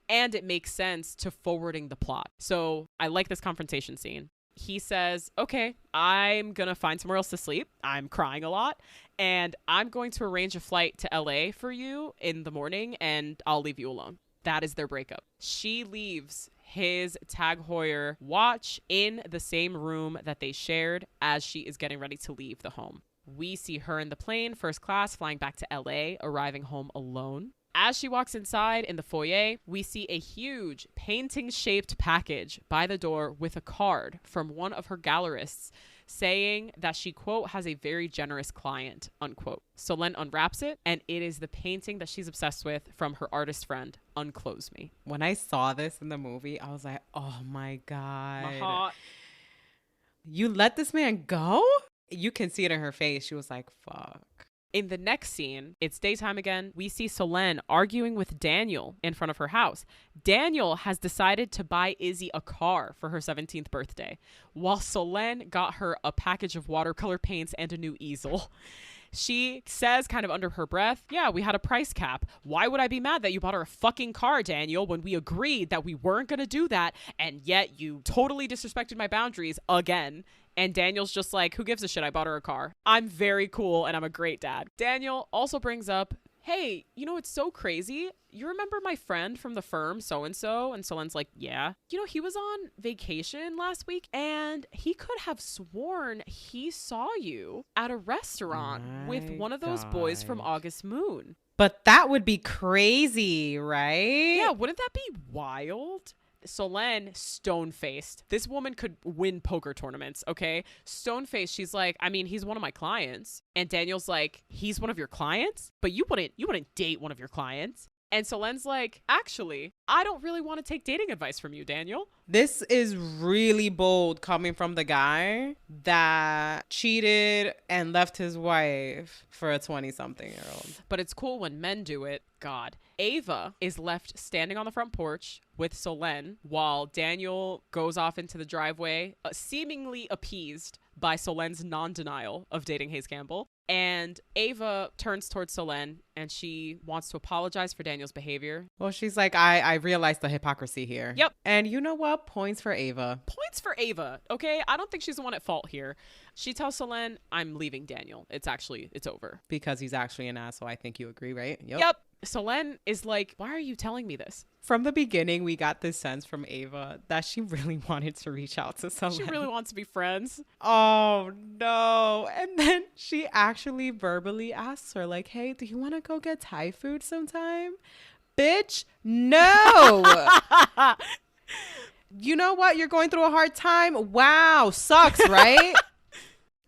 And it makes sense to forwarding the plot. So I like this confrontation scene. He says, okay, I'm going to find somewhere else to sleep. I'm crying a lot. And I'm going to arrange a flight to LA for you in the morning and I'll leave you alone. That is their breakup. She leaves his Tag Heuer watch in the same room that they shared as she is getting ready to leave the home. We see her in the plane, first class, flying back to LA, arriving home alone. As she walks inside in the foyer, we see a huge painting-shaped package by the door with a card from one of her gallerists saying that she, quote, has a very generous client, unquote. Solen unwraps it, and it is the painting that she's obsessed with from her artist friend, Unclose Me. When I saw this in the movie, I was like, oh my God. My heart. You let this man go? You can see it in her face. She was like, fuck. In the next scene, it's daytime again. We see Solen arguing with Daniel in front of her house. Daniel has decided to buy Izzy a car for her 17th birthday, while Solen got her a package of watercolor paints and a new easel. She says kind of under her breath, yeah, we had a price cap. Why would I be mad that you bought her a fucking car, Daniel, when we agreed that we weren't going to do that, and yet you totally disrespected my boundaries again? And Daniel's just like, who gives a shit? I bought her a car. I'm very cool and I'm a great dad. Daniel also brings up, hey, you know, it's so crazy. You remember my friend from the firm, so-and-so? And Solen's like, yeah. You know, he was on vacation last week and he could have sworn he saw you at a restaurant with one of those boys from August Moon. But that would be crazy, right? Yeah, wouldn't that be wild? Solen, stone-faced. This woman could win poker tournaments, okay? Stone-faced, she's like, I mean, he's one of my clients. And Daniel's like, he's one of your clients? But you wouldn't date one of your clients. And Solen's like, actually, I don't really want to take dating advice from you, Daniel. This is really bold coming from the guy that cheated and left his wife for a 20-something-year-old. But it's cool when men do it. God. Ava is left standing on the front porch with Solen while Daniel goes off into the driveway, seemingly appeased by Solen's non-denial of dating Hayes Campbell. And Ava turns towards Solen and she wants to apologize for Daniel's behavior. Well, she's like, I realized the hypocrisy here. Yep. And you know what? Points for Ava. Points for Ava, okay? I don't think she's the one at fault here. She tells Solen, I'm leaving Daniel. It's over. Because he's actually an asshole. I think you agree, right? Yep. Solen is like, why are you telling me this? From the beginning, we got this sense from Ava that she really wanted to reach out to Solen. She really wants to be friends. Oh, no. And then she actually verbally asks her, like, hey, do you want to go get Thai food sometime? Bitch, no. You know what? You're going through a hard time. Wow. Sucks, right?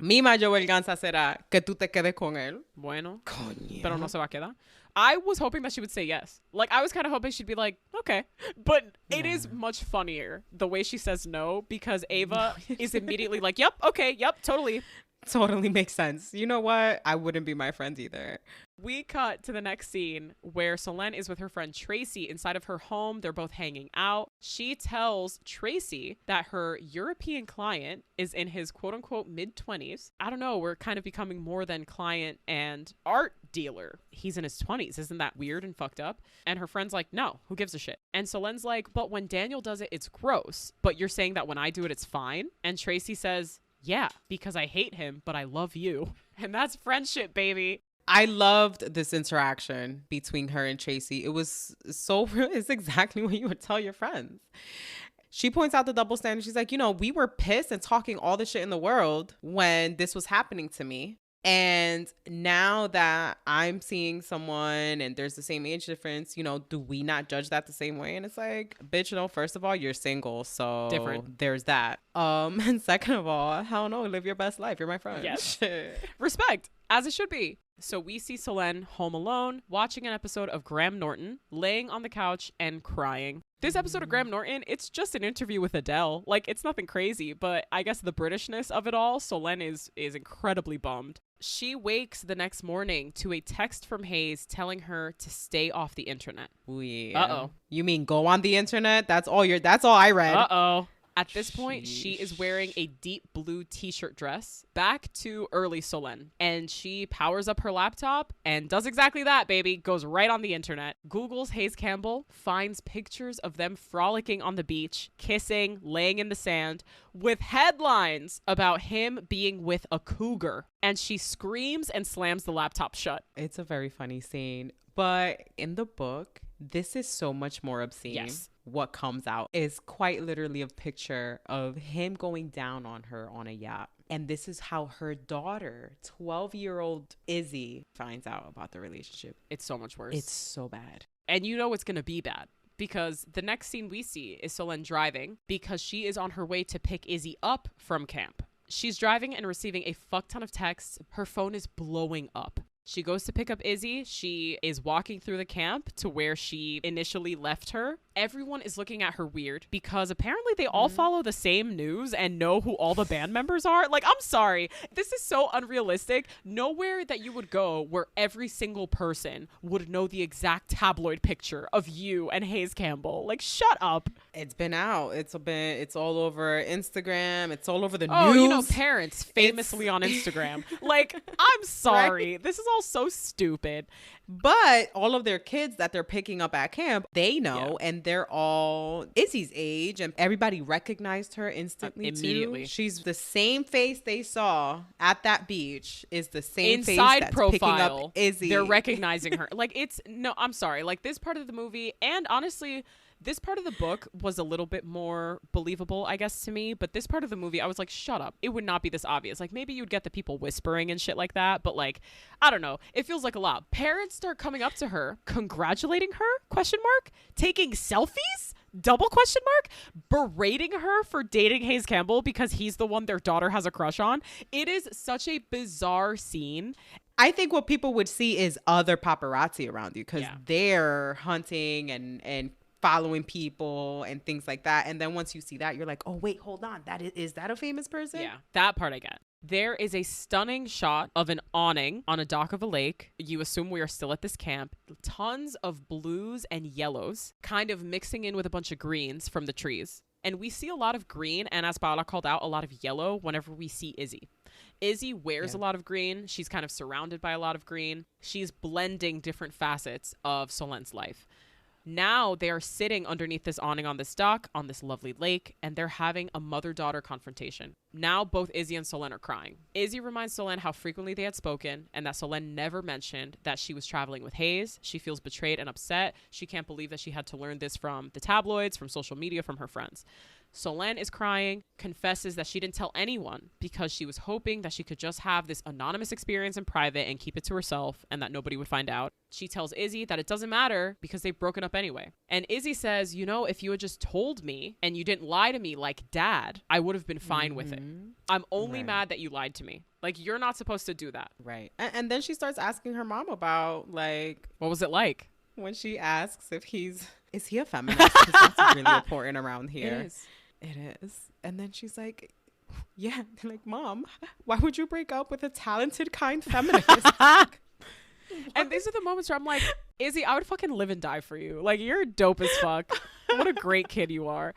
Mi mayor venganza será que tú te quedes con él. Bueno. Coño. Pero no se va a quedar. I was hoping that she would say yes. Like, I was kind of hoping she'd be like, okay. But it is much funnier the way she says no, because Ava is immediately like, yep, okay, yep, totally. Totally makes sense. You know what? I wouldn't be my friend either. We cut to the next scene where Solen is with her friend Tracy inside of her home. They're both hanging out. She tells Tracy that her European client is in his quote-unquote mid-20s. I don't know. We're kind of becoming more than client and art dealer. He's in his 20s. Isn't that weird and fucked up? And her friend's like, no, who gives a shit? And Solen's like, but when Daniel does it, it's gross. But you're saying that when I do it, it's fine? And Tracy says, yeah, because I hate him, but I love you. And that's friendship, baby. I loved this interaction between her and Tracy. It was so real. It's exactly what you would tell your friends. She points out the double standard. She's like, you know, we were pissed and talking all the shit in the world when this was happening to me. And now that I'm seeing someone and there's the same age difference, you know, do we not judge that the same way? And it's like, bitch, no, first of all, you're single. So different. There's that. And second of all, hell no, live your best life. You're my friend. Yes. Respect, as it should be. So we see Solen home alone, watching an episode of Graham Norton, laying on the couch and crying. This episode of Graham Norton, it's just an interview with Adele. Like, it's nothing crazy, but I guess the Britishness of it all, Solen is incredibly bummed. She wakes the next morning to a text from Hayes telling her to stay off the internet. Ooh, yeah. Uh-oh. You mean go on the internet? That's all I read. Uh-oh. At this point, she is wearing a deep blue t-shirt dress. Back to early Solen. And she powers up her laptop and does exactly that, baby. Goes right on the internet. Googles Hayes Campbell, finds pictures of them frolicking on the beach, kissing, laying in the sand, with headlines about him being with a cougar. And she screams and slams the laptop shut. It's a very funny scene. But in the book, this is so much more obscene. Yes. What comes out is quite literally a picture of him going down on her on a yacht. And this is how her daughter, 12-year-old Izzy, finds out about the relationship. It's so much worse. It's so bad. And you know it's going to be bad. Because the next scene we see is Solen driving because she is on her way to pick Izzy up from camp. She's driving and receiving a fuck ton of texts. Her phone is blowing up. She goes to pick up Izzy. She is walking through the camp to where she initially left her. Everyone is looking at her weird because apparently they all follow the same news and know who all the band members are. Like, I'm sorry. This is so unrealistic. Nowhere that you would go where every single person would know the exact tabloid picture of you and Hayes Campbell. Like, shut up. It's been out. It's all over Instagram. It's all over the news. Oh, you know, parents famously on Instagram. Like, I'm sorry. Right? This is all so stupid. But all of their kids that they're picking up at camp, they know, and they're all Izzy's age, and everybody recognized her instantly immediately. Too. She's the same face they saw at that beach is the same inside face that's profile, picking up Izzy. They're recognizing her. Like, it's no, I'm sorry. Like, this part of the movie, and honestly, this part of the book was a little bit more believable, I guess, to me. But this part of the movie, I was like, shut up. It would not be this obvious. Like, maybe you'd get the people whispering and shit like that. But, like, I don't know. It feels like a lot. Parents start coming up to her, congratulating her, question mark, taking selfies, double question mark, berating her for dating Hayes Campbell because he's the one their daughter has a crush on. It is such a bizarre scene. I think what people would see is other paparazzi around you because Yeah. they're hunting and following people and things like that. And then once you see that, you're like, oh, wait, hold on. Is that a famous person? Yeah, that part I get. There is a stunning shot of an awning on a dock of a lake. You assume we are still at this camp. Tons of blues and yellows kind of mixing in with a bunch of greens from the trees. And we see a lot of green, and as Paola called out, a lot of yellow whenever we see Izzy. Izzy wears a lot of green. She's kind of surrounded by a lot of green. She's blending different facets of Solen's life. Now they are sitting underneath this awning on this dock on this lovely lake, and they're having a mother-daughter confrontation. Now both Izzy and Solen are crying. Izzy reminds Solen how frequently they had spoken and that Solen never mentioned that she was traveling with Hayes. She feels betrayed and upset. She can't believe that she had to learn this from the tabloids, from social media, from her friends. Solen is crying, confesses that she didn't tell anyone because she was hoping that she could just have this anonymous experience in private and keep it to herself and that nobody would find out. She tells Izzy that it doesn't matter because they've broken up anyway. And Izzy says, you know, if you had just told me and you didn't lie to me like dad, I would have been fine with it. I'm only mad that you lied to me. Like, you're not supposed to do that. Right. And then she starts asking her mom about, like, what was it like? When she asks if is he a feminist? Because that's really important around here. It is. And then she's like, yeah. They're like, Mom, why would you break up with a talented, kind feminist? And these are the moments where I'm like, Izzy, I would fucking live and die for you. Like, you're dope as fuck. What a great kid you are.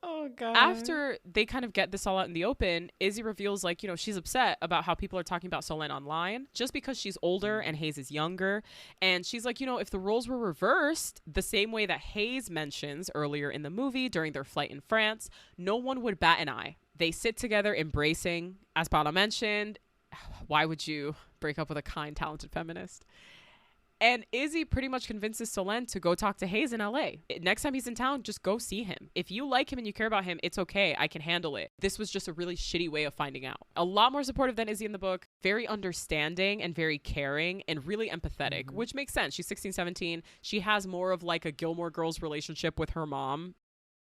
Oh, God. After they kind of get this all out in the open, Izzy reveals, like, you know, she's upset about how people are talking about Solen online just because she's older and Hayes is younger. And she's like, you know, if the roles were reversed the same way that Hayes mentions earlier in the movie during their flight in France, no one would bat an eye. They sit together embracing, as Paola mentioned. Why would you break up with a kind, talented feminist? And Izzy pretty much convinces Solen to go talk to Hayes in LA. Next time he's in town, just go see him. If you like him and you care about him, it's okay. I can handle it. This was just a really shitty way of finding out. A lot more supportive than Izzy in the book. Very understanding and very caring and really empathetic, which makes sense. She's 16, 17. She has more of like a Gilmore Girls relationship with her mom.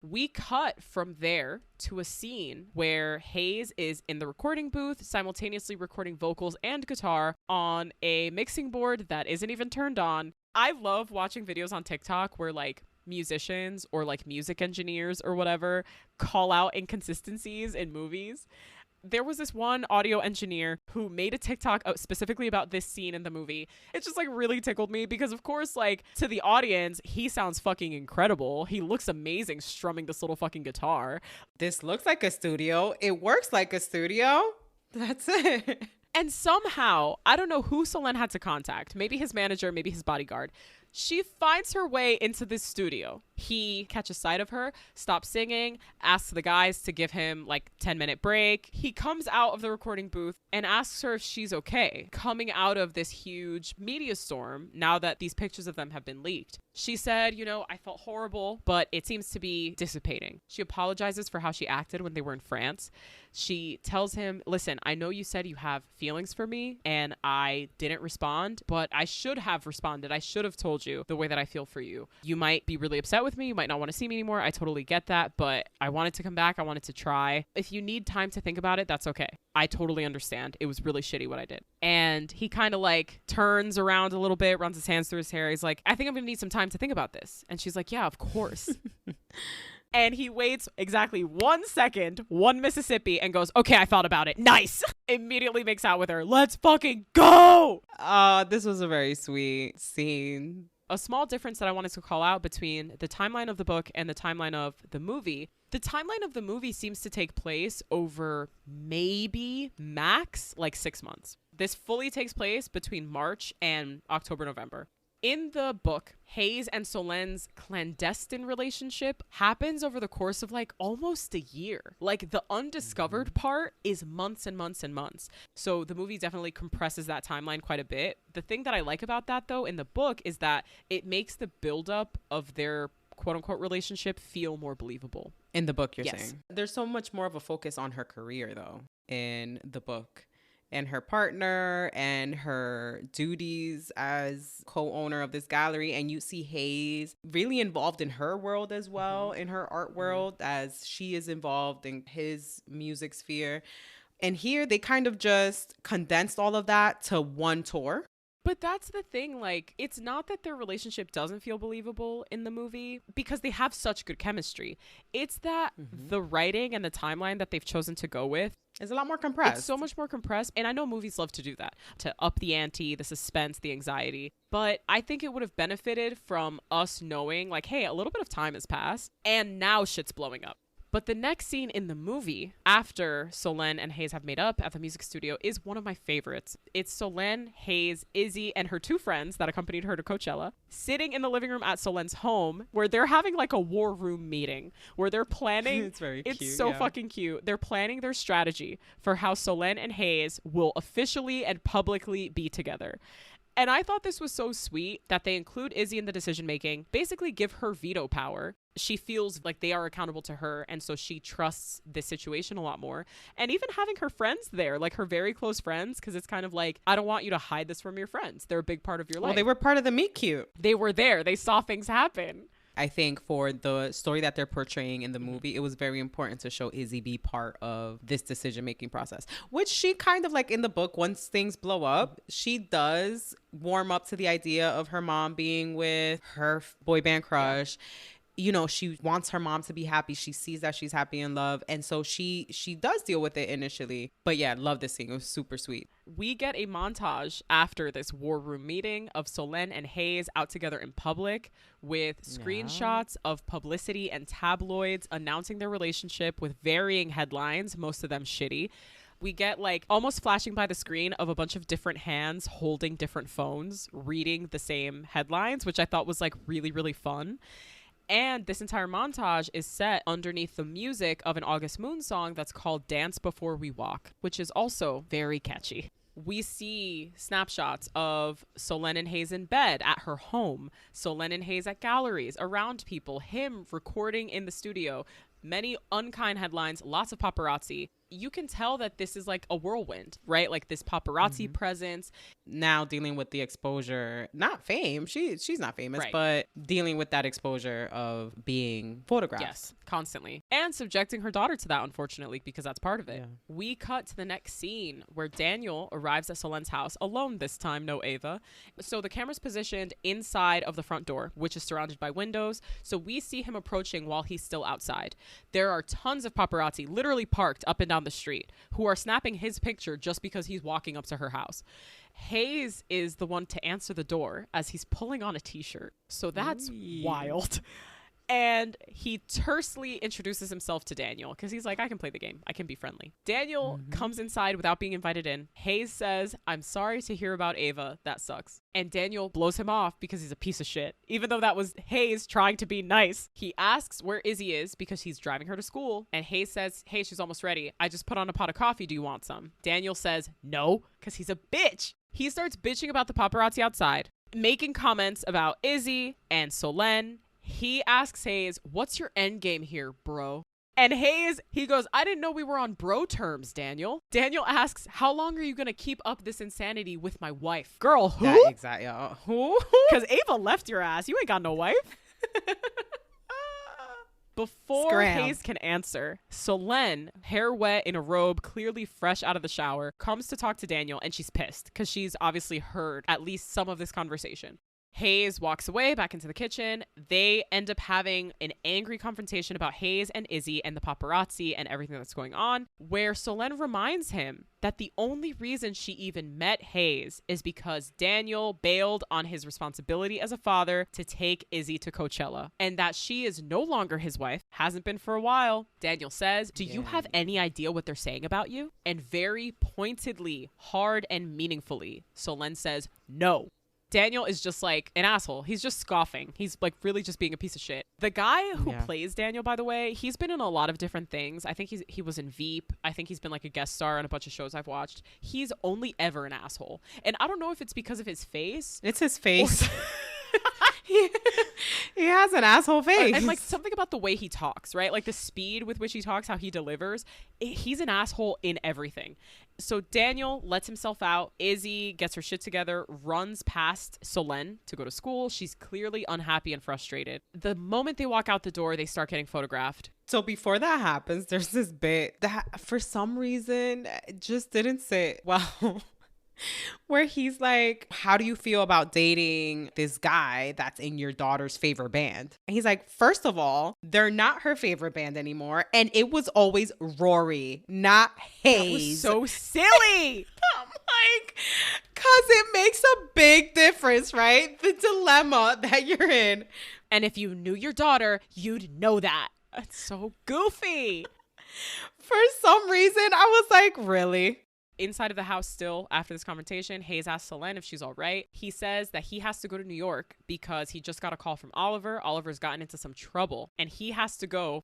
We cut from there to a scene where Hayes is in the recording booth, simultaneously recording vocals and guitar on a mixing board that isn't even turned on. I love watching videos on TikTok where like musicians or like music engineers or whatever call out inconsistencies in movies. There was this one audio engineer who made a TikTok specifically about this scene in the movie. It just like really tickled me because of course, like to the audience, he sounds fucking incredible. He looks amazing strumming this little fucking guitar. This looks like a studio. It works like a studio. That's it. And somehow, I don't know who Solen had to contact. Maybe his manager, maybe his bodyguard. She finds her way into this studio. He catches sight of her, stops singing, asks the guys to give him like 10-minute break. He comes out of the recording booth and asks her if she's okay, coming out of this huge media storm now that these pictures of them have been leaked. She said, you know, I felt horrible, but it seems to be dissipating. She apologizes for how she acted when they were in France. She tells him, listen, I know you said you have feelings for me and I didn't respond, but I should have responded. I should have told you the way that I feel for you. You might be really upset with me. You might not want to see me anymore. I totally get that, but I wanted to come back. I wanted to try. If you need time to think about it, that's okay. I totally understand. It was really shitty what I did. And he kind of like turns around a little bit, runs his hands through his hair. He's like, I think I'm going to need some time to think about this. And she's like, yeah, of course. And he waits exactly 1 second, 1 Mississippi, and goes, okay, I thought about it. Nice. Immediately makes out with her. Let's fucking go. This was a very sweet scene. A small difference that I wanted to call out between the timeline of the book and the timeline of the movie. The timeline of the movie seems to take place over maybe max like 6 months. This fully takes place between March and October, November. In the book, Hayes and Solen's clandestine relationship happens over the course of like almost a year. Like the undiscovered part is months and months and months. So the movie definitely compresses that timeline quite a bit. The thing that I like about that though in the book is that it makes the buildup of their quote unquote relationship feel more believable. In the book, you're saying? There's so much more of a focus on her career though in the book. And her partner and her duties as co-owner of this gallery. And you see Hayes really involved in her world as well, in her art world, as she is involved in his music sphere. And here they kind of just condensed all of that to one tour. But that's the thing, like, it's not that their relationship doesn't feel believable in the movie because they have such good chemistry. It's that the writing and the timeline that they've chosen to go with is a lot more compressed. It's so much more compressed. And I know movies love to do that, to up the ante, the suspense, the anxiety. But I think it would have benefited from us knowing, like, hey, a little bit of time has passed and now shit's blowing up. But the next scene in the movie, after Solène and Hayes have made up at the music studio, is one of my favorites. It's Solène, Hayes, Izzy, and her two friends that accompanied her to Coachella, sitting in the living room at Solene's home, where they're having like a war room meeting, where they're planning. It's very cute. It's so fucking cute. They're planning their strategy for how Solène and Hayes will officially and publicly be together. And I thought this was so sweet that they include Izzy in the decision making, basically give her veto power. She feels like they are accountable to her, and so she trusts this situation a lot more. And even having her friends there, like her very close friends, because it's kind of like, I don't want you to hide this from your friends. They're a big part of your life. Well, they were part of the meet cute. They were there. They saw things happen. I think for the story that they're portraying in the movie, it was very important to show Izzy be part of this decision-making process, which she kind of like in the book, once things blow up, she does warm up to the idea of her mom being with her boy band crush. You know, she wants her mom to be happy. She sees that she's happy in love. And so she does deal with it initially. But yeah, love this scene. It was super sweet. We get a montage after this war room meeting of Solène and Hayes out together in public with screenshots of publicity and tabloids announcing their relationship with varying headlines, most of them shitty. We get like almost flashing by the screen of a bunch of different hands holding different phones, reading the same headlines, which I thought was like really, really fun. And this entire montage is set underneath the music of an August Moon song that's called Dance Before We Walk, which is also very catchy. We see snapshots of Solène and Hayes in bed at her home, Solène and Hayes at galleries, around people, him recording in the studio, many unkind headlines, lots of paparazzi. You can tell that this is like a whirlwind, right? Like this paparazzi presence. Now dealing with the exposure, not fame. She's not famous, right, but dealing with that exposure of being photographed. Yes, constantly. And subjecting her daughter to that, unfortunately, because that's part of it. Yeah. We cut to the next scene where Daniel arrives at Solène's house, alone this time, no Ava. So the camera's positioned inside of the front door, which is surrounded by windows. So we see him approaching while he's still outside. There are tons of paparazzi literally parked up and down the street who are snapping his picture just because he's walking up to her house. Hayes is the one to answer the door as he's pulling on a t-shirt. So that's wild. And he tersely introduces himself to Daniel because he's like, I can play the game. I can be friendly. Daniel comes inside without being invited in. Hayes says, I'm sorry to hear about Ava. That sucks. And Daniel blows him off because he's a piece of shit. Even though that was Hayes trying to be nice. He asks where Izzy is because he's driving her to school. And Hayes says, hey, she's almost ready. I just put on a pot of coffee. Do you want some? Daniel says no because he's a bitch. He starts bitching about the paparazzi outside, making comments about Izzy and Solène. He asks Hayes, what's your end game here, bro? And Hayes, he goes, I didn't know we were on bro terms, Daniel. Daniel asks, how long are you going to keep up this insanity with my wife? Girl, who? That exactly. Who? Because Ava left your ass. You ain't got no wife. Before Hayes can answer, Solène, hair wet in a robe, clearly fresh out of the shower, comes to talk to Daniel, and she's pissed because she's obviously heard at least some of this conversation. Hayes walks away back into the kitchen. They end up having an angry confrontation about Hayes and Izzy and the paparazzi and everything that's going on, where Solène reminds him that the only reason she even met Hayes is because Daniel bailed on his responsibility as a father to take Izzy to Coachella, and that she is no longer his wife, hasn't been for a while. Daniel says, do you have any idea what they're saying about you? And very pointedly, hard and meaningfully, Solène says, no. Daniel is just like an asshole. He's just scoffing. He's like really just being a piece of shit. The guy who plays Daniel, by the way, he's been in a lot of different things. I think he was in Veep. I think he's been like a guest star on a bunch of shows I've watched. He's only ever an asshole. And I don't know if it's because of his face. It's his face. he, he has an asshole face. And like something about the way he talks, right? Like the speed with which he talks, how he delivers. He's an asshole in everything. So Daniel lets himself out. Izzy gets her shit together, runs past Solène to go to school. She's clearly unhappy and frustrated. The moment they walk out the door, they start getting photographed. So before that happens, there's this bit that for some reason just didn't sit well. Where he's like, how do you feel about dating this guy that's in your daughter's favorite band? And he's like, first of all, they're not her favorite band anymore. And it was always Rory, not Hayes. That was so silly. I'm like, because it makes a big difference, right? The dilemma that you're in. And if you knew your daughter, you'd know that. It's so goofy. For some reason, I was like, really? Inside of the house still, after this confrontation, Hayes asks Solène if she's all right. He says that he has to go to New York because he just got a call from Oliver. Oliver's gotten into some trouble and he has to go, ?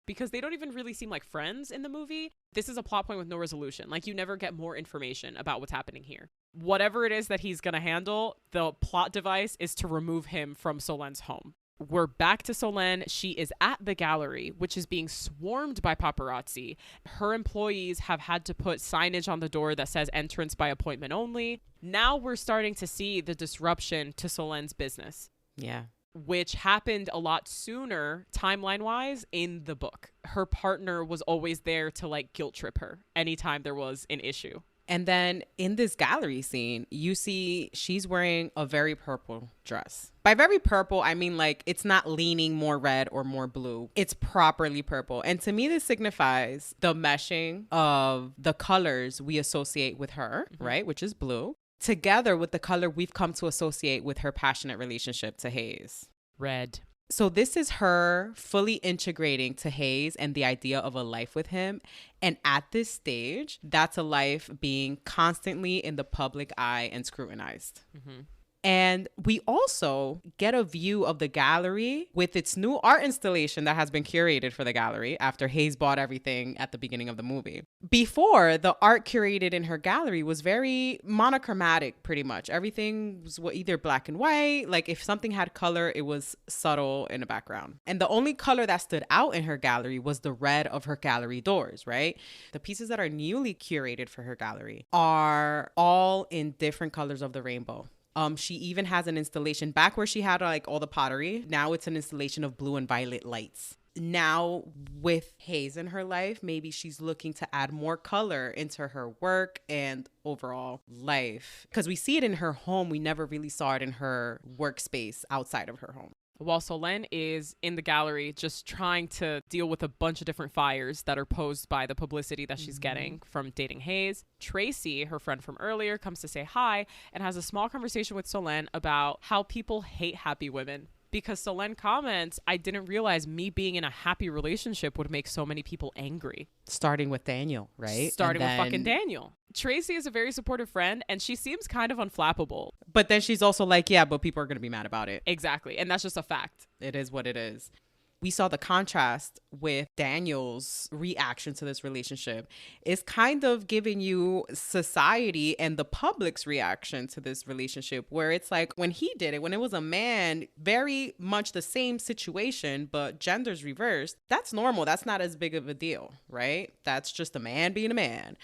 Because they don't even really seem like friends in the movie. This is a plot point with no resolution. Like, you never get more information about what's happening here. Whatever it is that he's going to handle, the plot device is to remove him from Solène's home. We're back to Solène. She is at the gallery, which is being swarmed by paparazzi. Her employees have had to put signage on the door that says entrance by appointment only. Now we're starting to see the disruption to Solène's business. Yeah. Which happened a lot sooner, timeline-wise, in the book. Her partner was always there to, like, guilt trip her anytime there was an issue. And then in this gallery scene, you see she's wearing a very purple dress. By very purple, I mean like it's not leaning more red or more blue. It's properly purple. And to me, this signifies the meshing of the colors we associate with her, right? Which is blue, together with the color we've come to associate with her passionate relationship to Hayes. Red. So this is her fully integrating to Hayes and the idea of a life with him. And at this stage, that's a life being constantly in the public eye and scrutinized. Mm-hmm. And we also get a view of the gallery with its new art installation that has been curated for the gallery after Hayes bought everything at the beginning of the movie. Before, the art curated in her gallery was very monochromatic, pretty much. Everything was either black and white. Like if something had color, it was subtle in the background. And the only color that stood out in her gallery was the red of her gallery doors, right? The pieces that are newly curated for her gallery are all in different colors of the rainbow. She even has an installation back where she had like all the pottery. Now it's an installation of blue and violet lights. Now with Hayes in her life, maybe she's looking to add more color into her work and overall life. Because we see it in her home. We never really saw it in her workspace outside of her home. While Solène is in the gallery just trying to deal with a bunch of different fires that are posed by the publicity that she's getting from dating Hayes, Tracy, her friend from earlier, comes to say hi and has a small conversation with Solène about how people hate happy women. Because Solène comments, I didn't realize me being in a happy relationship would make so many people angry. Starting with Daniel, right? Starting with fucking Daniel. Tracy is a very supportive friend and she seems kind of unflappable. But then she's also like, yeah, but people are going to be mad about it. Exactly. And that's just a fact. It is what it is. We saw the contrast with Daniel's reaction to this relationship is kind of giving you society and the public's reaction to this relationship, where it's like when he did it, when it was a man, very much the same situation, but genders reversed. That's normal. That's not as big of a deal, right? That's just a man being a man.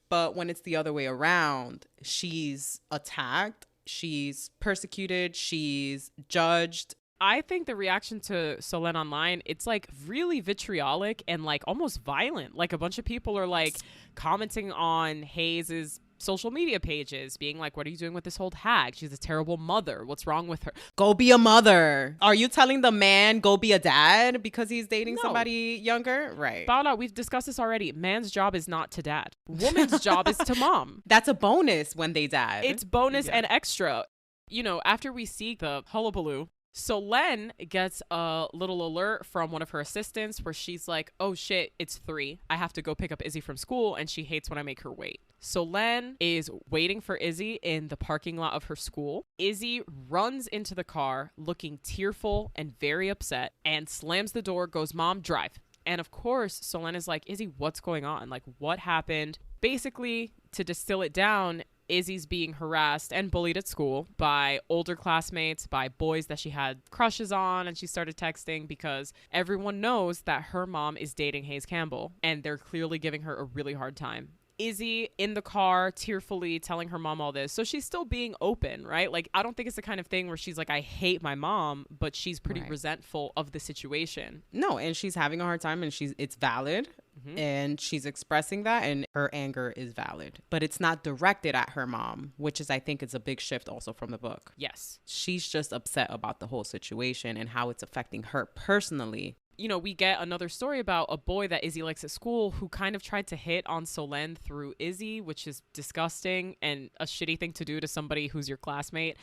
But when it's the other way around, she's attacked, she's persecuted, she's judged. I think the reaction to Solène online, it's like really vitriolic and like almost violent. Like a bunch of people are like commenting on Hayes's social media pages, being like, what are you doing with this old hag? She's a terrible mother. What's wrong with her? Go be a mother. Are you telling the man go be a dad because he's dating somebody younger? Right. Paola, we've discussed this already. Man's job is not to dad. Woman's job is to mom. That's a bonus when they dad. It's bonus and extra. You know, after we see the hullabaloo, Solène gets a little alert from one of her assistants where she's like, oh shit, it's 3. I have to go pick up Izzy from school and she hates when I make her wait. Solène is waiting for Izzy in the parking lot of her school. Izzy runs into the car looking tearful and very upset and slams the door, goes, Mom, drive. And of course, Solène is like, Izzy, what's going on? Like, what happened? Basically, to distill it down, Izzy's being harassed and bullied at school by older classmates, by boys that she had crushes on, and she started texting because everyone knows that her mom is dating Hayes Campbell, and they're clearly giving her a really hard time. Izzy in the car tearfully telling her mom all this. So she's still being open, right? Like, I don't think it's the kind of thing where she's like, I hate my mom, but she's pretty resentful of the situation. No, and she's having a hard time, and it's valid. And she's expressing that, and her anger is valid, but it's not directed at her mom, which is, I think, it's a big shift also from the book. Yes. She's just upset about the whole situation and how it's affecting her personally. You know, we get another story about a boy that Izzy likes at school who kind of tried to hit on Solène through Izzy, which is disgusting and a shitty thing to do to somebody who's your classmate.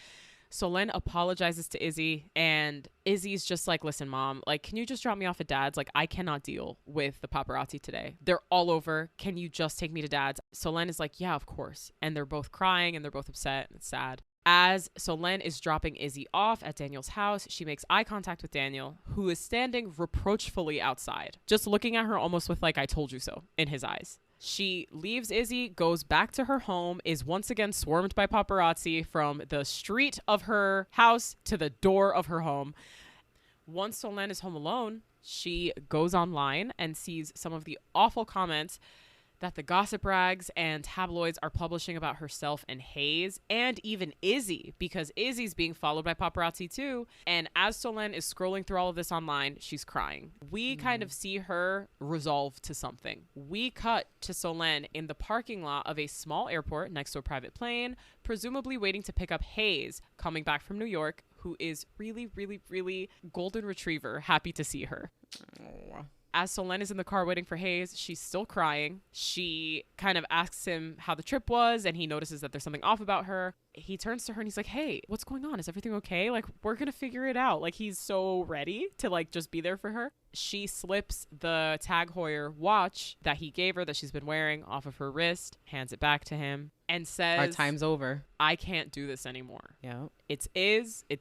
Solène apologizes to Izzy, and Izzy's just like, listen, mom, like, can you just drop me off at dad's? Like, I cannot deal with the paparazzi today. They're all over. Can you just take me to dad's? Solène is like, yeah, of course. And they're both crying and they're both upset and it's sad. As Solène is dropping Izzy off at Daniel's house, she makes eye contact with Daniel, who is standing reproachfully outside, just looking at her almost with like, I told you so in his eyes. She leaves Izzy, goes back to her home, is once again swarmed by paparazzi from the street of her house to the door of her home. Once Solène is home alone, she goes online and sees some of the awful comments that the gossip rags and tabloids are publishing about herself and Hayes, and even Izzy, because Izzy's being followed by paparazzi too. And as Solène is scrolling through all of this online, she's crying. We kind of see her resolve to something. We cut to Solène in the parking lot of a small airport next to a private plane, presumably waiting to pick up Hayes, coming back from New York, who is really, really, really golden retriever, happy to see her. Oh. As Solène is in the car waiting for Hayes, she's still crying. She kind of asks him how the trip was, and he notices that there's something off about her. He turns to her and he's like, hey, what's going on? Is everything okay? Like, we're going to figure it out. Like, he's so ready to, like, just be there for her. She slips the Tag Heuer watch that he gave her that she's been wearing off of her wrist, hands it back to him, and says, our time's over. I can't do this anymore. Yeah. It's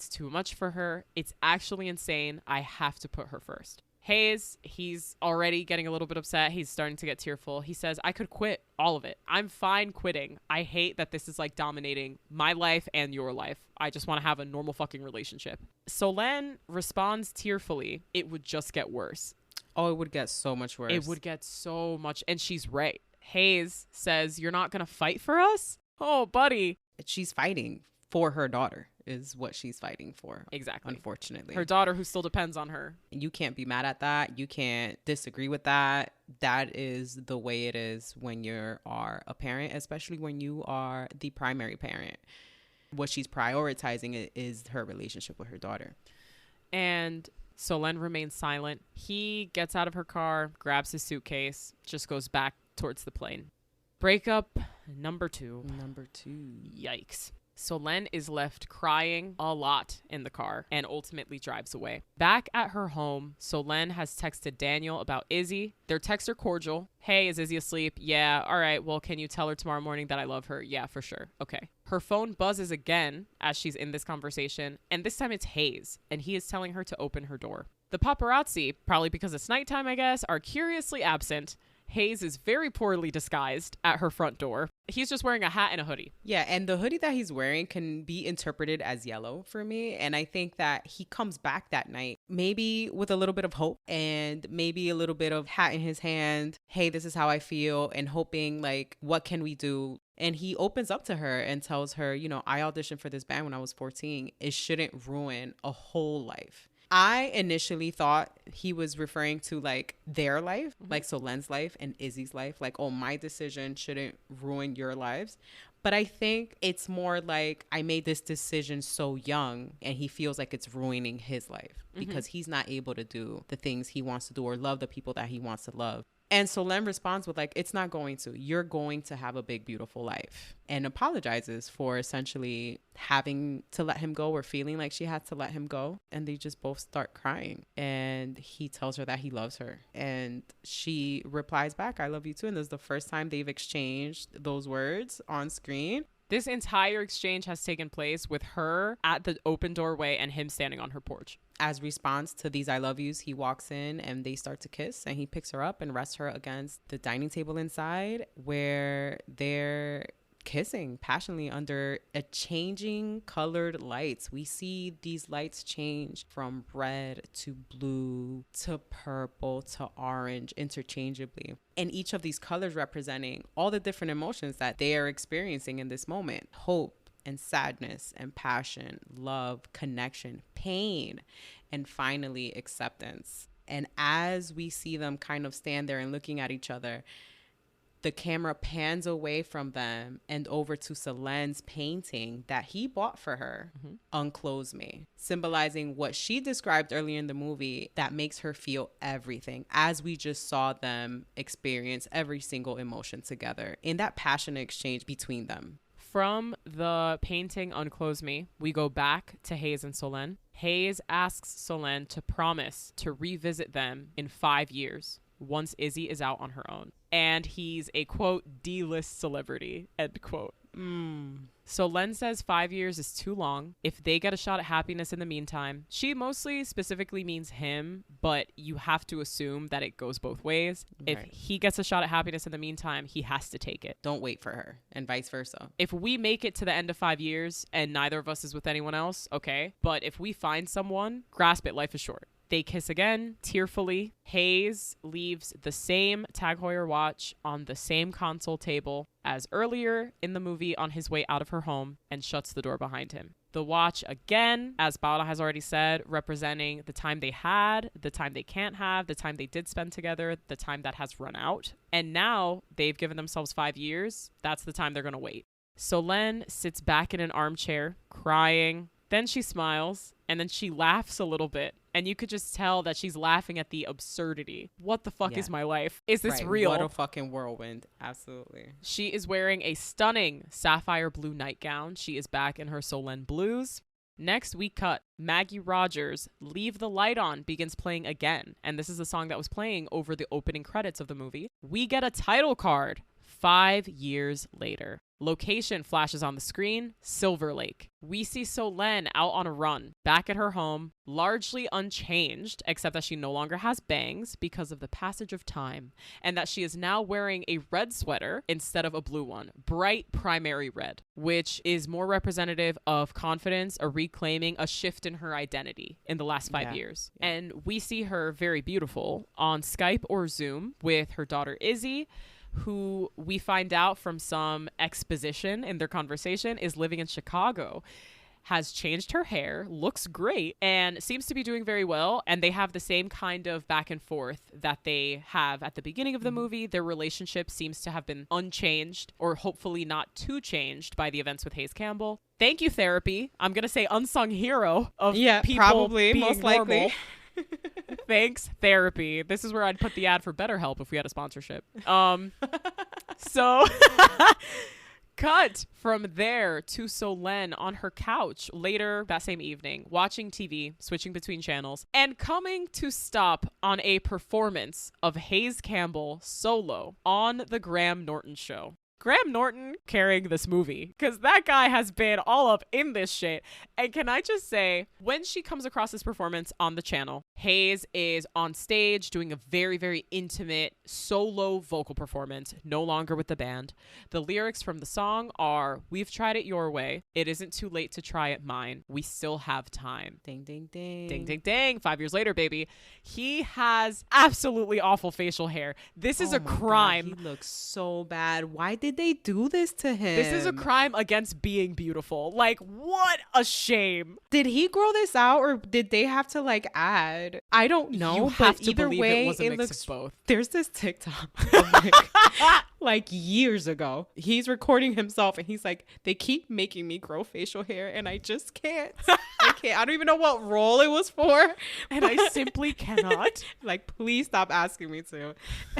too much for her. It's actually insane. I have to put her first. Hayes, he's already getting a little bit upset. He's starting to get tearful. He says, I could quit all of it. I'm fine quitting. I hate that this is like dominating my life and your life. I just want to have a normal fucking relationship. Solène responds tearfully, it would just get worse. Oh, it would get so much worse. It would get so much. And she's right. Hayes says, you're not going to fight for us? Oh, buddy. She's fighting for her daughter is what she's fighting for. Exactly. Unfortunately. Her daughter who still depends on her. You can't be mad at that. You can't disagree with that. That is the way it is when you are a parent, especially when you are the primary parent. What she's prioritizing is her relationship with her daughter. And Solène remains silent. He gets out of her car, grabs his suitcase, just goes back towards the plane. Breakup number 2. Yikes. Solène is left crying a lot in the car and ultimately drives away. Back at her home, Solène has texted Daniel about Izzy. Their texts are cordial. Hey, is Izzy asleep? Yeah. All right. Well, can you tell her tomorrow morning that I love her? Yeah, for sure. Okay. Her phone buzzes again as she's in this conversation, and this time it's Hayes, and he is telling her to open her door. The paparazzi, probably because it's nighttime, I guess, are curiously absent. Hayes is very poorly disguised at her front door. He's just wearing a hat and a hoodie. Yeah, and the hoodie that he's wearing can be interpreted as yellow for me. And I think that he comes back that night, maybe with a little bit of hope and maybe a little bit of hat in his hand. Hey, this is how I feel, and hoping like, what can we do? And he opens up to her and tells her, you know, I auditioned for this band when I was 14. It shouldn't ruin a whole life. I initially thought he was referring to like their life, like Solène's life and Izzy's life. Like, oh, my decision shouldn't ruin your lives. But I think it's more like I made this decision so young and he feels like it's ruining his life because he's not able to do the things he wants to do or love the people that he wants to love. And Solène responds with like, it's not going to. You're going to have a big, beautiful life. And apologizes for essentially having to let him go or feeling like she had to let him go. And they just both start crying. And he tells her that he loves her. And she replies back, I love you too. And this is the first time they've exchanged those words on screen. This entire exchange has taken place with her at the open doorway and him standing on her porch. As response to these I love yous, he walks in and they start to kiss, and he picks her up and rests her against the dining table inside where they're kissing passionately under a changing colored lights. We see these lights change from red to blue to purple to orange interchangeably. And each of these colors representing all the different emotions that they are experiencing in this moment. Hope and sadness and passion, love, connection, pain, and finally acceptance. And as we see them kind of stand there and looking at each other, the camera pans away from them and over to Solenne's painting that he bought for her, Unclothe Me, symbolizing what she described earlier in the movie that makes her feel everything, as we just saw them experience every single emotion together in that passionate exchange between them. From the painting Unclothe Me, we go back to Hayes and Solène. Hayes asks Solène to promise to revisit them in 5 years once Izzy is out on her own. And he's a, quote, D-list celebrity, end quote. Solène says 5 years is too long. If they get a shot at happiness in the meantime, she mostly specifically means him, but you have to assume that it goes both ways. Right. If he gets a shot at happiness in the meantime, he has to take it. Don't wait for her, and vice versa. If we make it to the end of 5 years and neither of us is with anyone else, okay. But if we find someone, grasp it, life is short. They kiss again, tearfully. Hayes leaves the same Tag Heuer watch on the same console table as earlier in the movie on his way out of her home and shuts the door behind him. The watch, again, as Paola has already said, representing the time they had, the time they can't have, the time they did spend together, the time that has run out. And now they've given themselves 5 years. That's the time they're going to wait. Solène sits back in an armchair, crying. Then she smiles, and then she laughs a little bit. And you could just tell that she's laughing at the absurdity. What the fuck is my life? Is this real? What a fucking whirlwind. Absolutely. She is wearing a stunning sapphire blue nightgown. She is back in her Solène blues. Next, we cut. Maggie Rogers' Leave the Light On begins playing again. And this is the song that was playing over the opening credits of the movie. We get a title card 5 years later. Location flashes on the screen, Silver Lake. We see Solène out on a run, back at her home, largely unchanged, except that she no longer has bangs because of the passage of time, and that she is now wearing a red sweater instead of a blue one, bright primary red, which is more representative of confidence, a reclaiming, a shift in her identity in the last 5 years. Yeah. And we see her very beautiful on Skype or Zoom with her daughter Izzy, who we find out from some exposition in their conversation is living in Chicago, has changed her hair, looks great, and seems to be doing very well. And they have the same kind of back and forth that they have at the beginning of the movie. Their relationship seems to have been unchanged, or hopefully not too changed by the events with Hayes Campbell. Thank you, therapy. I'm going to say unsung hero of people probably, being most normal. likely. Thanks, therapy. This is where I'd put the ad for BetterHelp if we had a sponsorship. So cut from there to Solène on her couch later that same evening, watching TV, switching between channels, and coming to stop on a performance of Hayes Campbell solo on the Graham Norton show. Graham Norton carrying this movie, because that guy has been all up in this shit. And can I just say, when she comes across this performance on the channel, Hayes is on stage doing a very, very intimate solo vocal performance, no longer with the band. The lyrics from the song are, "We've tried it your way. It isn't too late to try it mine. We still have time." Ding, ding, ding. Ding, ding, ding. 5 years later, baby. He has absolutely awful facial hair. This is a crime. God, he looks so bad. Why did they do this to him? This is a crime against being beautiful. Like, what a shame. Did he grow this out, or did they have to like add? I don't know. You have but to either believe way, it was a mix looks of both. There's this TikTok of like years ago. He's recording himself and he's like, they keep making me grow facial hair and I just can't. I can't. I don't even know what role it was for. And I simply cannot. Like, please stop asking me to.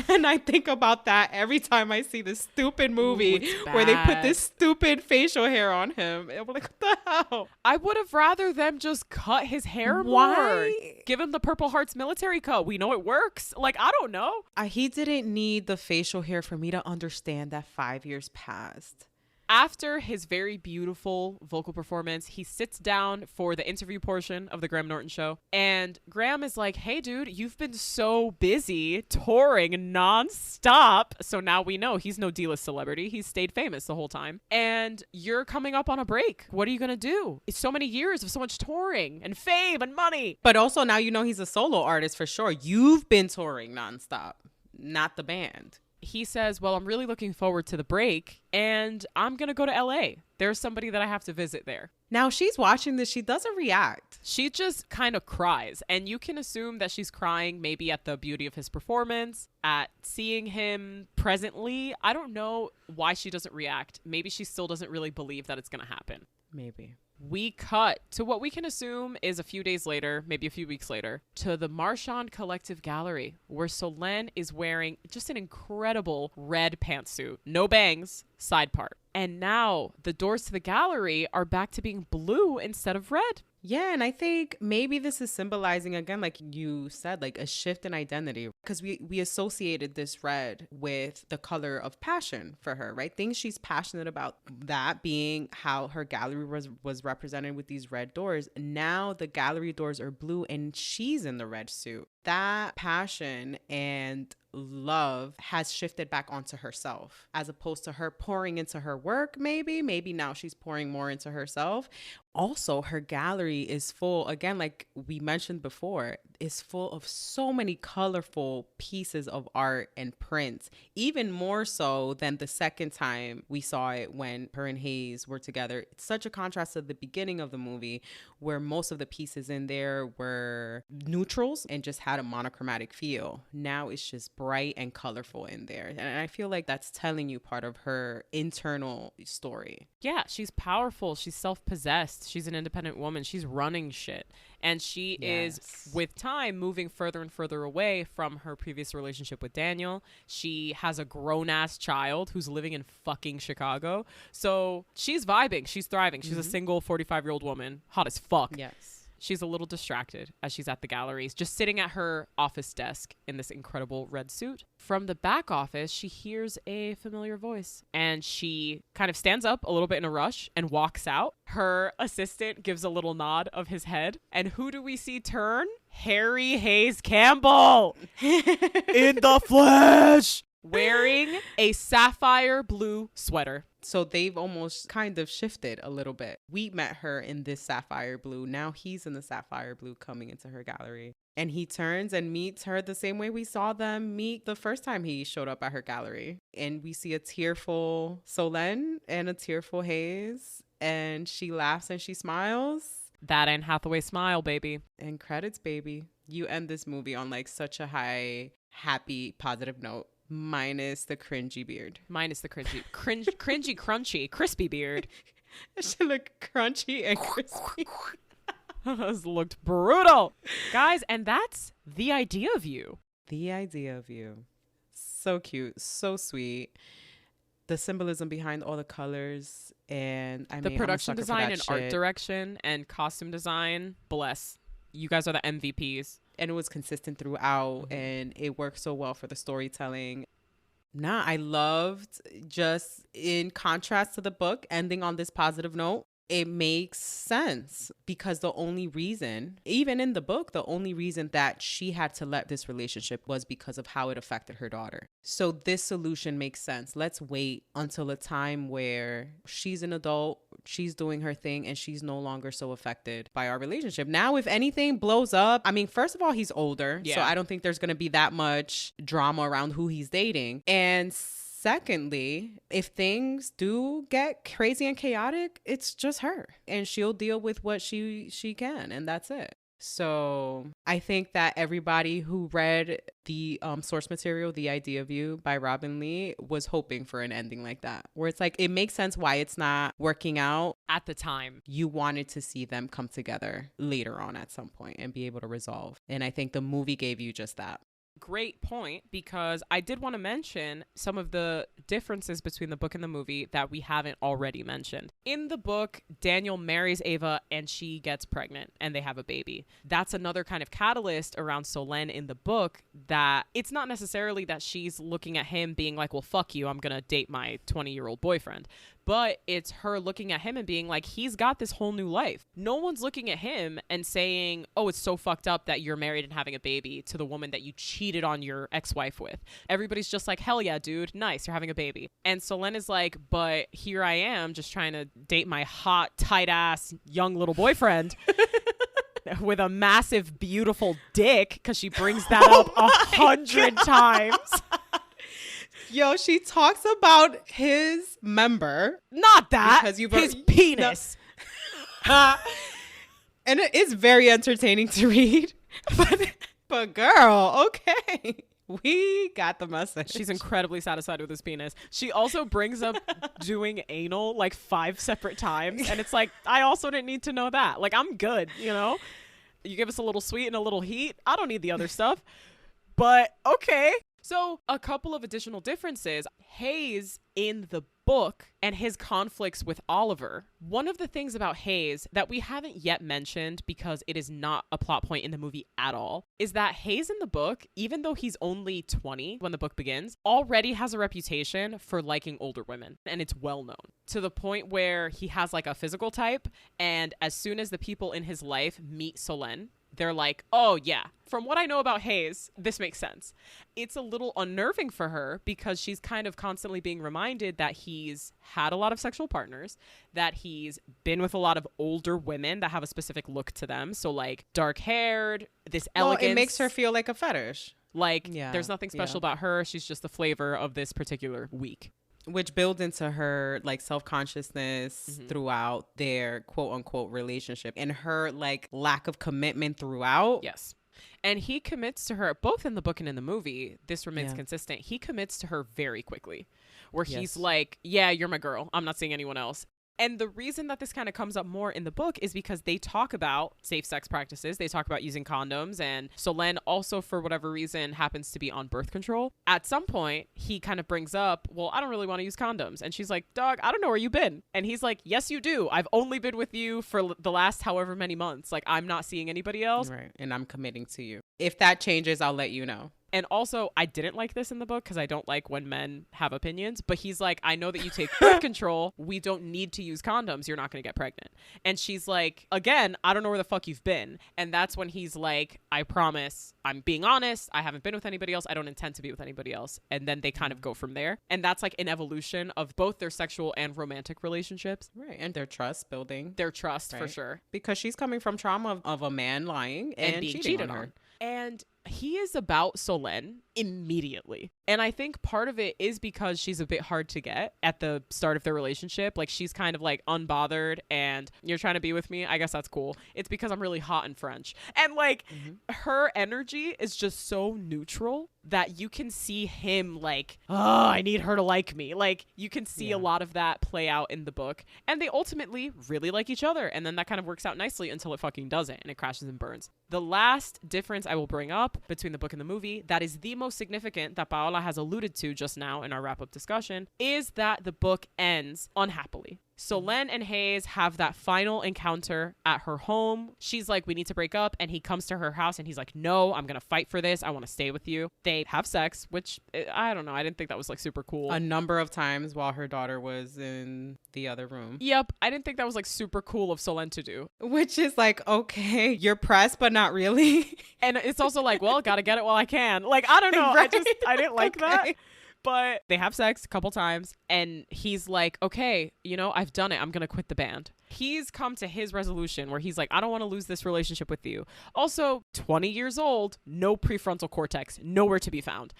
And I think about that every time I see this stupid movie where they put this stupid facial hair on him. I'm like, what the hell? I would have rather them just cut his hair more. Give him the Purple Hearts military cut. We know it works. Like, I don't know. He didn't need the facial hair for me to understand that 5 years passed. After his very beautiful vocal performance, he sits down for the interview portion of the Graham Norton show. And Graham is like, hey, dude, you've been so busy touring nonstop. So now we know he's no D-list celebrity. He's stayed famous the whole time. And you're coming up on a break. What are you going to do? It's so many years of so much touring and fame and money. But also now you know he's a solo artist for sure. You've been touring nonstop, not the band. He says, well, I'm really looking forward to the break and I'm going to go to LA. There's somebody that I have to visit there. Now she's watching this. She doesn't react. She just kind of cries. And you can assume that she's crying maybe at the beauty of his performance, at seeing him presently. I don't know why she doesn't react. Maybe she still doesn't really believe that it's going to happen. Maybe. We cut to what we can assume is a few days later, maybe a few weeks later, to the Marchand Collective Gallery, where Solène is wearing just an incredible red pantsuit. No bangs, side part. And now the doors to the gallery are back to being blue instead of red. Yeah, and I think maybe this is symbolizing, again, like you said, like a shift in identity. Because we associated this red with the color of passion for her, right? Things she's passionate about, that being how her gallery was represented with these red doors. Now the gallery doors are blue and she's in the red suit. That passion and love has shifted back onto herself, as opposed to her pouring into her work. Maybe now she's pouring more into herself. Also, her gallery is full, again, like we mentioned before, is full of so many colorful pieces of art and prints, even more so than the second time we saw it when her and Hayes were together. It's such a contrast to the beginning of the movie, where most of the pieces in there were neutrals and just had a monochromatic feel. Now it's just bright and colorful in there. And I feel like that's telling you part of her internal story. Yeah, she's powerful. She's self-possessed. She's an independent woman. She's running shit. And she is, with time, moving further and further away from her previous relationship with Daniel. She has a grown-ass child who's living in fucking Chicago. So she's vibing. She's thriving. She's a single 45-year-old woman. Hot as fuck. Yes. She's a little distracted as she's at the galleries, just sitting at her office desk in this incredible red suit. From the back office, she hears a familiar voice and she kind of stands up a little bit in a rush and walks out. Her assistant gives a little nod of his head. And who do we see turn? Harry Hayes Campbell in the flesh, wearing a sapphire blue sweater. So they've almost kind of shifted a little bit. We met her in this sapphire blue. Now he's in the sapphire blue coming into her gallery. And he turns and meets her the same way we saw them meet the first time he showed up at her gallery. And we see a tearful Solène and a tearful Hayes. And she laughs and she smiles. That Anne Hathaway smile, baby. And credits, baby. You end this movie on like such a high, happy, positive note. Minus the cringy beard. Minus the cringy, crunchy, crispy beard. It should look crunchy and crispy. This looked brutal. Guys, and that's The Idea of You. The Idea of You. So cute. So sweet. The symbolism behind all the colors. And the production design and art direction and costume design. Bless. You guys are the MVPs. And it was consistent throughout, and it worked so well for the storytelling. I loved, just in contrast to the book, ending on this positive note. It makes sense because the only reason, even in the book, the only reason that she had to let this relationship was because of how it affected her daughter. So this solution makes sense. Let's wait until a time where she's an adult, she's doing her thing, and she's no longer so affected by our relationship. Now, if anything blows up, I mean, first of all, he's older. Yeah. So I don't think there's going to be that much drama around who he's dating. And secondly, if things do get crazy and chaotic, it's just her and she'll deal with what she can, and that's it. So I think that everybody who read the source material, The Idea of You by Robinne Lee, was hoping for an ending like that, where it's like, it makes sense why it's not working out at the time. You wanted to see them come together later on at some point and be able to resolve. And I think the movie gave you just that. Great point, because I did want to mention some of the differences between the book and the movie that we haven't already mentioned. In the book, Daniel marries Ava and she gets pregnant and they have a baby. That's another kind of catalyst around Solène in the book, that it's not necessarily that she's looking at him being like, well, fuck you, I'm going to date my 20-year-old boyfriend. but it's her looking at him and being like, he's got this whole new life. No one's looking at him and saying, oh, it's so fucked up that you're married and having a baby to the woman that you cheated on your ex-wife with. Everybody's just like, hell yeah, dude, nice, you're having a baby. And Solène is like, but here I am just trying to date my hot, tight ass young little boyfriend with a massive, beautiful dick, because she brings that up 100 times. Yo, she talks about his member. Not that. Because his penis. No. And it is very entertaining to read. But girl, okay. We got the message. She's incredibly satisfied with his penis. She also brings up doing anal like 5 separate times. And it's like, I also didn't need to know that. Like, I'm good, you know? You give us a little sweet and a little heat. I don't need the other stuff. But okay. So a couple of additional differences. Hayes in the book and his conflicts with Oliver. One of the things about Hayes that we haven't yet mentioned, because it is not a plot point in the movie at all, is that Hayes in the book, even though he's only 20 when the book begins, already has a reputation for liking older women. And it's well known to the point where he has like a physical type. And as soon as the people in his life meet Solène, they're like, oh yeah, from what I know about Hayes, this makes sense. It's a little unnerving for her because she's kind of constantly being reminded that he's had a lot of sexual partners, that he's been with a lot of older women that have a specific look to them. So like dark haired, this elegance. Well, it makes her feel like a fetish. Like there's nothing special about her. She's just the flavor of this particular week. Which builds into her like self-consciousness throughout their quote unquote relationship, and her like lack of commitment throughout. Yes. And he commits to her both in the book and in the movie. This remains consistent. He commits to her very quickly, where he's like, yeah, you're my girl. I'm not seeing anyone else. And the reason that this kind of comes up more in the book is because they talk about safe sex practices. They talk about using condoms. And Solène also, for whatever reason, happens to be on birth control. At some point, he kind of brings up, well, I don't really want to use condoms. And she's like, dog, I don't know where you've been. And he's like, yes, you do. I've only been with you for the last however many months. Like, I'm not seeing anybody else. Right. And I'm committing to you. If that changes, I'll let you know. And also, I didn't like this in the book because I don't like when men have opinions. But he's like, I know that you take birth control. We don't need to use condoms. You're not going to get pregnant. And she's like, again, I don't know where the fuck you've been. And that's when he's like, I promise, I'm being honest. I haven't been with anybody else. I don't intend to be with anybody else. And then they kind of go from there. And that's like an evolution of both their sexual and romantic relationships. Right. And their trust building. Their trust, for sure. Because she's coming from trauma of a man lying and being cheating cheated on her. on. And he is about Solène immediately. And I think part of it is because she's a bit hard to get at the start of their relationship. Like, she's kind of like unbothered and you're trying to be with me. I guess that's cool. It's because I'm really hot and French. And like her energy is just so neutral that you can see him like, oh, I need her to like me. Like, you can see a lot of that play out in the book. And they ultimately really like each other. And then that kind of works out nicely until it fucking doesn't and it crashes and burns. The last difference I will bring up between the book and the movie, that is the most significant, that Paola has alluded to just now in our wrap-up discussion, is that the book ends unhappily. Solène and Hayes have that final encounter at her home. She's like, we need to break up. And he comes to her house and he's like, no, I'm going to fight for this. I want to stay with you. They have sex, which I don't know. I didn't think that was like super cool. A number of times while her daughter was in the other room. Yep. I didn't think that was like super cool of Solène to do. Which is like, okay, you're pressed, but not really. And it's also like, well, got to get it while I can. Like, I don't know. Right? I didn't like that. But they have sex a couple times and he's like, okay, you know, I've done it. I'm going to quit the band. He's come to his resolution where he's like, I don't want to lose this relationship with you. Also, 20 years old, no prefrontal cortex, nowhere to be found.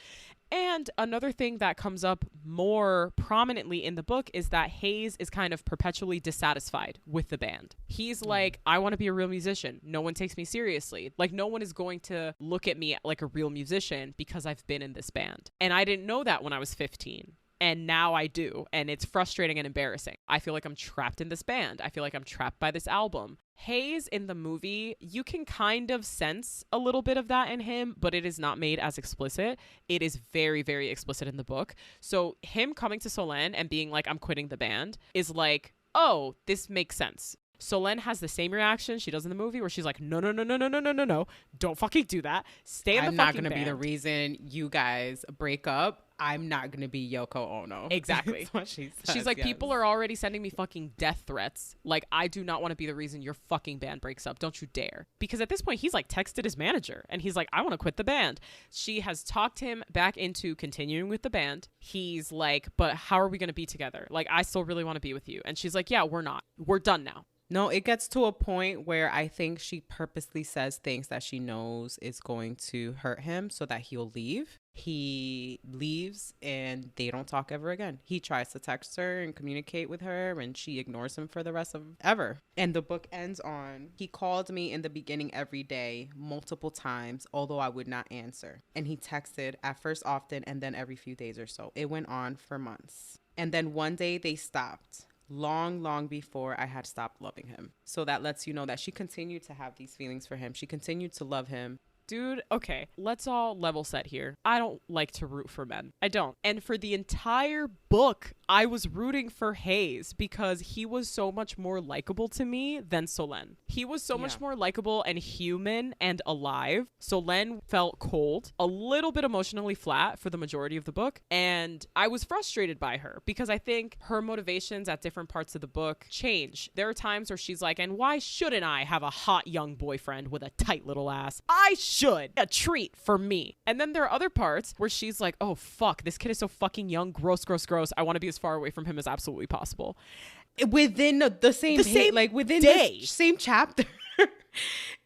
And another thing that comes up more prominently in the book is that Hayes is kind of perpetually dissatisfied with the band. He's like, I want to be a real musician. No one takes me seriously. Like, no one is going to look at me like a real musician because I've been in this band. And I didn't know that when I was 15. And now I do. And it's frustrating and embarrassing. I feel like I'm trapped in this band. I feel like I'm trapped by this album. Hayes in the movie, you can kind of sense a little bit of that in him, but it is not made as explicit. It is very, very explicit in the book. So him coming to Solène and being like, I'm quitting the band is like, oh, this makes sense. Solène has the same reaction she does in the movie where she's like, no, don't fucking do that. Stay in the fucking band. I'm not going to be the reason you guys break up. I'm not going to be Yoko Ono. Exactly. That's what she says, She's like, yes. people are already sending me fucking death threats. Like, I do not want to be the reason your fucking band breaks up. Don't you dare. Because at this point, he's like texted his manager and he's like, I want to quit the band. She has talked him back into continuing with the band. He's like, but how are we going to be together? Like, I still really want to be with you. And she's like, yeah, we're not. We're done now. No, it gets to a point where I think she purposely says things that she knows is going to hurt him so that he'll leave. He leaves and they don't talk ever again. He tries to text her and communicate with her and she ignores him for the rest of ever. And the book ends on, he called me in the beginning every day, multiple times, although I would not answer. And he texted at first often and then every few days or so. It went on for months. And then one day they stopped. Long before I had stopped loving him. So that lets you know that she continued to have these feelings for him. She continued to love him. Dude, okay, let's all level set here. I don't like to root for men. I don't. And for the entire book, I was rooting for Hayes because he was so much more likable to me than Solène. He was so much more likable and human and alive. Solène felt cold, a little bit emotionally flat for the majority of the book. And I was frustrated by her because I think her motivations at different parts of the book change. There are times where she's like, and why shouldn't I have a hot young boyfriend with a tight little ass? I should. A treat for me. And then there are other parts where she's like, oh, fuck, this kid is so fucking young. Gross. I want to be as far away from him as absolutely possible. Within the same day, like within the same chapter.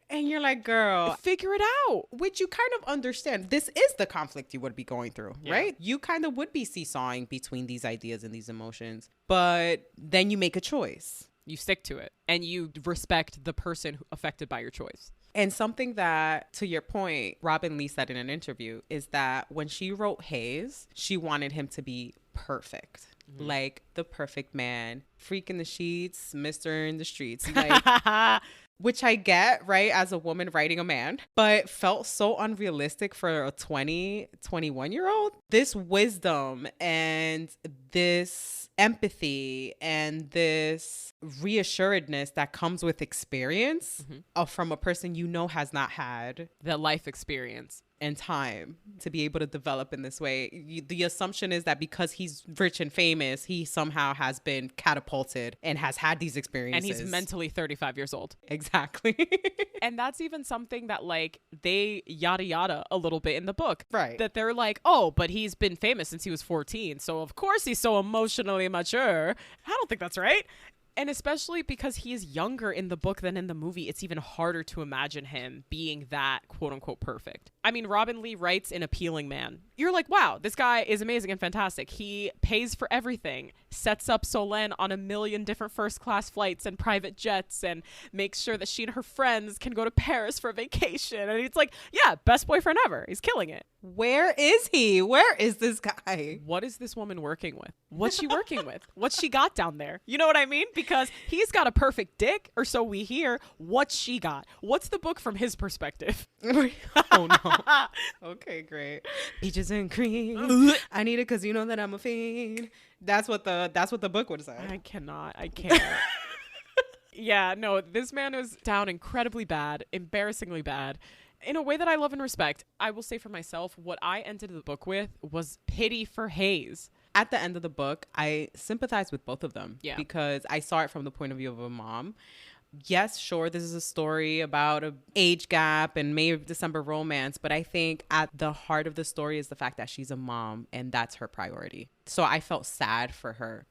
And you're like, girl, figure it out. Which you kind of understand. This is the conflict you would be going through, right? You kind of would be seesawing between these ideas and these emotions. But then you make a choice. You stick to it. And you respect the person affected by your choice. And something that, to your point, Robinne Lee said in an interview is that when she wrote Hayes, she wanted him to be perfect. Mm-hmm. Like the perfect man, freak in the sheets, Mr. in the streets. Like, which I get, right, as a woman writing a man, but felt so unrealistic for a 21-year-old. This wisdom and this empathy and this reassuredness that comes with experience from a person you know has not had the life experience and time to be able to develop in this way. The assumption is that because he's rich and famous, he somehow has been catapulted and has had these experiences. And he's mentally 35 years old. Exactly. And that's even something that like they yada a little bit in the book. Right. That they're like, oh, but he's been famous since he was 14. So of course he's so emotionally mature. I don't think that's right. And especially because he is younger in the book than in the movie, it's even harder to imagine him being that quote unquote perfect. I mean, Robinne Lee writes an appealing man. You're like, wow, this guy is amazing and fantastic. He pays for everything, sets up Solène on a million different first class flights and private jets, and makes sure that she and her friends can go to Paris for a vacation. And it's like, yeah, best boyfriend ever. He's killing it. Where is he? Where is this guy? What is this woman working with? What's she working with? What's she got down there? You know what I mean? Because he's got a perfect dick, or so we hear. What's she got? What's the book from his perspective? Oh no. Okay, great. Peaches and cream. I need it because you know that I'm a fiend. That's what the book would say. I can't. Yeah, no, this man was down incredibly bad, embarrassingly bad. In a way that I love and respect. I will say for myself, what I ended the book with was pity for Hayes. At the end of the book, I sympathize with both of them because I saw it from the point of view of a mom. Yes, sure, this is a story about an age gap and May of December romance, but I think at the heart of the story is the fact that she's a mom and that's her priority. So I felt sad for her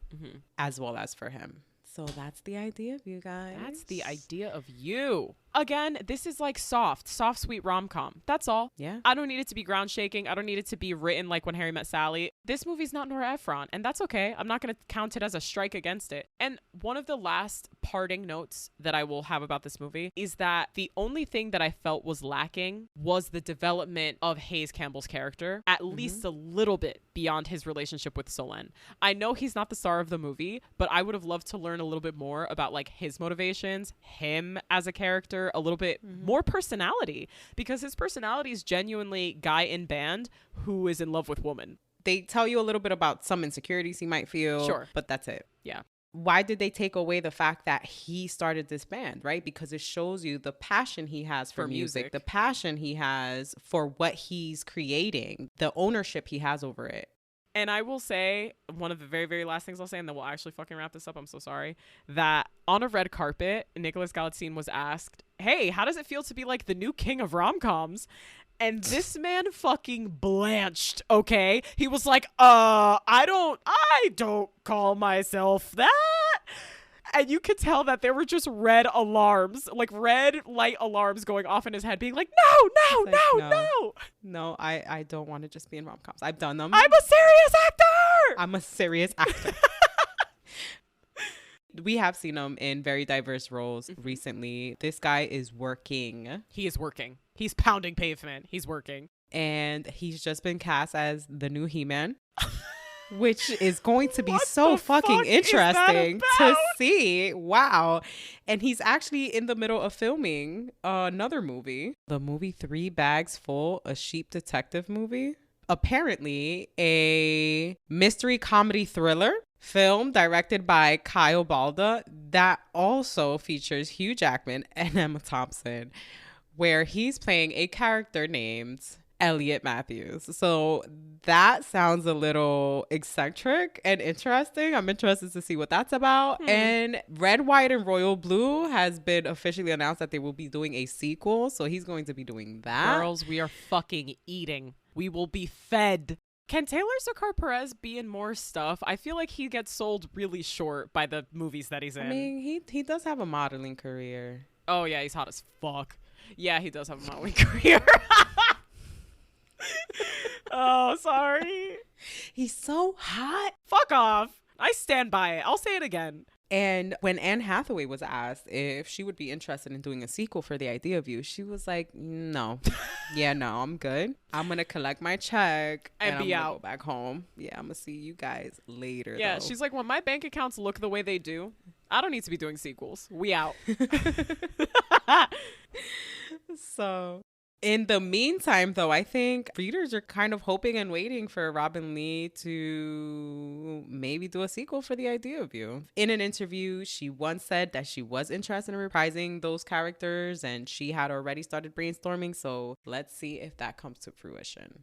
as well as for him. So that's the idea of you guys. That's the idea of you. Again, this is like soft, sweet rom-com. That's all. Yeah. I don't need it to be ground shaking. I don't need it to be written like When Harry Met Sally. This movie's not Nora Ephron, and that's okay. I'm not going to count it as a strike against it. And one of the last parting notes that I will have about this movie is that the only thing that I felt was lacking was the development of Hayes Campbell's character, at least a little bit beyond his relationship with Solène. I know he's not the star of the movie, but I would have loved to learn a little bit more about like his motivations, him as a character, a little bit more personality, because his personality is genuinely guy in band who is in love with woman. They tell you a little bit about some insecurities he might feel, sure, but that's it. Yeah. Why did they take away the fact that he started this band, right? Because it shows you the passion he has for music, the passion he has for what he's creating, the ownership he has over it. And I will say, one of the very, very last things I'll say, and then we'll actually fucking wrap this up, I'm so sorry, that on a red carpet, Nicholas Galitzine was asked, hey, how does it feel to be like the new king of rom-coms? And this man fucking blanched, okay? He was like, I don't call myself that. And you could tell that there were just red alarms, like red light alarms going off in his head, being like, no. No, I don't want to just be in rom-coms. I've done them. I'm a serious actor. I'm a serious actor. We have seen him in very diverse roles recently. This guy is working. He is working. He's pounding pavement. He's working. And he's just been cast as the new He-Man. Which is going to be What so the fucking fuck interesting is that to about? see. Wow. And he's actually in the middle of filming another movie. The movie 3 Bags Full, a sheep detective movie. Apparently a mystery comedy thriller film directed by Kyle Balda that also features Hugh Jackman and Emma Thompson, where he's playing a character named Elliot Matthews. So that sounds a little eccentric and interesting. I'm interested to see what that's about. And Red, White, and Royal Blue has been officially announced that they will be doing a sequel. So he's going to be doing that. Girls, we are fucking eating. We will be fed. Can Taylor Sokar Perez be in more stuff? I feel like he gets sold really short by the movies that he's in. I mean, he does have a modeling career. Oh, yeah, he's hot as fuck. Yeah, he does have a modeling career. Oh, sorry. He's so hot. Fuck off. I stand by it. I'll say it again. And when Anne Hathaway was asked if she would be interested in doing a sequel for The Idea of You, she was like, no. Yeah, no, I'm good. I'm going to collect my check and be I'm out. Go back home. Yeah, I'm going to see you guys later. Yeah, though. she's like, when my bank accounts look the way they do, I don't need to be doing sequels. We out. So in the meantime, though, I think readers are kind of hoping and waiting for Robinne Lee to maybe do a sequel for The Idea of You. In an interview, she once said that she was interested in reprising those characters and she had already started brainstorming. So let's see if that comes to fruition.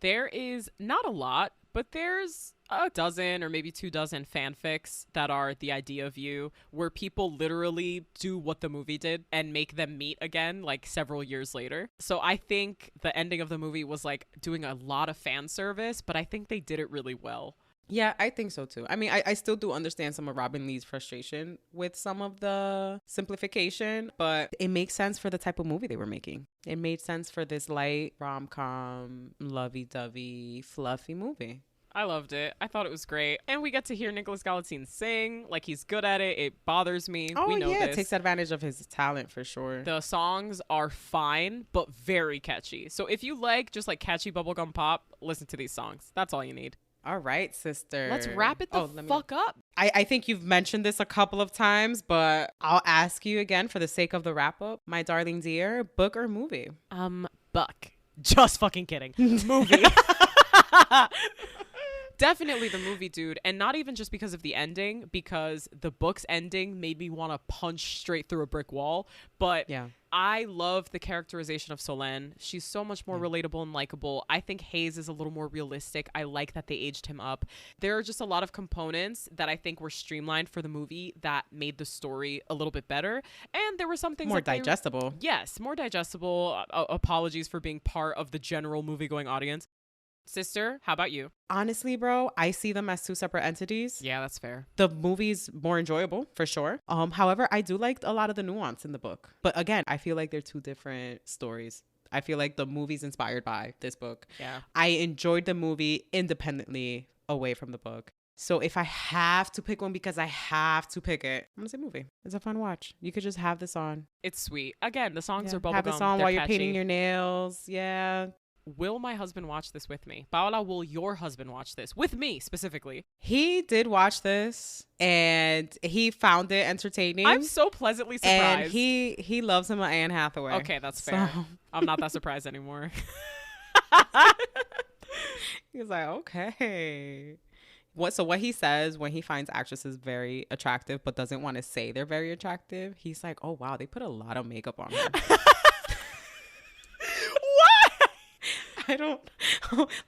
There is not a lot, but there's a dozen or maybe 24 fanfics that are The Idea of You, where people literally do what the movie did and make them meet again like several years later. So I think the ending of the movie was like doing a lot of fan service, but I think they did it really well. Yeah, I think so too. I mean, I still do understand some of Robinne Lee's frustration with some of the simplification, but it makes sense for the type of movie they were making. It made sense for this light, rom-com, lovey-dovey, fluffy movie. I loved it. I thought it was great. And we get to hear Nicholas Galitzine sing. Like, he's good at it. It bothers me. Oh, we know yeah, this. takes advantage of his talent for sure. The songs are fine, but very catchy. So if you like just like catchy bubblegum pop, listen to these songs. That's all you need. All right, sister. Let's wrap it the fuck up. I think you've mentioned this a couple of times, but I'll ask you again for the sake of the wrap up. My darling dear, book or movie? Buck. Just fucking kidding. Movie. Definitely the movie, dude. And not even just because of the ending, because the book's ending made me want to punch straight through a brick wall. But yeah, I love the characterization of Solène. She's so much more relatable and likable. I think Hayes is a little more realistic. I like that they aged him up. There are just a lot of components that I think were streamlined for the movie that made the story a little bit better. And there were some things more digestible. Yes, more digestible. Apologies for being part of the general movie-going audience. Sister, how about you? Honestly, bro, I see them as two separate entities. Yeah, that's fair. The movie's more enjoyable for sure. However, I do like a lot of the nuance in the book. But again, I feel like they're two different stories. I feel like the movie's inspired by this book. Yeah. I enjoyed the movie independently away from the book. So if I have to pick one because I have to pick it, I'm gonna say movie. It's a fun watch. You could just have this on. It's sweet. Again, the songs are bubblegum. Have this on while you're catchy. painting your nails. Yeah. Will my husband watch this with me? Paola, will your husband watch this? With me, specifically. He did watch this and he found it entertaining. I'm so pleasantly surprised. And he loves him, Anne Hathaway. Okay, that's fair. So. I'm not that surprised anymore. He's like, okay. So what he says when he finds actresses very attractive but doesn't want to say they're very attractive, he's like, oh, wow, they put a lot of makeup on her. I don't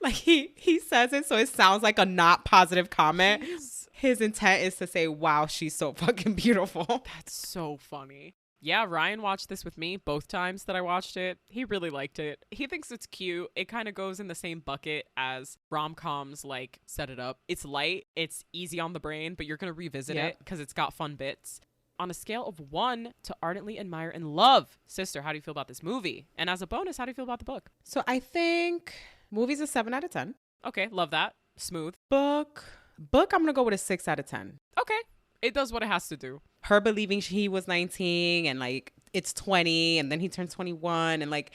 like he says it so it sounds like a not positive comment. His intent is to say, wow, she's so fucking beautiful. That's so funny. Yeah, Ryan watched this with me both times that I watched it. He really liked it. He thinks it's cute. It kind of goes in the same bucket as rom-coms, like Set It Up. It's light, it's easy on the brain, but you're going to revisit it because it's got fun bits. On a scale of 1 to ardently admire and love, sister, how do you feel about this movie? And as a bonus, how do you feel about the book? So I think movie's a 7 out of 10. Okay, love that. Smooth. Book, I'm going to go with a 6 out of 10. Okay. It does what it has to do. Her believing he was 19 and like it's 20 and then he turned 21 and like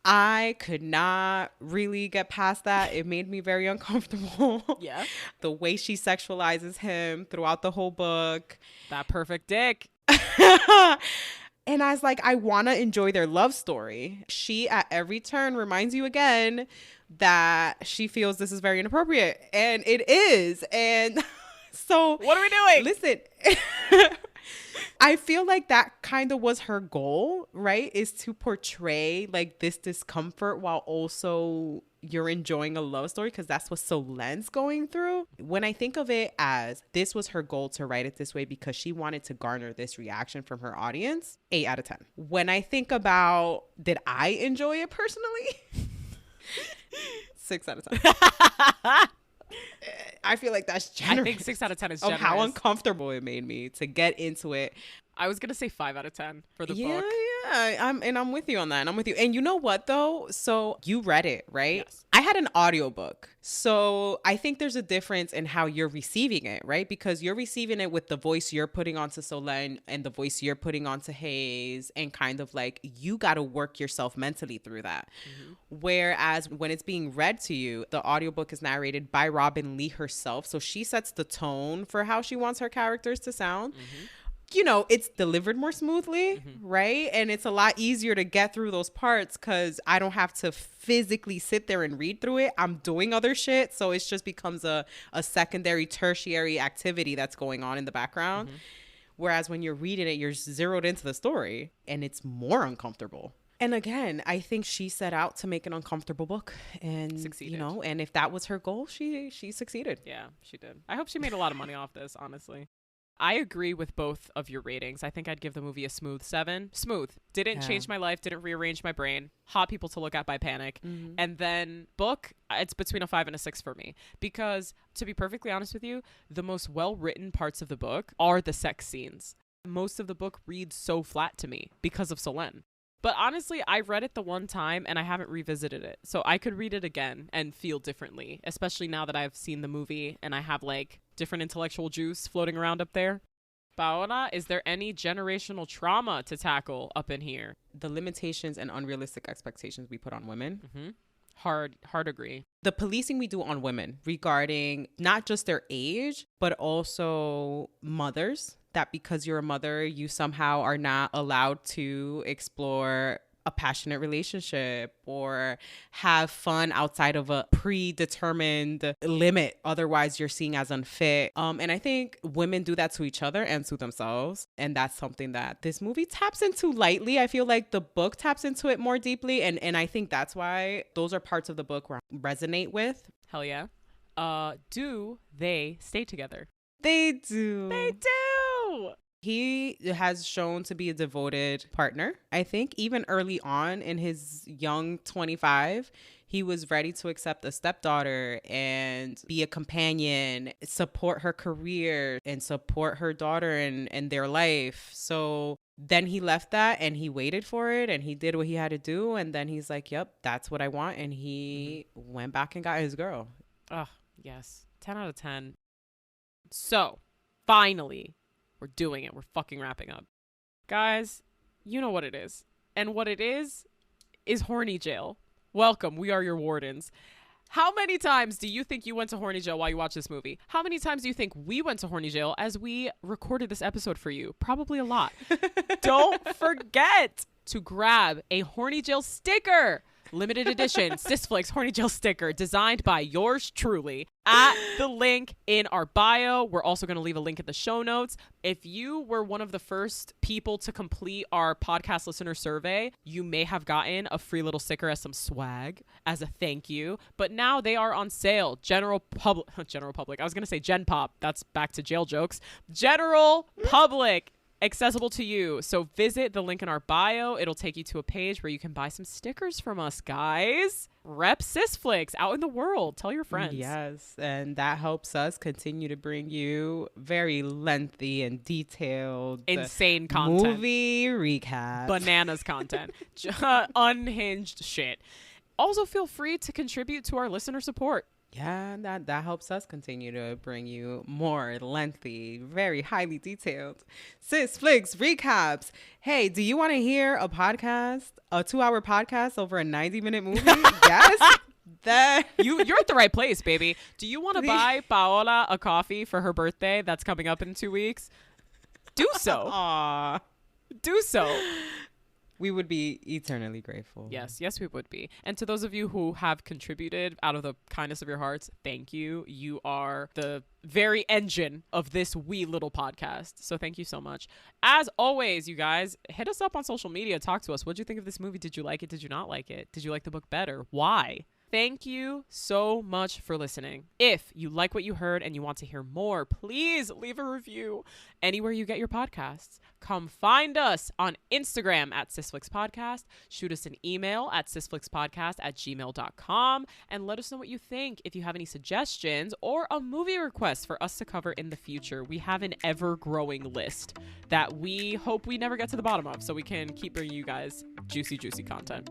I could not really get past that. It made me very uncomfortable. Yeah. The way she sexualizes him throughout the whole book. That perfect dick. And I was like, I want to enjoy their love story. She at every turn reminds you again that she feels this is very inappropriate. And it is. And so what are we doing? Listen, I feel like that kind of was her goal, right? Is to portray like this discomfort while also you're enjoying a love story, because that's what Solen's going through. When I think of it as this was her goal to write it this way because she wanted to garner this reaction from her audience, 8 out of 10. When I think about did I enjoy it personally? 6 out of 10. I feel like that's generous. I think 6 out of 10 is generous. Of how uncomfortable it made me to get into it. I was going to say 5 out of 10 for the book. Yeah. I'm with you on that. And you know what, though? So you read it, right? Yes. I had an audiobook. So I think there's a difference in how you're receiving it, right? Because you're receiving it with the voice you're putting onto Solen and the voice you're putting onto Hayes, and kind of like you got to work yourself mentally through that. Mm-hmm. Whereas when it's being read to you, the audiobook is narrated by Robinne Lee herself. So she sets the tone for how she wants her characters to sound. Mm-hmm. You know, it's delivered more smoothly, right? And it's a lot easier to get through those parts because I don't have to physically sit there and read through it. I'm doing other shit. So it just becomes a secondary, tertiary activity that's going on in the background. Mm-hmm. Whereas when you're reading it, you're zeroed into the story and it's more uncomfortable. And again, I think she set out to make an uncomfortable book and succeeded. You know, and if that was her goal, she succeeded. Yeah, she did. I hope she made a lot of money off this, honestly. I agree with both of your ratings. I think I'd give the movie a smooth 7. Smooth. Didn't change my life. Didn't rearrange my brain. Hot people to look at by Panic. Mm-hmm. And then book, it's between a 5 and a 6 for me. Because to be perfectly honest with you, the most well-written parts of the book are the sex scenes. Most of the book reads so flat to me because of Solen. But honestly, I read it the one time and I haven't revisited it. So I could read it again and feel differently, especially now that I've seen the movie and I have like different intellectual juice floating around up there. Paola, is there any generational trauma to tackle up in here? The limitations and unrealistic expectations we put on women. Mm-hmm. Hard agree. The policing we do on women regarding not just their age, but also mothers. That because you're a mother, you somehow are not allowed to explore a passionate relationship or have fun outside of a predetermined limit. Otherwise, you're seen as unfit. And I think women do that to each other and to themselves. And that's something that this movie taps into lightly. I feel like the book taps into it more deeply. And I think that's why those are parts of the book where I resonate with. Hell yeah. Do they stay together? They do. They do. He has shown to be a devoted partner. I think even early on in his young 25, he was ready to accept a stepdaughter and be a companion, support her career and support her daughter and their life. So then he left that and he waited for it and he did what he had to do. And then he's like, yep, that's what I want. And he went back and got his girl. Oh, yes. 10 out of 10. So finally, we're doing it. We're fucking wrapping up. Guys, you know what it is. And what it is Horny Jail. Welcome. We are your wardens. How many times do you think you went to Horny Jail while you watched this movie? How many times do you think we went to Horny Jail as we recorded this episode for you? Probably a lot. Don't forget to grab a Horny Jail sticker limited edition Sis Flicks Horny Jail sticker designed by yours truly at the link in our bio. We're also going to leave a link in the show notes. If you were one of the first people to complete our podcast listener survey, you may have gotten a free little sticker as some swag as a thank you. But now they are on sale. General public. I was going to say Gen Pop. That's back to jail jokes. General public. Accessible to you. So visit the link in our bio. It'll take you to a page where you can buy some stickers from us, guys. Rep Sis Flicks out in the world. Tell your friends. Yes, and that helps us continue to bring you very lengthy and detailed, insane content, movie recaps, bananas content, unhinged shit. Also, feel free to contribute to our listener support. Yeah, that helps us continue to bring you more lengthy, very highly detailed Sis Flicks recaps. Hey, do you want to hear a 2-hour podcast over a 90-minute movie? Yes. You're at the right place, baby. Do you want to buy Paola a coffee for her birthday that's coming up in 2 weeks? Do so. Aww. Do so. We would be eternally grateful. Yes, we would be. And to those of you who have contributed out of the kindness of your hearts, thank you. You are the very engine of this wee little podcast. So thank you so much. As always, you guys, hit us up on social media. Talk to us. What did you think of this movie? Did you like it? Did you not like it? Did you like the book better? Why? Thank you so much for listening. If you like what you heard and you want to hear more, please leave a review anywhere you get your podcasts. Come find us on Instagram at SisFlixPodcast. Shoot us an email at sisflixpodcast@gmail.com and let us know what you think. If you have any suggestions or a movie request for us to cover in the future, we have an ever-growing list that we hope we never get to the bottom of so we can keep bringing you guys juicy, juicy content.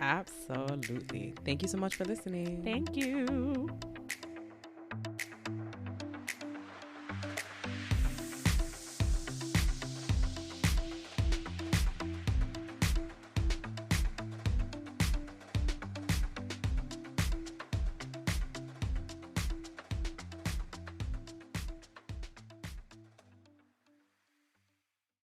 Absolutely. Thank you so much for listening. Thank you.